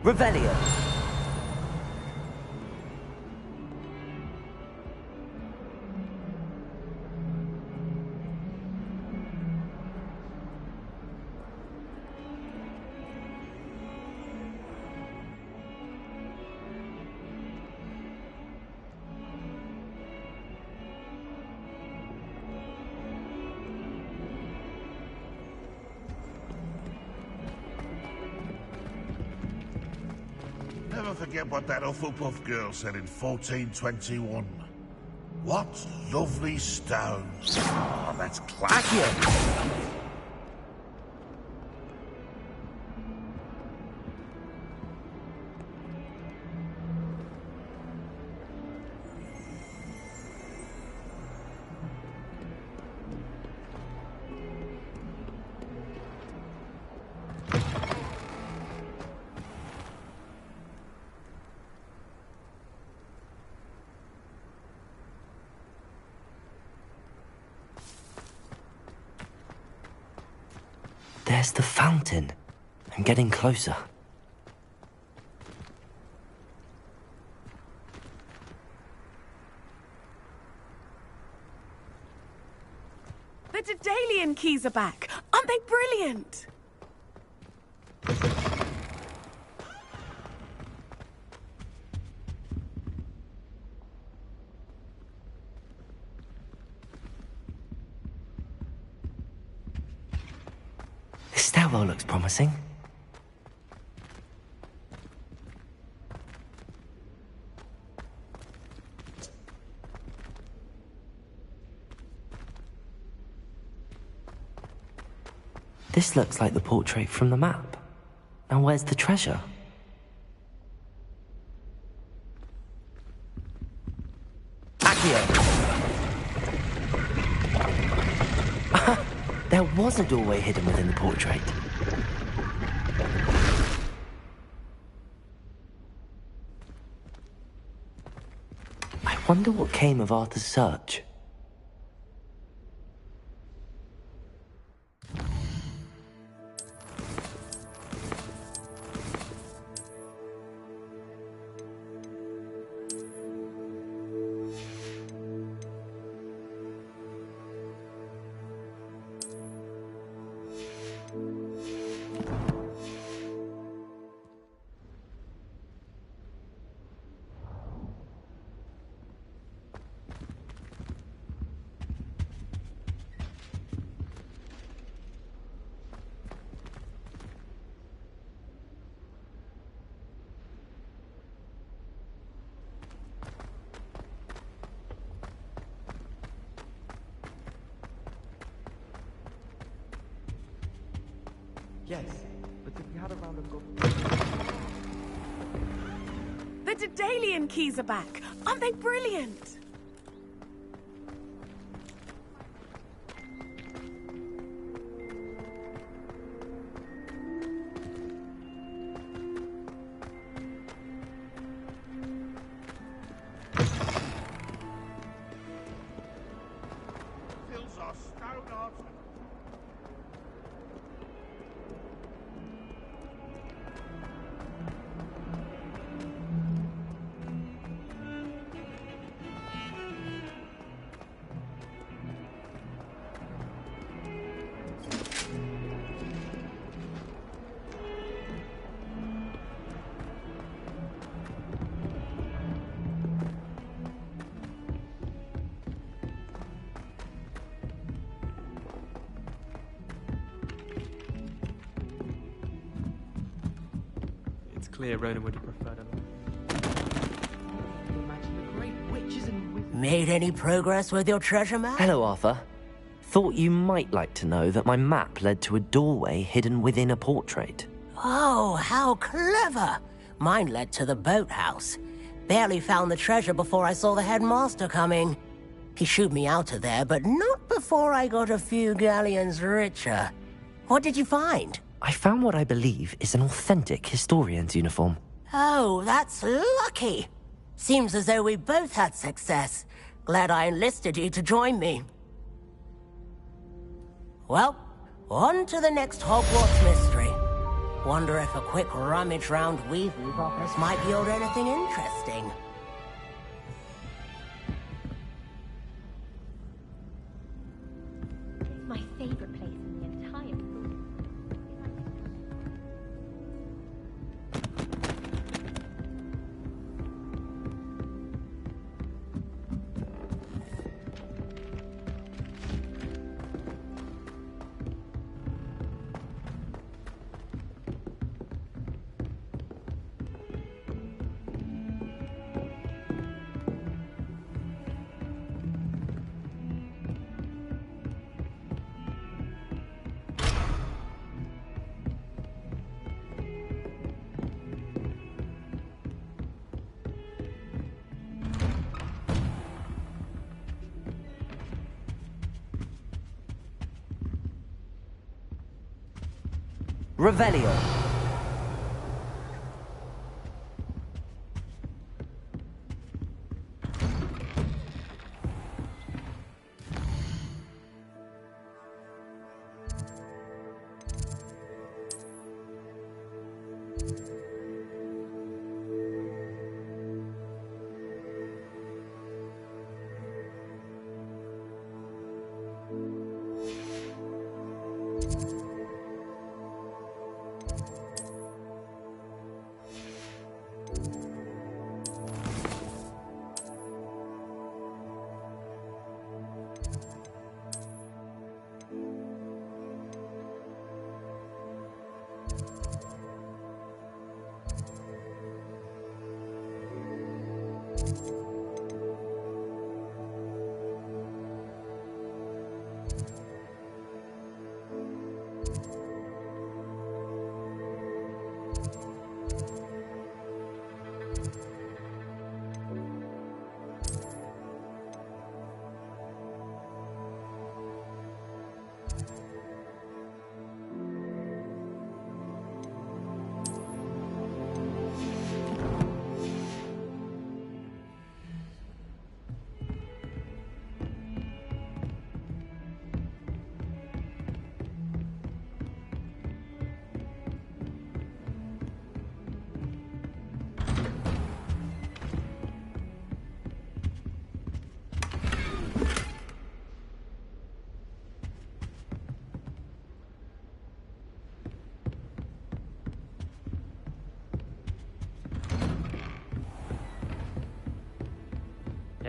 Revelio. Never forget what that Hufflepuff girl said in 1421. What lovely stones. Oh, that's classic. There's the fountain. I'm getting closer. The Daedalian keys are back. Aren't they brilliant? This stairwell looks promising. This looks like the portrait from the map. Now where's the treasure? There was a doorway hidden within the portrait. I wonder what came of Arthur's search. Yes, but if we had a round of golf... The Daedalian keys are back. Aren't they brilliant? Fills our stone art. It's clear Ronan would have preferred a Made any progress with your treasure map? Hello, Arthur. Thought you might like to know that my map led to a doorway hidden within a portrait. Oh, how clever! Mine led to the boathouse. Barely found the treasure before I saw the headmaster coming. He shooed me out of there, but not before I got a few galleons richer. What did you find? I found what I believe is an authentic historian's uniform. Oh, that's lucky. Seems as though we both had success. Glad I enlisted you to join me. Well, on to the next Hogwarts mystery. Wonder if a quick rummage round Weasley's office might yield anything interesting. It's my favorite place in the entire school. Revelio.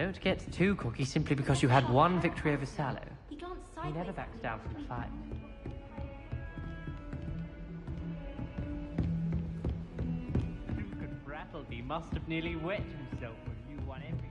Don't get too cocky simply because you had one victory over Sallow. He glanced He sideways. never backs down from a fight. Duke Brattleby must have nearly wet himself when you won everything.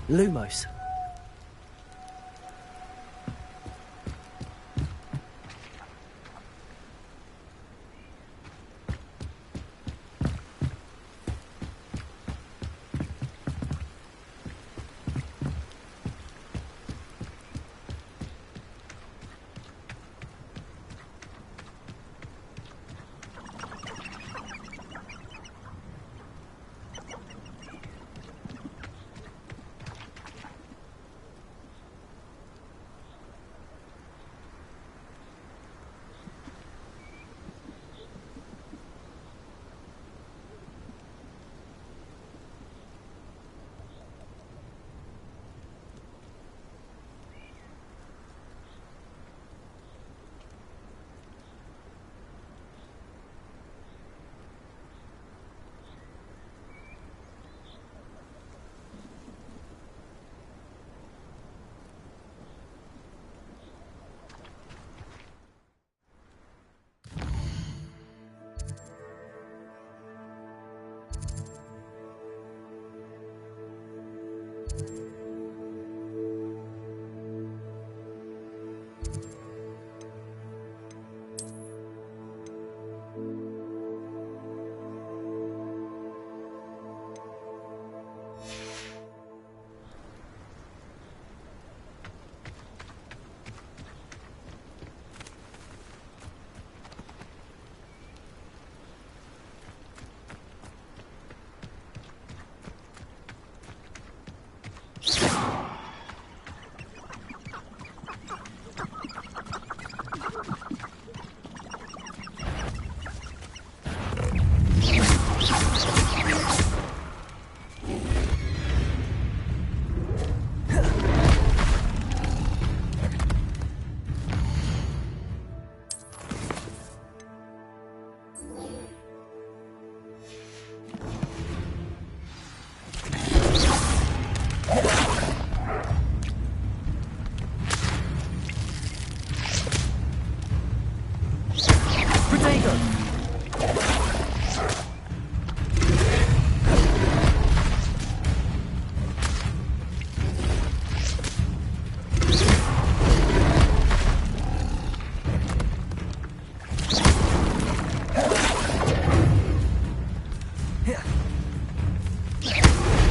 Lumos.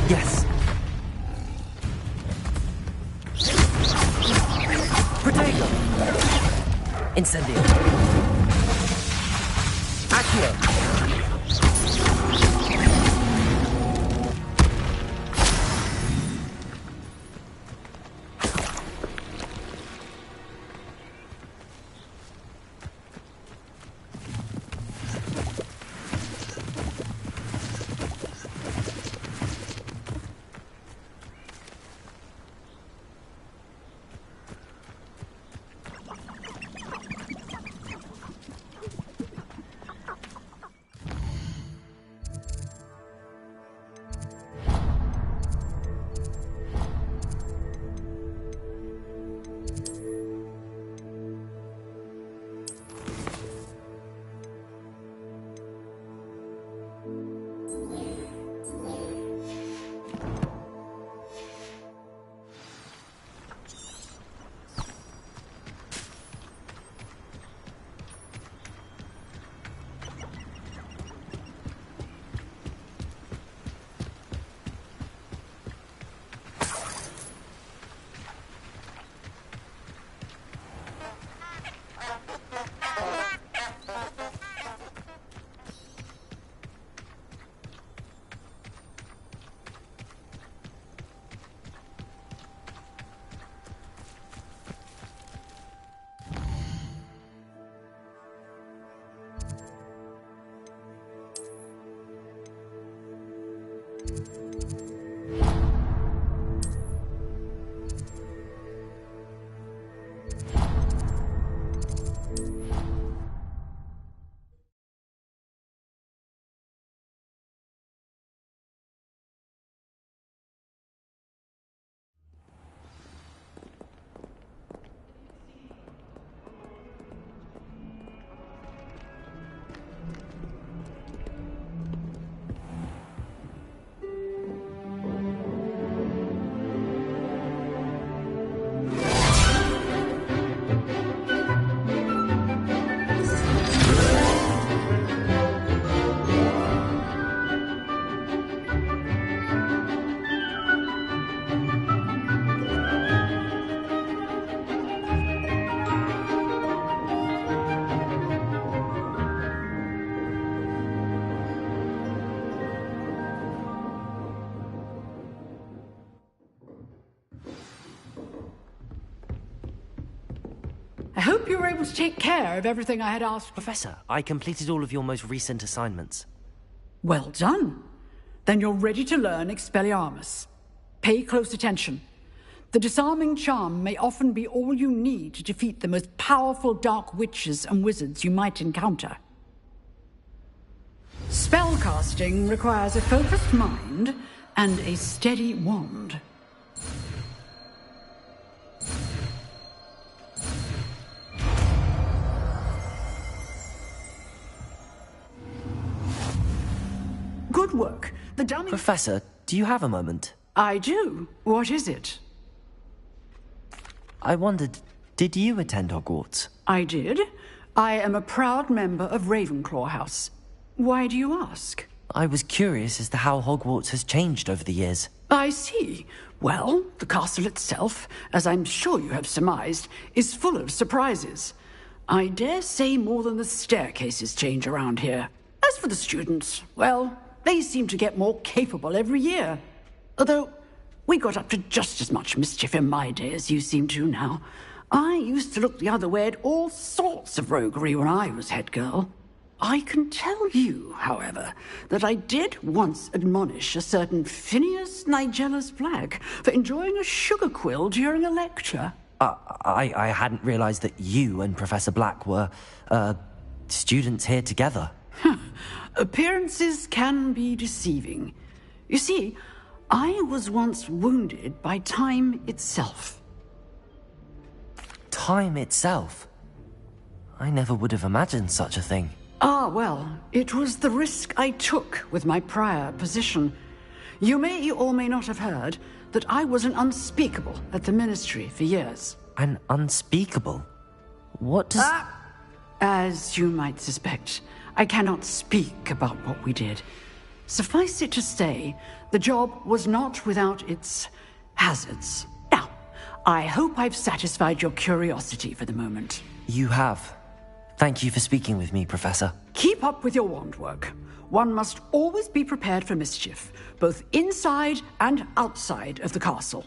Yes. Protego! Incendio! Accio! I hope you were able to take care of everything I had asked. Professor, I completed all of your most recent assignments. Well done. Then you're ready to learn Expelliarmus. Pay close attention. The disarming charm may often be all you need to defeat the most powerful dark witches and wizards you might encounter. Spellcasting requires a focused mind and a steady wand. Good work. The dummy... Professor, do you have a moment? I do. What is it? I wondered, did you attend Hogwarts? I did. I am a proud member of Ravenclaw House. Why do you ask? I was curious as to how Hogwarts has changed over the years. I see. Well, the castle itself, as I'm sure you have surmised, is full of surprises. I dare say more than the staircases change around here. As for the students, well, they seem to get more capable every year. Although, we got up to just as much mischief in my day as you seem to now. I used to look the other way at all sorts of roguery when I was head girl. I can tell you, however, that I did once admonish a certain Phineas Nigella's Black for enjoying a sugar quill during a lecture. I hadn't realized that you and Professor Black were, students here together. Appearances can be deceiving. You see, I was once wounded by time itself. Time itself? I never would have imagined such a thing. Ah, well, it was the risk I took with my prior position. You may or may not have heard that I was an unspeakable at the Ministry for years. An unspeakable? What does... As you might suspect, I cannot speak about what we did. Suffice it to say, the job was not without its hazards. Now, I hope I've satisfied your curiosity for the moment. You have. Thank you for speaking with me, Professor. Keep up with your wand work. One must always be prepared for mischief, both inside and outside of the castle.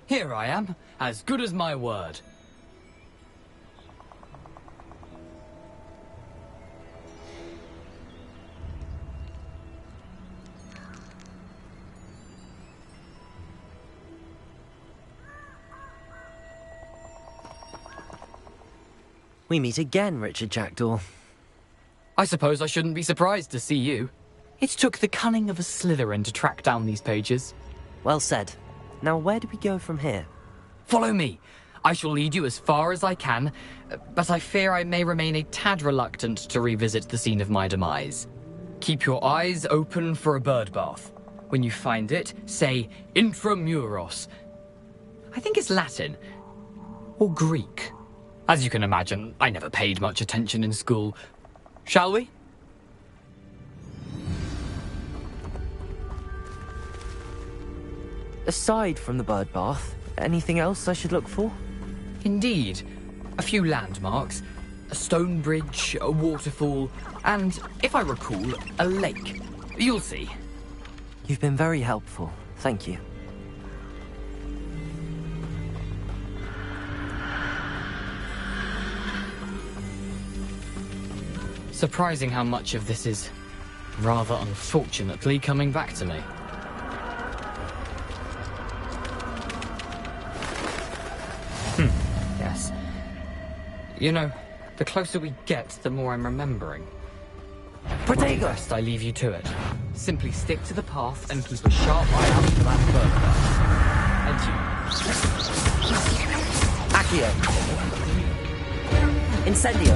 Here I am, as good as my word. We meet again, Richard Jackdaw. I suppose I shouldn't be surprised to see you. It took the cunning of a Slytherin to track down these pages. Well said. Now where do we go from here? Follow me. I shall lead you as far as I can, but I fear I may remain a tad reluctant to revisit the scene of my demise. Keep your eyes open for a bird bath. When you find it, say intramuros. I think it's Latin. Or Greek. As you can imagine, I never paid much attention in school. Shall we? Aside from the bird bath, anything else I should look for? Indeed. A few landmarks, a stone bridge, a waterfall, and, if I recall, a lake. You'll see. You've been very helpful. Thank you. Surprising how much of this is, rather unfortunately, coming back to me. Yes. You know, the closer we get, the more I'm remembering. Protego! Best I leave you to it. Simply stick to the path and keep a sharp eye out for that bird. And you. Accio. Incendio.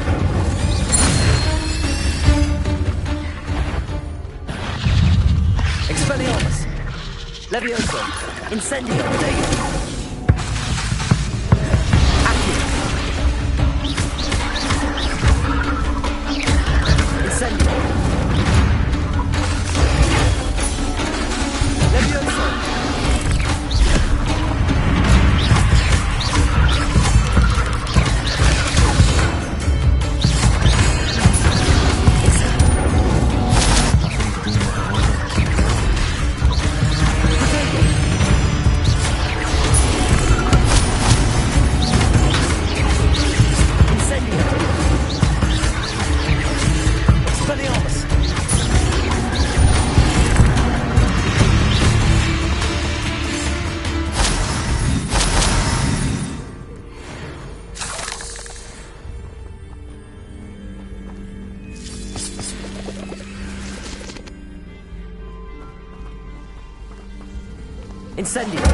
Expelliarmus! Levioso! Incendio! Accio! Incendio! Levioso! Incendio!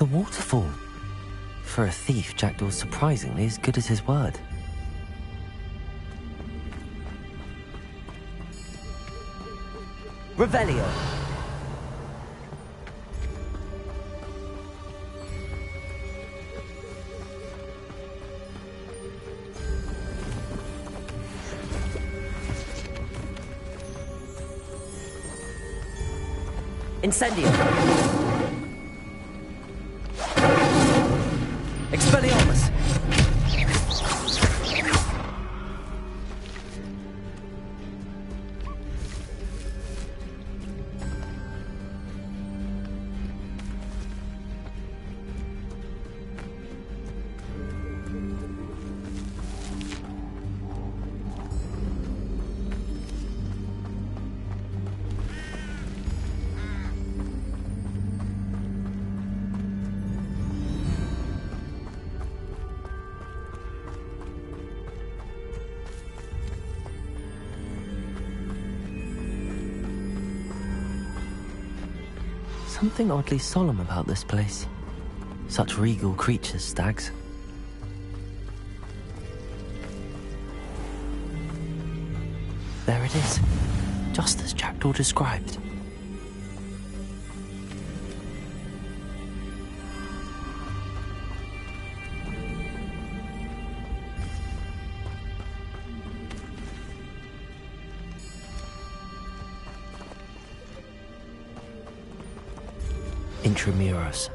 The waterfall. For a thief, Jackdaw's surprisingly as good as his word. Revelio. Incendio. Expelliarmus. Something oddly solemn about this place. Such regal creatures, stags. There it is, just as Jackdaw described. Intramuros.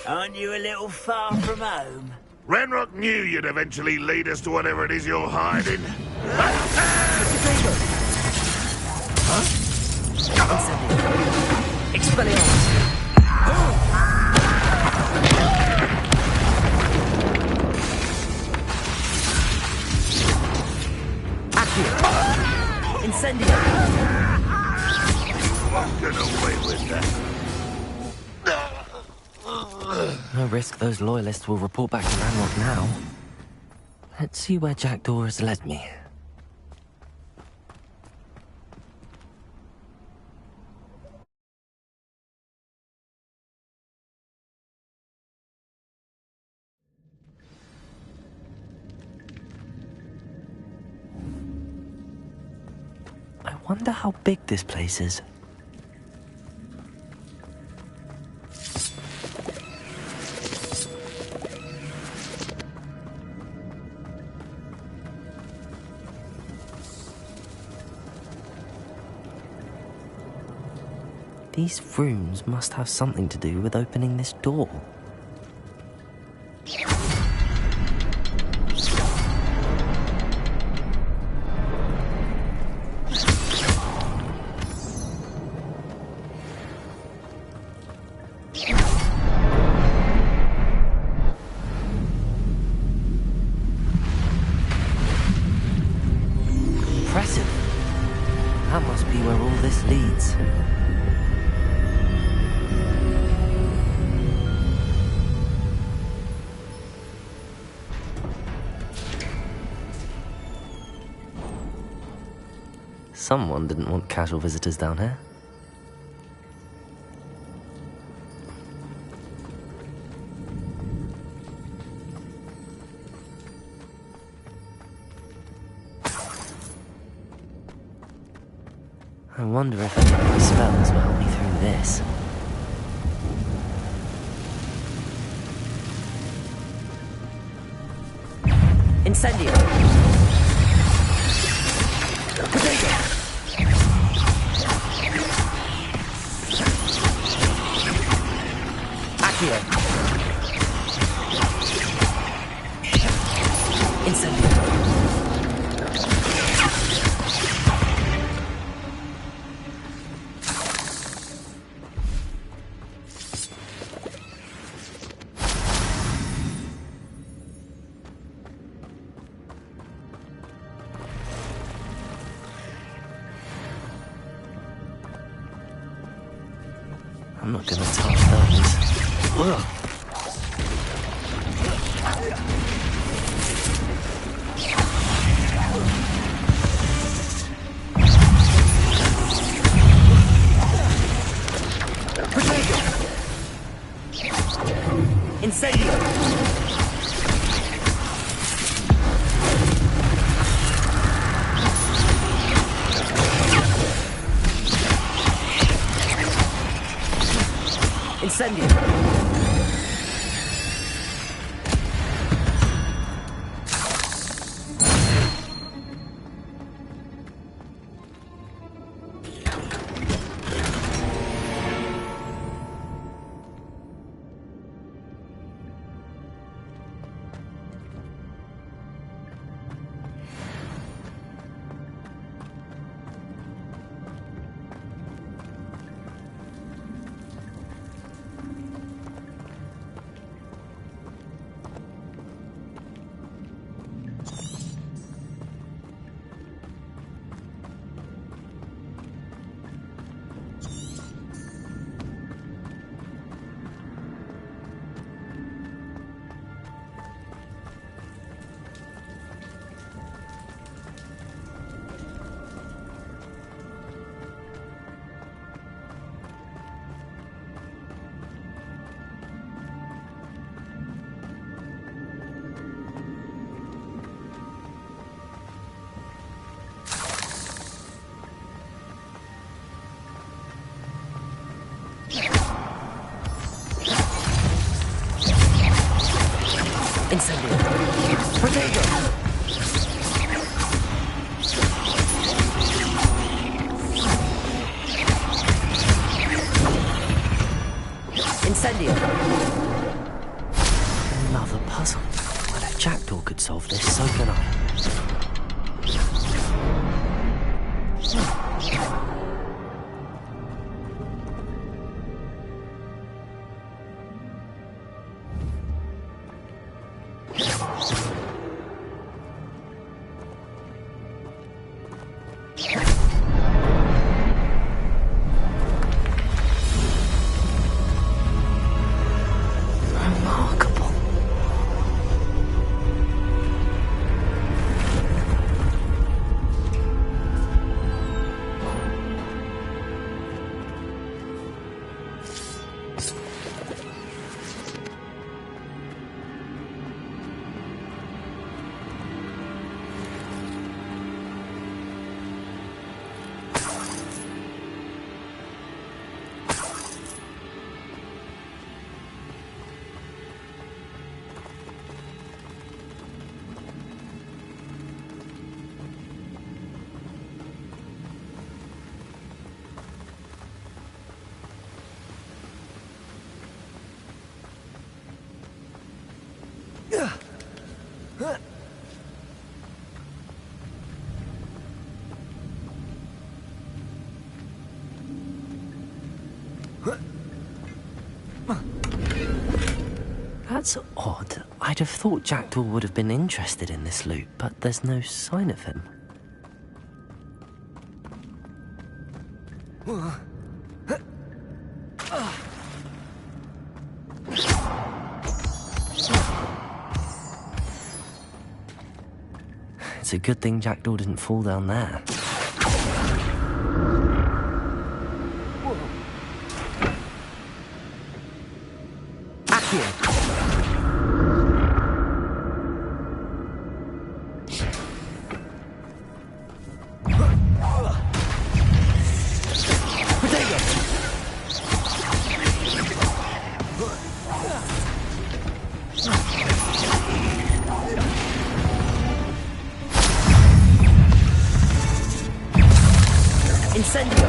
Aren't you a little far from home? Renrock knew you'd eventually lead us to whatever it is you're hiding. Expelliarmus. Accio. Incendio. Won't get away with that. No risk those loyalists will report back to Ranrock now. Let's see where Jackdaw has led me. I wonder how big this place is. These rooms must have something to do with opening this door. Impressive. That must be where all this leads. Someone didn't want casual visitors down here. I wonder if any of my spells will help me through this. Incendio! Accio! Incendio! I'm not gonna touch those. Ugh. Incendio! Incendio! Incendio! Protego! Incendio! Another puzzle. Well, if Jackdaw could solve this, so can I. That's odd. I'd have thought Jackdaw would have been interested in this loot, but there's no sign of him. It's a good thing Jackdaw didn't fall down there. Incendio!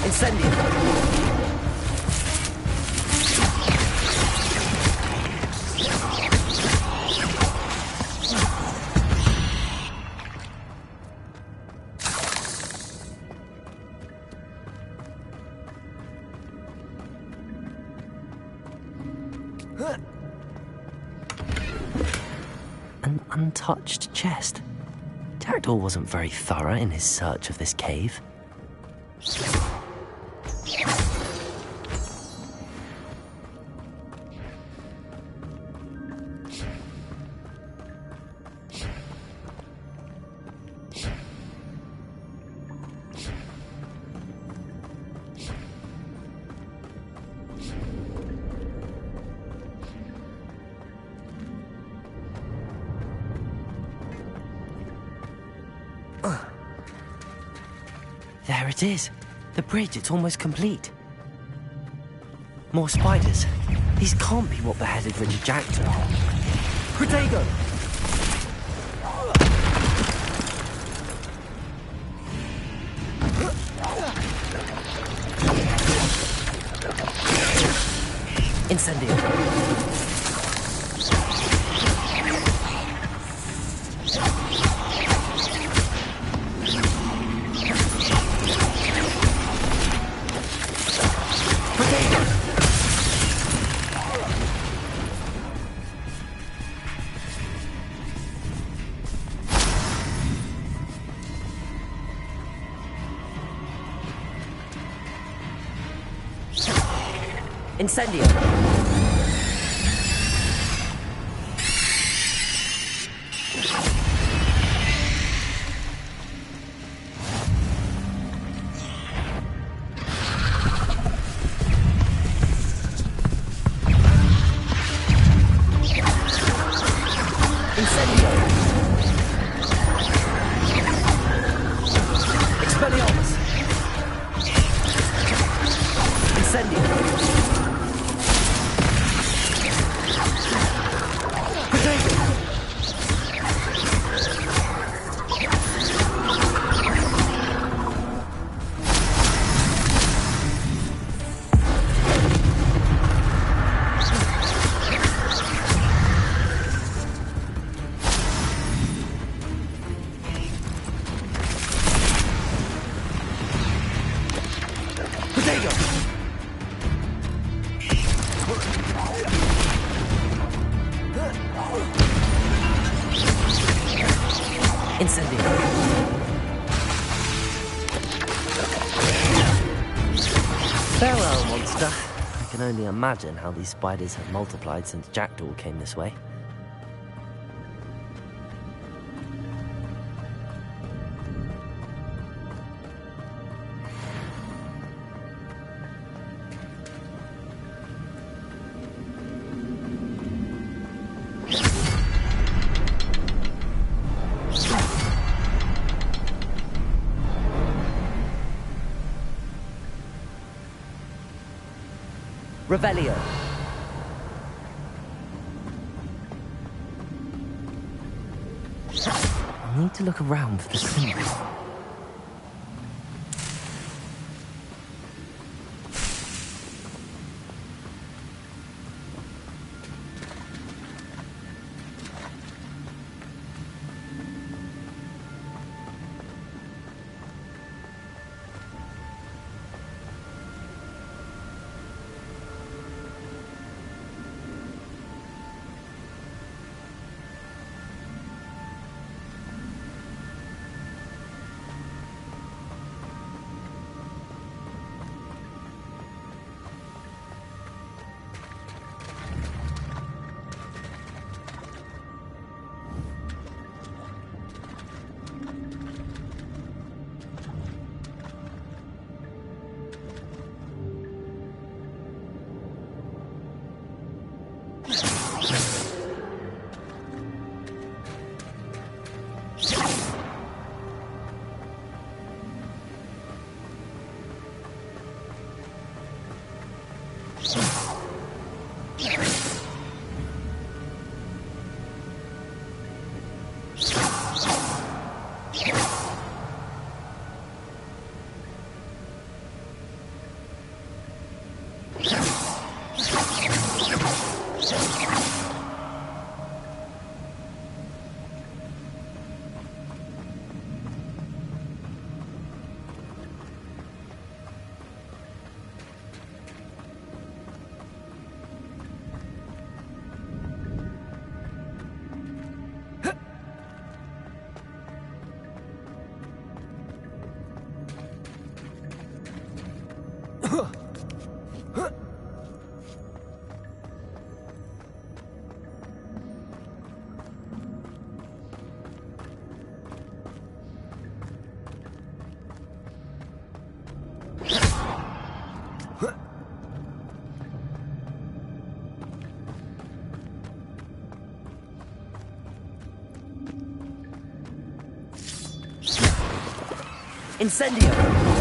Incendio! untouched chest. Jackdaw wasn't very thorough in his search of this cave. There it is. The bridge, it's almost complete. More spiders. These can't be what beheaded Richard Jackdaw. Protego! Incendio. Incendio. Farewell, monster. I can only imagine how these spiders have multiplied since Jackdaw came this way. Revelio. I need to look around for the symbol. Incendio!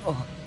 Oh.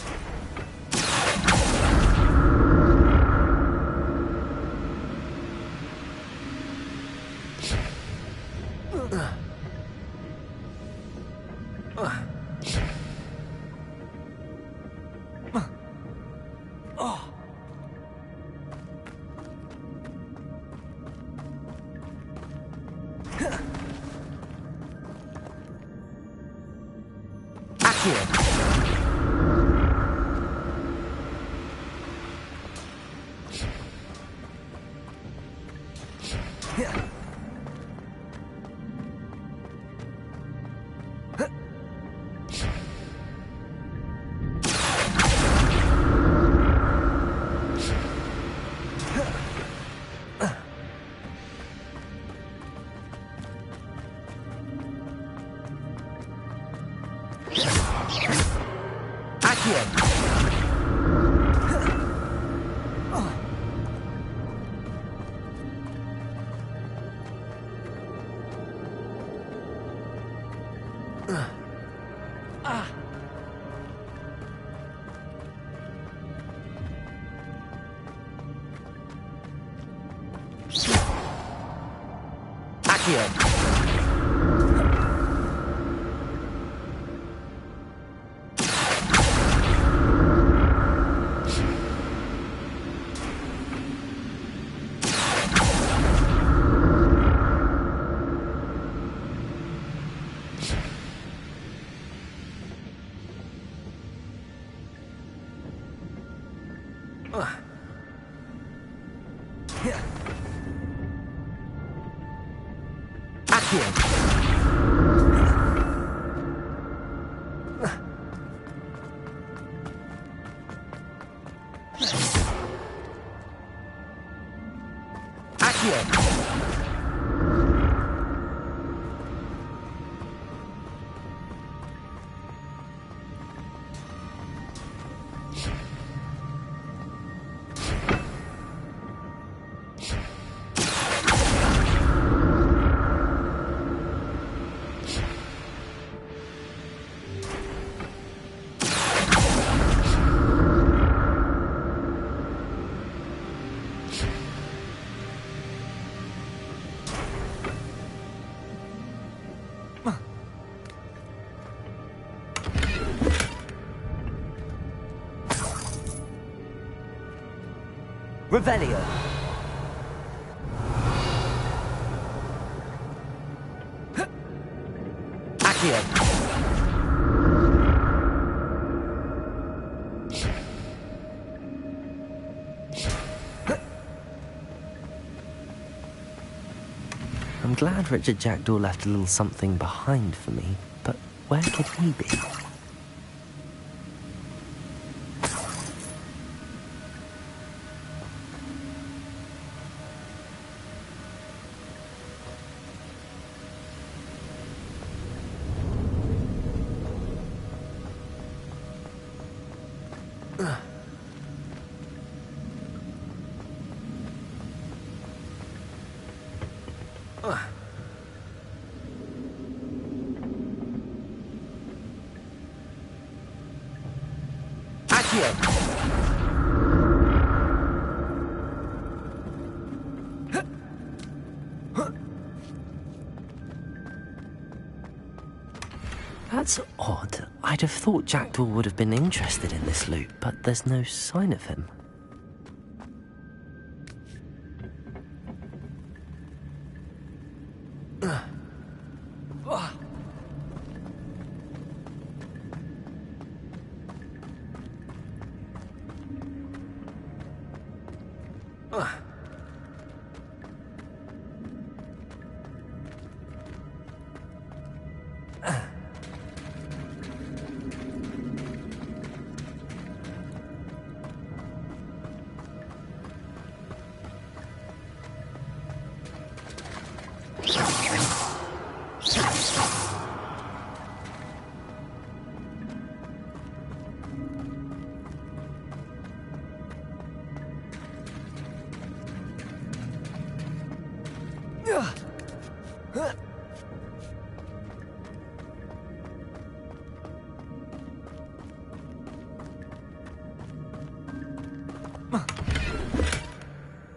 Revelio. Accio. I'm glad Richard Jackdaw left a little something behind for me, but where could he be? That's odd. I'd have thought Jackdaw would have been interested in this loot, but there's no sign of him.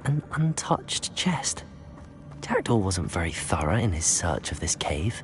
An untouched chest. Jackdaw wasn't very thorough in his search of this cave.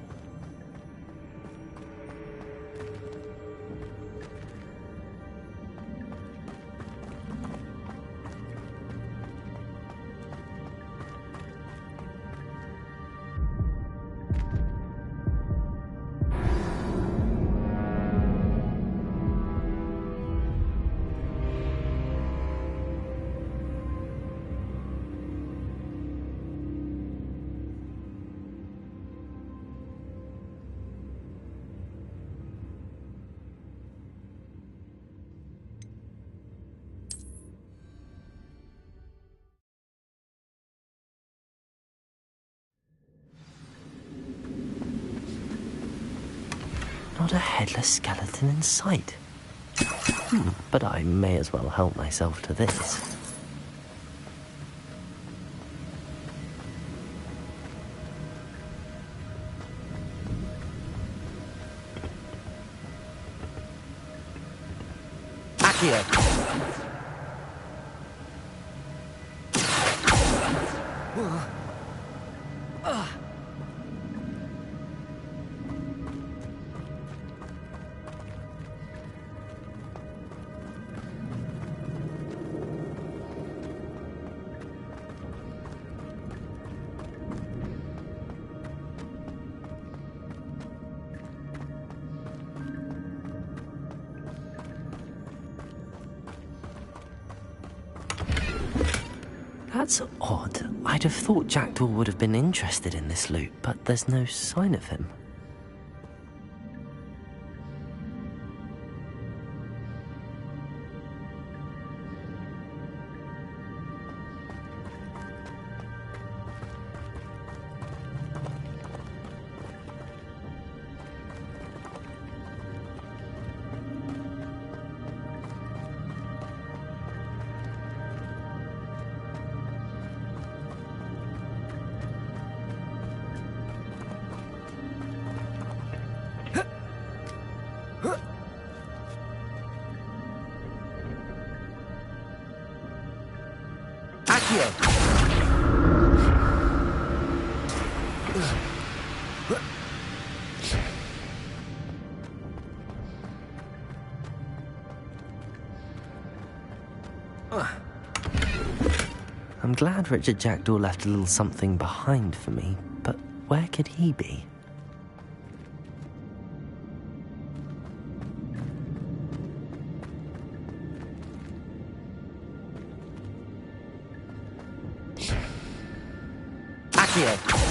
Not a headless skeleton in sight. But I may as well help myself to this. Accio! That's odd. I'd have thought Jackdaw would have been interested in this loot, but there's no sign of him. I'm glad Richard Jackdaw left a little something behind for me, but where could he be? Accio!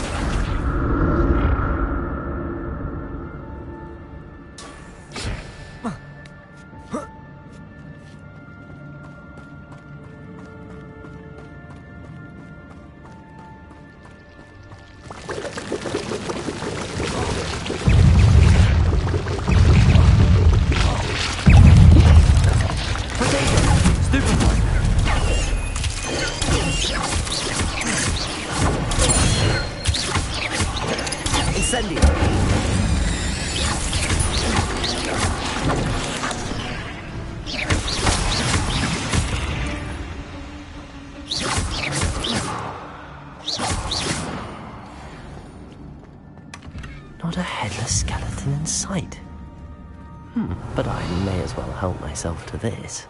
Not a headless skeleton in sight. But I may as well help myself to this.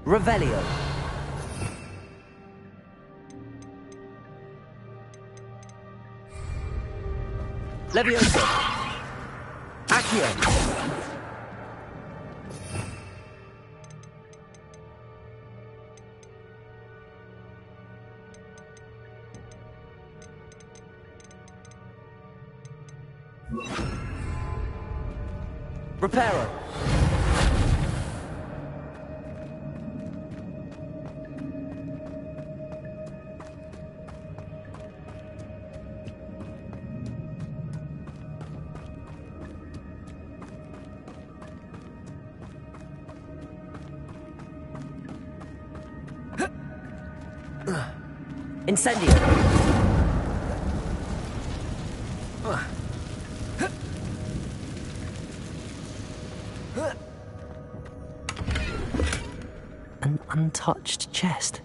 Revelio. Levioso. Accio. Reparo. Incendio. An untouched chest.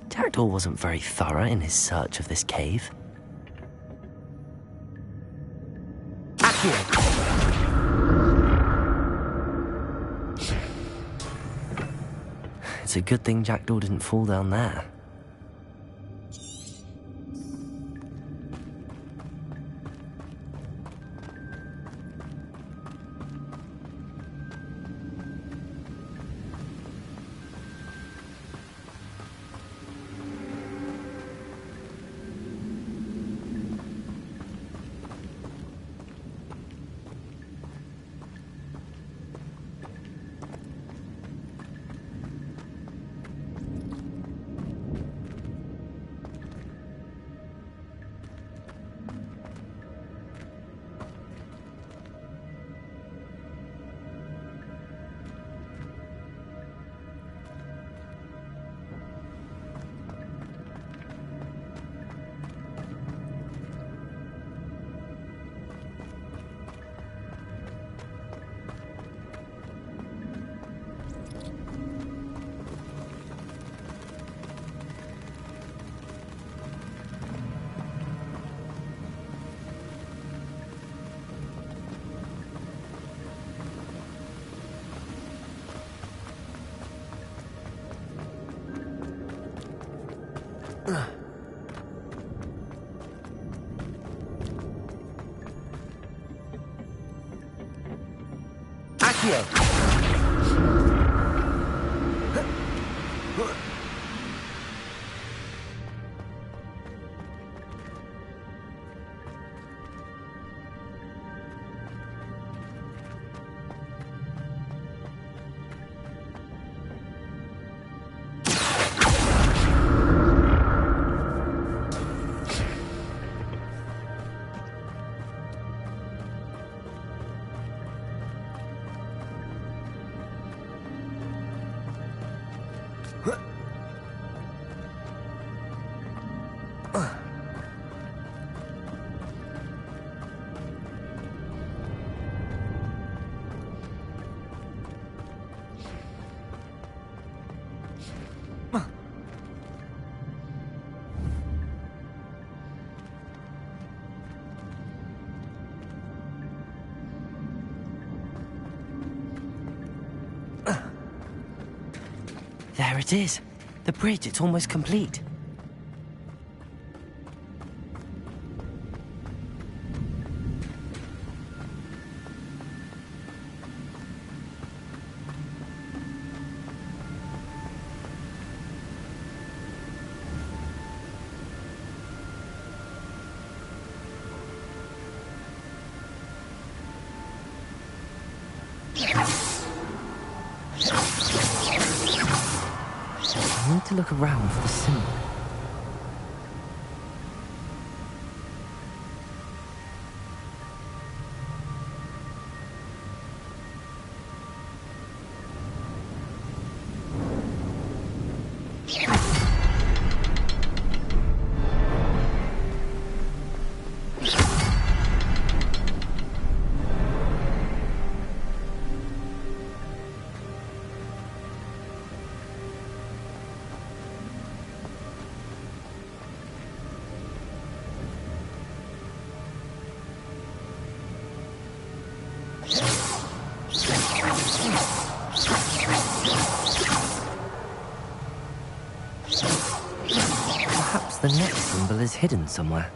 Jackdaw wasn't very thorough in his search of this cave. Accio. It's a good thing Jackdaw didn't fall down there. Accio. There it is. The bridge, it's almost complete. I need to look around for the symbol. Perhaps the net symbol is hidden somewhere.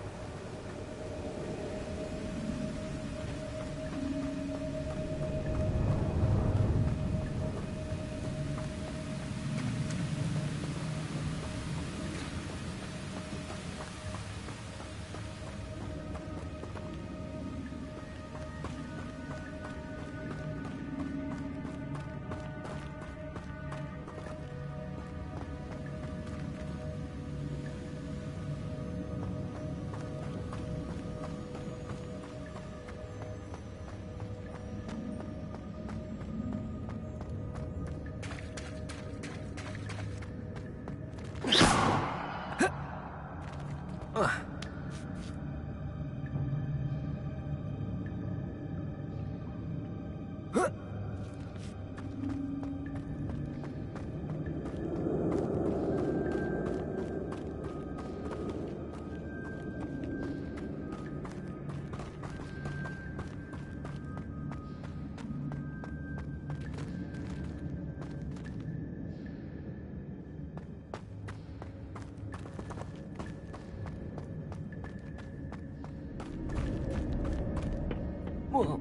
Whoa.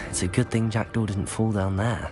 It's a good thing Jackdaw didn't fall down there.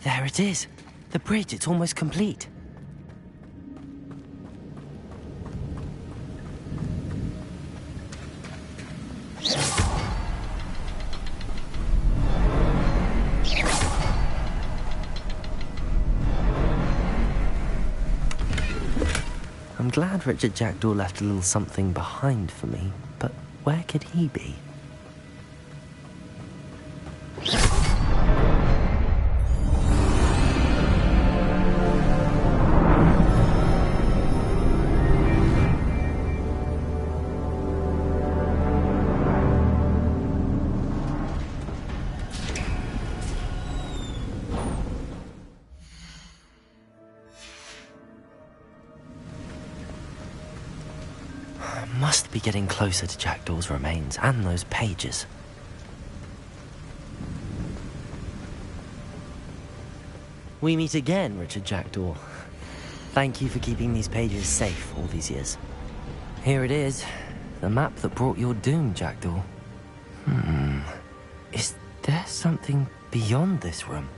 There it is. The bridge, it's almost complete. I'm glad Richard Jackdaw left a little something behind for me, but where could he be? Must be getting closer to Jackdaw's remains and those pages. We meet again, Richard Jackdaw. Thank you for keeping these pages safe all these years. Here it is, the map that brought your doom, Jackdaw. Is there something beyond this room?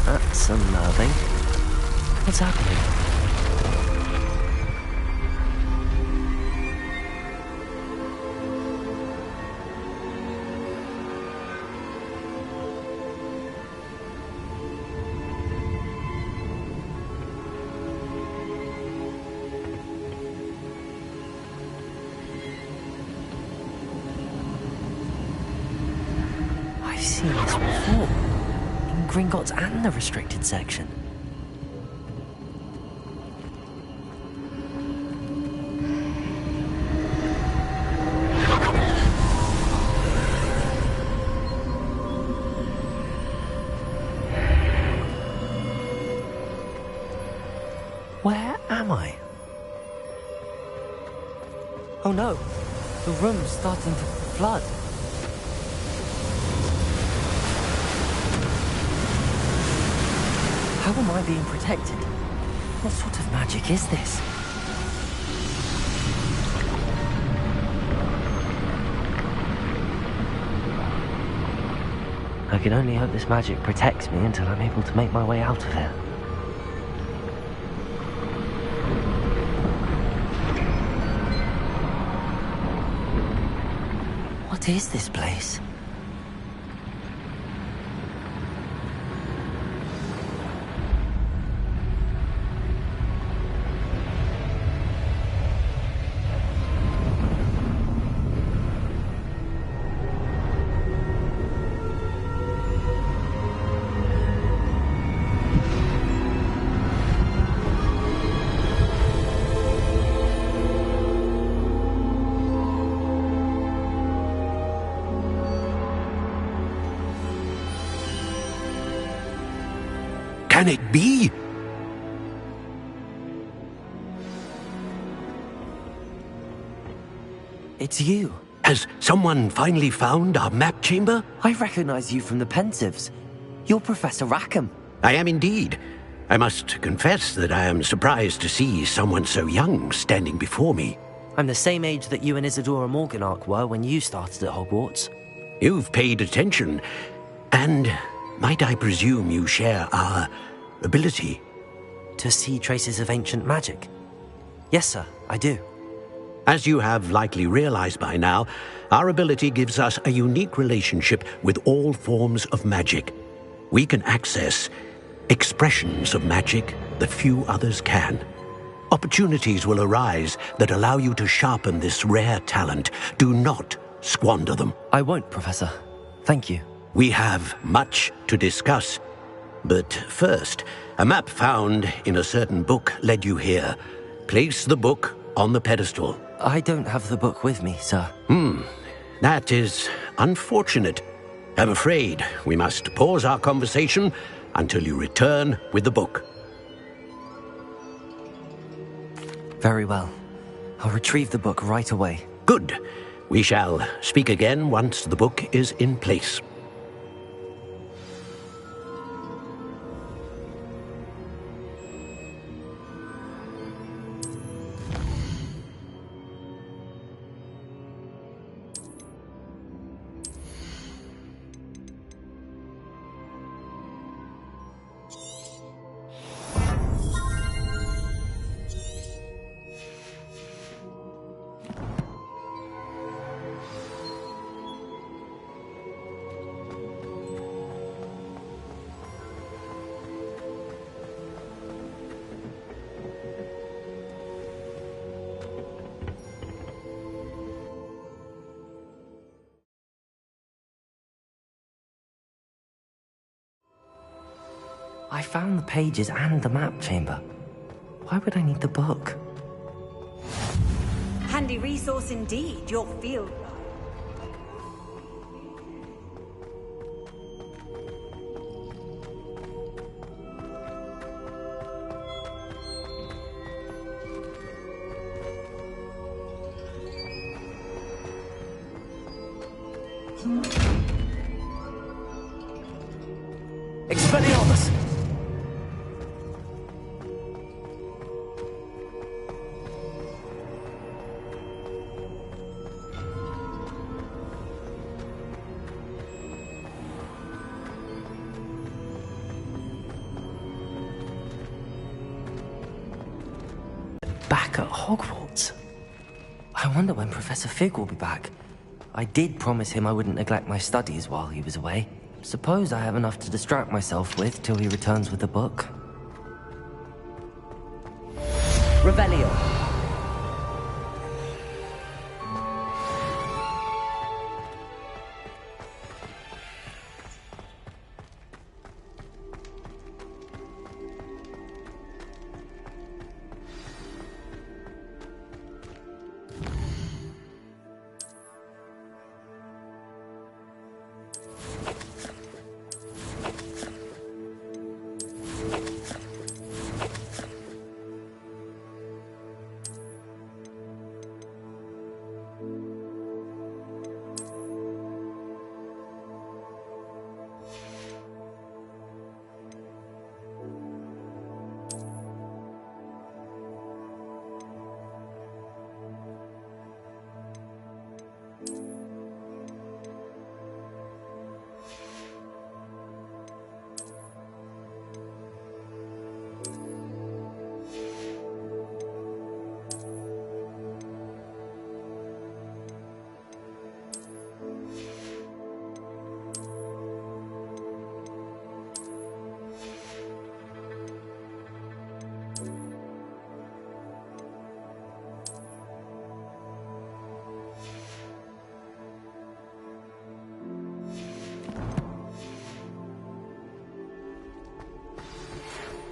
That's unnerving. What's happening? I've seen this before. In Gringotts and the restricted section. Where am I? Oh no, the room's starting to flood. How am I being protected? What sort of magic is this? I can only hope this magic protects me until I'm able to make my way out of here. What is this place? can it be? It's you. Has someone finally found our map chamber? I recognize you from the Pensives. You're Professor Rackham. I am indeed. I must confess that I am surprised to see someone so young standing before me. I'm the same age that you and Isadora Morganach were when you started at Hogwarts. You've paid attention, and might I presume you share our ability? To see traces of ancient magic? Yes, sir, I do. As you have likely realized by now, our ability gives us a unique relationship with all forms of magic. We can access expressions of magic that few others can. Opportunities will arise that allow you to sharpen this rare talent. Do not squander them. I won't, Professor. Thank you. We have much to discuss. But first, a map found in a certain book led you here. Place the book on the pedestal. I don't have the book with me, sir. That is unfortunate. I'm afraid we must pause our conversation until you return with the book. Very well. I'll retrieve the book right away. Good. We shall speak again once the book is in place. I found the pages and the map chamber. Why would I need the book? Handy resource indeed, your field. Expelliarmus! Back at Hogwarts? I wonder when Professor Fig will be back. I did promise him I wouldn't neglect my studies while he was away. Suppose I have enough to distract myself with till he returns with the book. Revelio.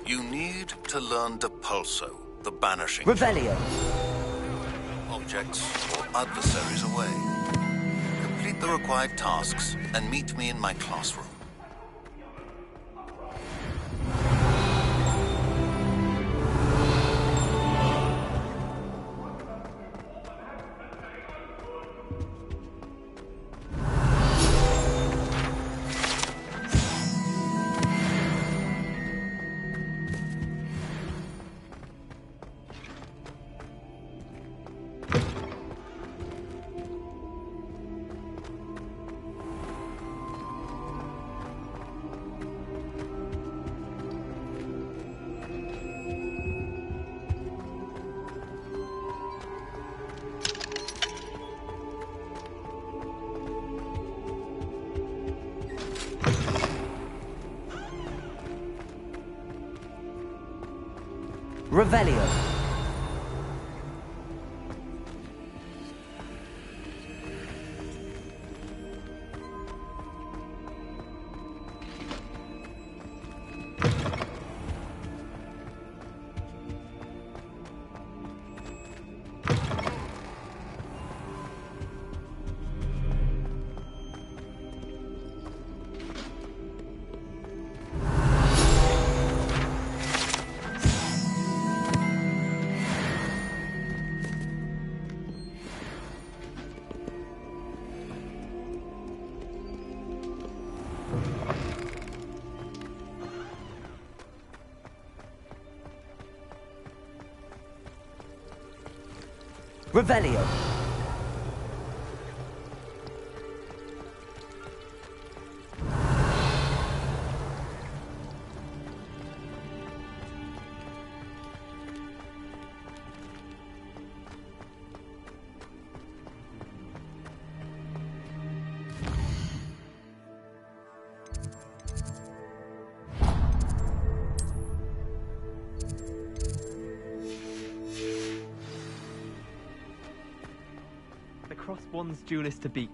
You need to learn Depulso, the banishing. Revelio. Objects or adversaries away. Complete the required tasks and meet me in my classroom. Revelio. Revelio. The crossed wands duelist to beat.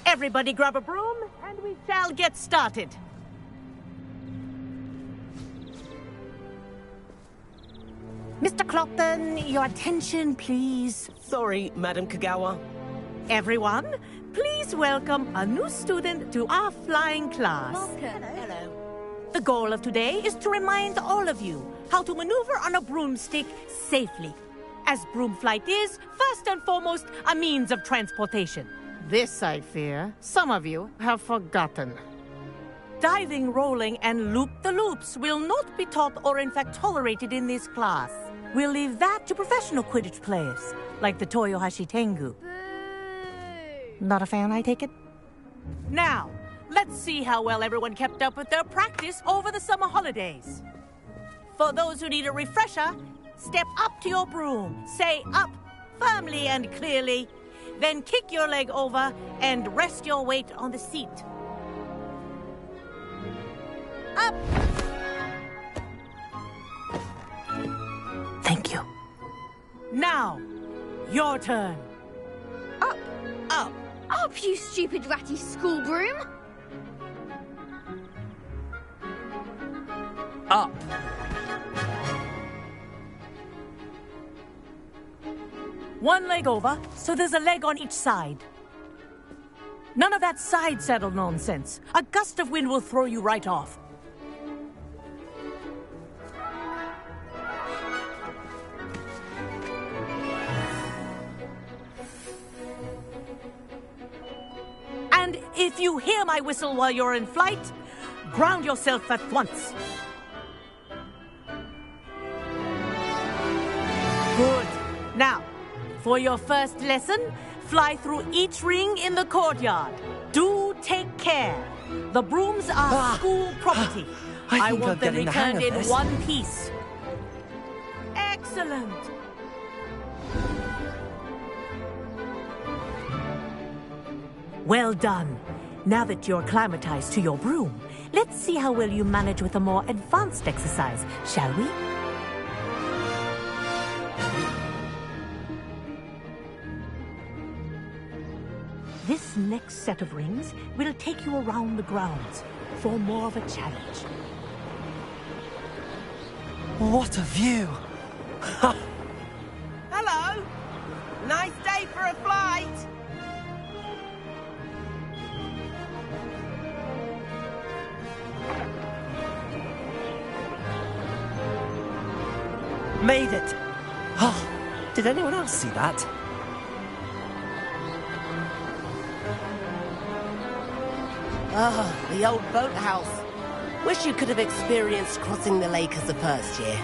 Everybody grab a broom, and we shall get started. Mr. Clockton, your attention, please. Sorry, Madam Kagawa. Everyone, please welcome a new student to our flying class. Welcome. Hello. The goal of today is to remind all of you how to maneuver on a broomstick safely, as broom flight is, first and foremost, a means of transportation. This, I fear, some of you have forgotten. Diving, rolling, and loop-the-loops will not be taught or in fact tolerated in this class. We'll leave that to professional Quidditch players, like the Toyohashi Tengu. Not a fan, I take it? Now, let's see how well everyone kept up with their practice over the summer holidays. For those who need a refresher, step up to your broom, say up firmly and clearly, then kick your leg over and rest your weight on the seat. Up! Thank you. Now, your turn. Up! Up! Up, you stupid ratty school broom! Up. One leg over, so there's a leg on each side. None of that side saddle nonsense. A gust of wind will throw you right off. And if you hear my whistle while you're in flight, ground yourself at once. Good. Now, for your first lesson, fly through each ring in the courtyard. Do take care. The brooms are school property. I want them returned in one piece. Excellent. Well done. Now that you're acclimatized to your broom, let's see how well you manage with a more advanced exercise, shall we? This next set of rings will take you around the grounds for more of a challenge. What a view! Hello! Nice day for a flight! Made it! Oh, did anyone else see that? Ah, the old boathouse. Wish you could have experienced crossing the lake as a first year.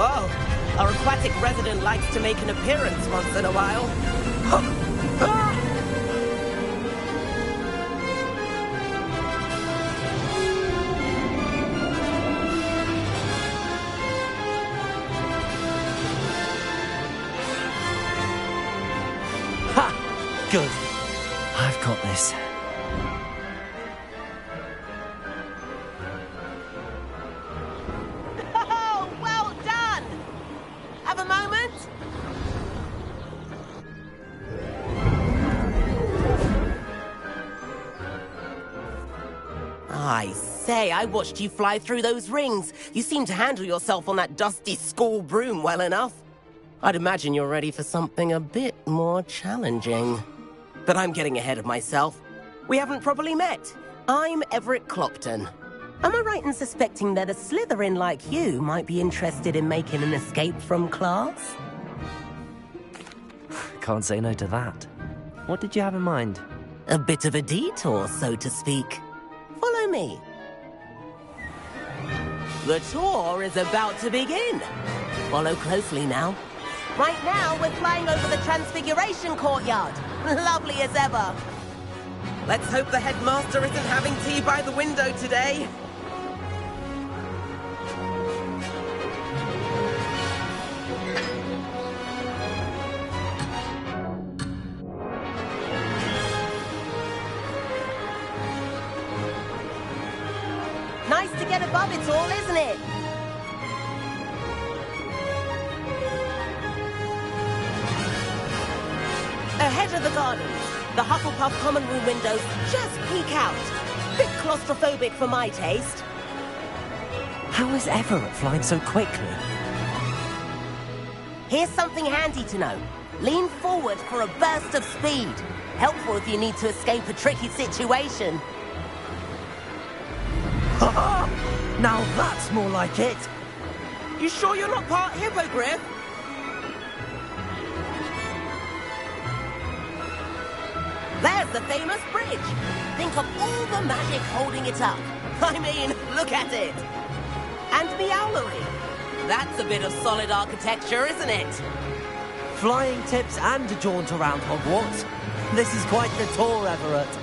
Whoa, our aquatic resident likes to make an appearance once in a while. Ha! Good. I've got this. Oh, well done! Have a moment? I say, I watched you fly through those rings. You seem to handle yourself on that dusty school broom well enough. I'd imagine you're ready for something a bit more challenging. But I'm getting ahead of myself. We haven't properly met. I'm Everett Clopton. Am I right in suspecting that a Slytherin like you might be interested in making an escape from class? Can't say no to that. What did you have in mind? A bit of a detour, so to speak. Follow me. The tour is about to begin. Follow closely now. Right now, we're flying over the Transfiguration Courtyard. Lovely as ever. Let's hope the headmaster isn't having tea by the window today. Nice to get above it all, isn't it? Ahead of the gardens, the Hufflepuff common room windows just peek out. Bit claustrophobic for my taste. How is Everett flying so quickly? Here's something handy to know. Lean forward for a burst of speed. Helpful if you need to escape a tricky situation. Now that's more like it. You sure you're not part hippogriff? There's the famous bridge. Think of all the magic holding it up. I mean, look at it. And the owlery. That's a bit of solid architecture, isn't it? Flying tips and a jaunt around Hogwarts. This is quite the tour, Everett.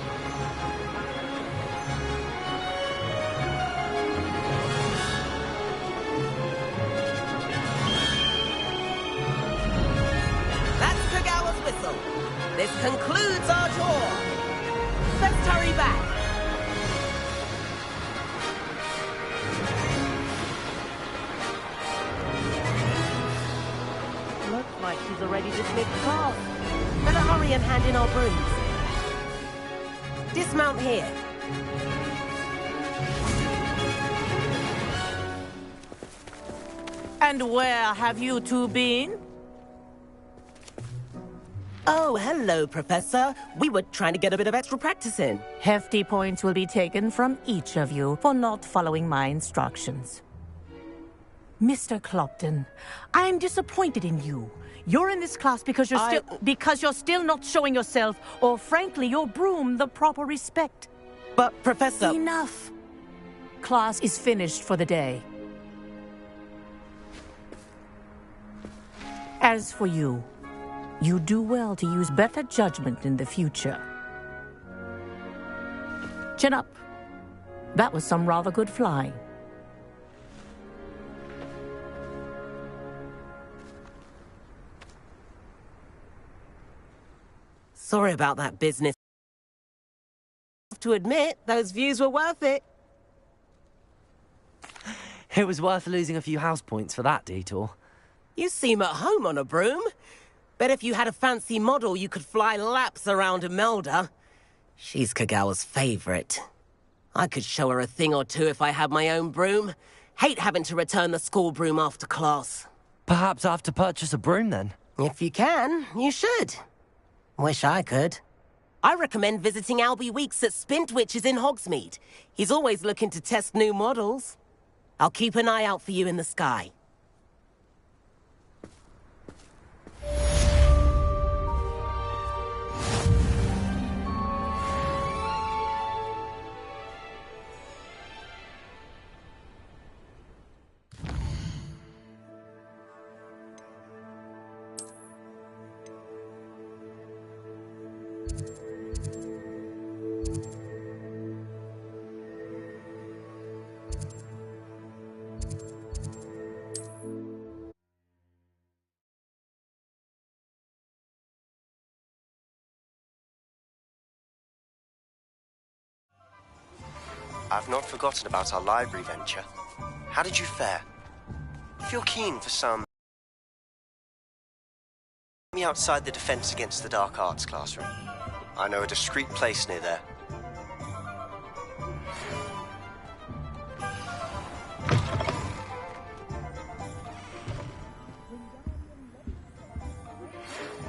This concludes our tour. Let's hurry back. Looks like she's already dismissed class. Better hurry and hand in our brooms. Dismount here. And where have you two been? Oh, hello, Professor. We were trying to get a bit of extra practice in. Hefty points will be taken from each of you for not following my instructions. Mr. Clopton, I'm disappointed in you. You're in this class because you're still not showing yourself, or frankly, your broom, the proper respect. But, Professor... Enough. Class is finished for the day. As for you, you do well to use better judgment in the future. Chin up. That was some rather good flying. Sorry about that business. I have to admit, those views were worth it. It was worth losing a few house points for that detour. You seem at home on a broom. Bet if you had a fancy model, you could fly laps around Imelda. She's Kagawa's favorite. I could show her a thing or two if I had my own broom. Hate having to return the school broom after class. Perhaps I have to purchase a broom then. If you can, you should. Wish I could. I recommend visiting Albie Weeks at Spintwitches in Hogsmeade. He's always looking to test new models. I'll keep an eye out for you in the sky. I've not forgotten about our library venture. How did you fare? If you're keen for some... Meet me outside the Defense Against the Dark Arts classroom. I know a discreet place near there.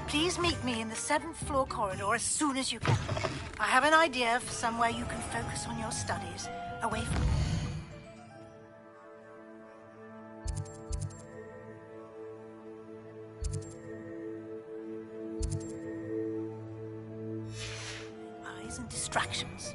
Please meet me in the 7th floor corridor as soon as you can. I have an idea for somewhere you can focus on your studies, away from... eyes and distractions.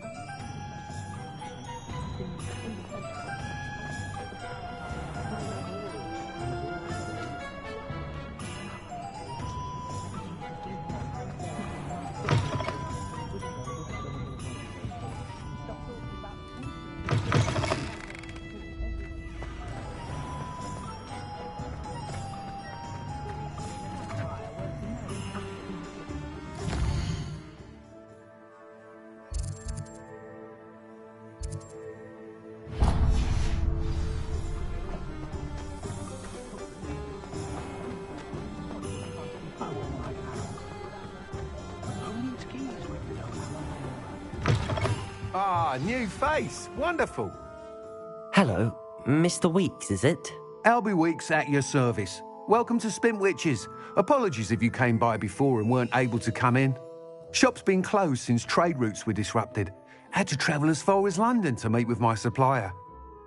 Ah, new face. Wonderful. Hello, Mr. Weeks, is it? Albie Weeks at your service. Welcome to Spint Witches. Apologies if you came by before and weren't able to come in. Shop's been closed since trade routes were disrupted. Had to travel as far as London to meet with my supplier.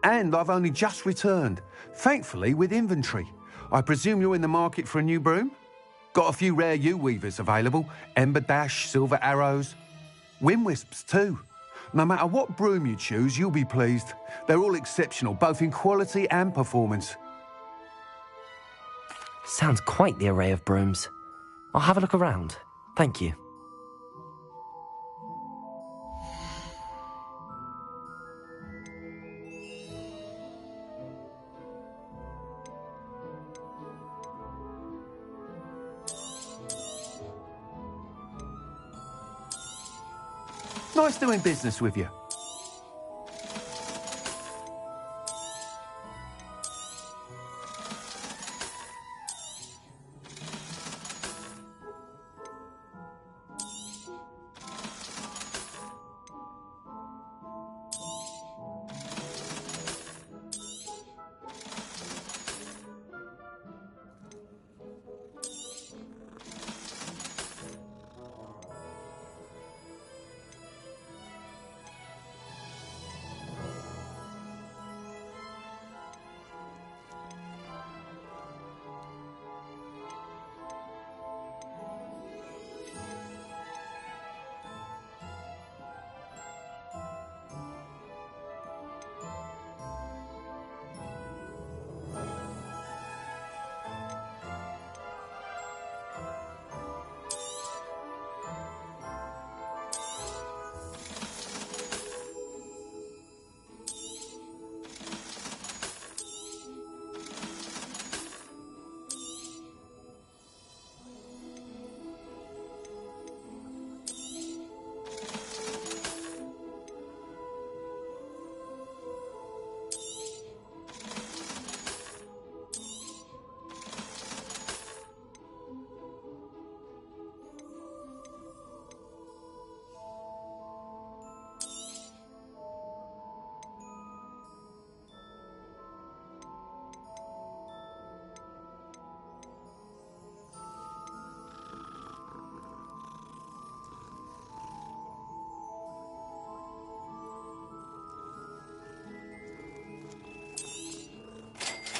And I've only just returned, thankfully with inventory. I presume you're in the market for a new broom? Got a few rare U-weavers available. Ember Dash, Silver Arrows. Wind Wisps too. No matter what broom you choose, you'll be pleased. They're all exceptional, both in quality and performance. Sounds quite the array of brooms. I'll have a look around. Thank you. Nice doing business with you.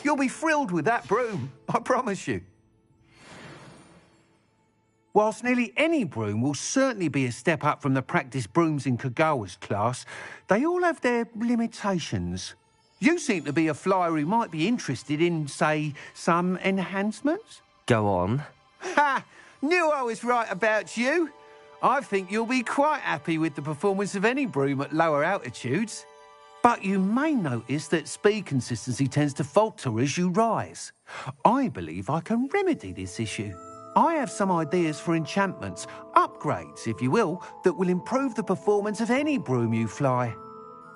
You'll be thrilled with that broom, I promise you. Whilst nearly any broom will certainly be a step up from the practice brooms in Kagawa's class, they all have their limitations. You seem to be a flyer who might be interested in, say, some enhancements? Go on. Ha! Knew I was right about you. I think you'll be quite happy with the performance of any broom at lower altitudes. But you may notice that speed consistency tends to falter as you rise. I believe I can remedy this issue. I have some ideas for enchantments, upgrades, if you will, that will improve the performance of any broom you fly.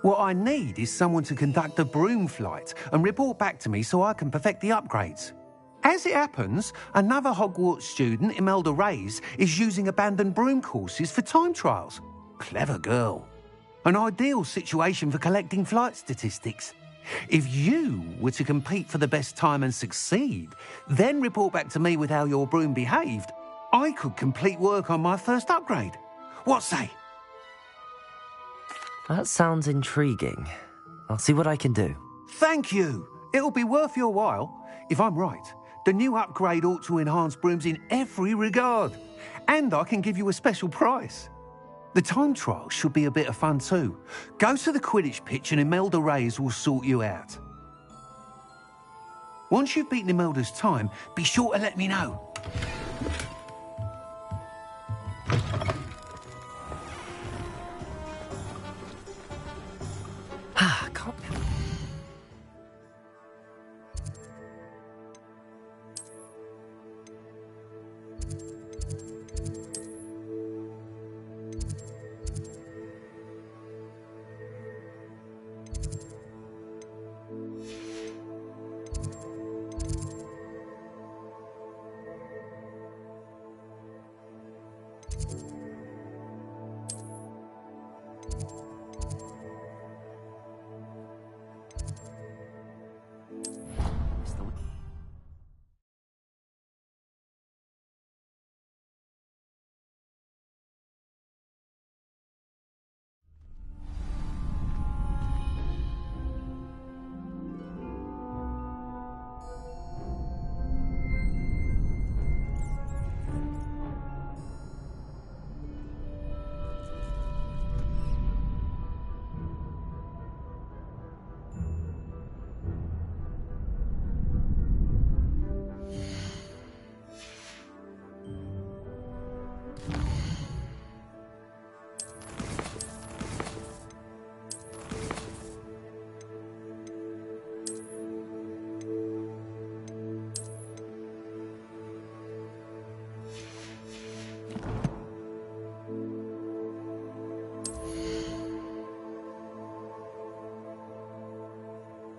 What I need is someone to conduct a broom flight and report back to me so I can perfect the upgrades. As it happens, another Hogwarts student, Imelda Reyes, is using abandoned broom courses for time trials. Clever girl. An ideal situation for collecting flight statistics. If you were to compete for the best time and succeed, then report back to me with how your broom behaved, I could complete work on my first upgrade. What say? That sounds intriguing. I'll see what I can do. Thank you. It'll be worth your while. If I'm right, the new upgrade ought to enhance brooms in every regard. And I can give you a special price. The time trial should be a bit of fun too. Go to the Quidditch pitch and Imelda Reyes will sort you out. Once you've beaten Imelda's time, be sure to let me know.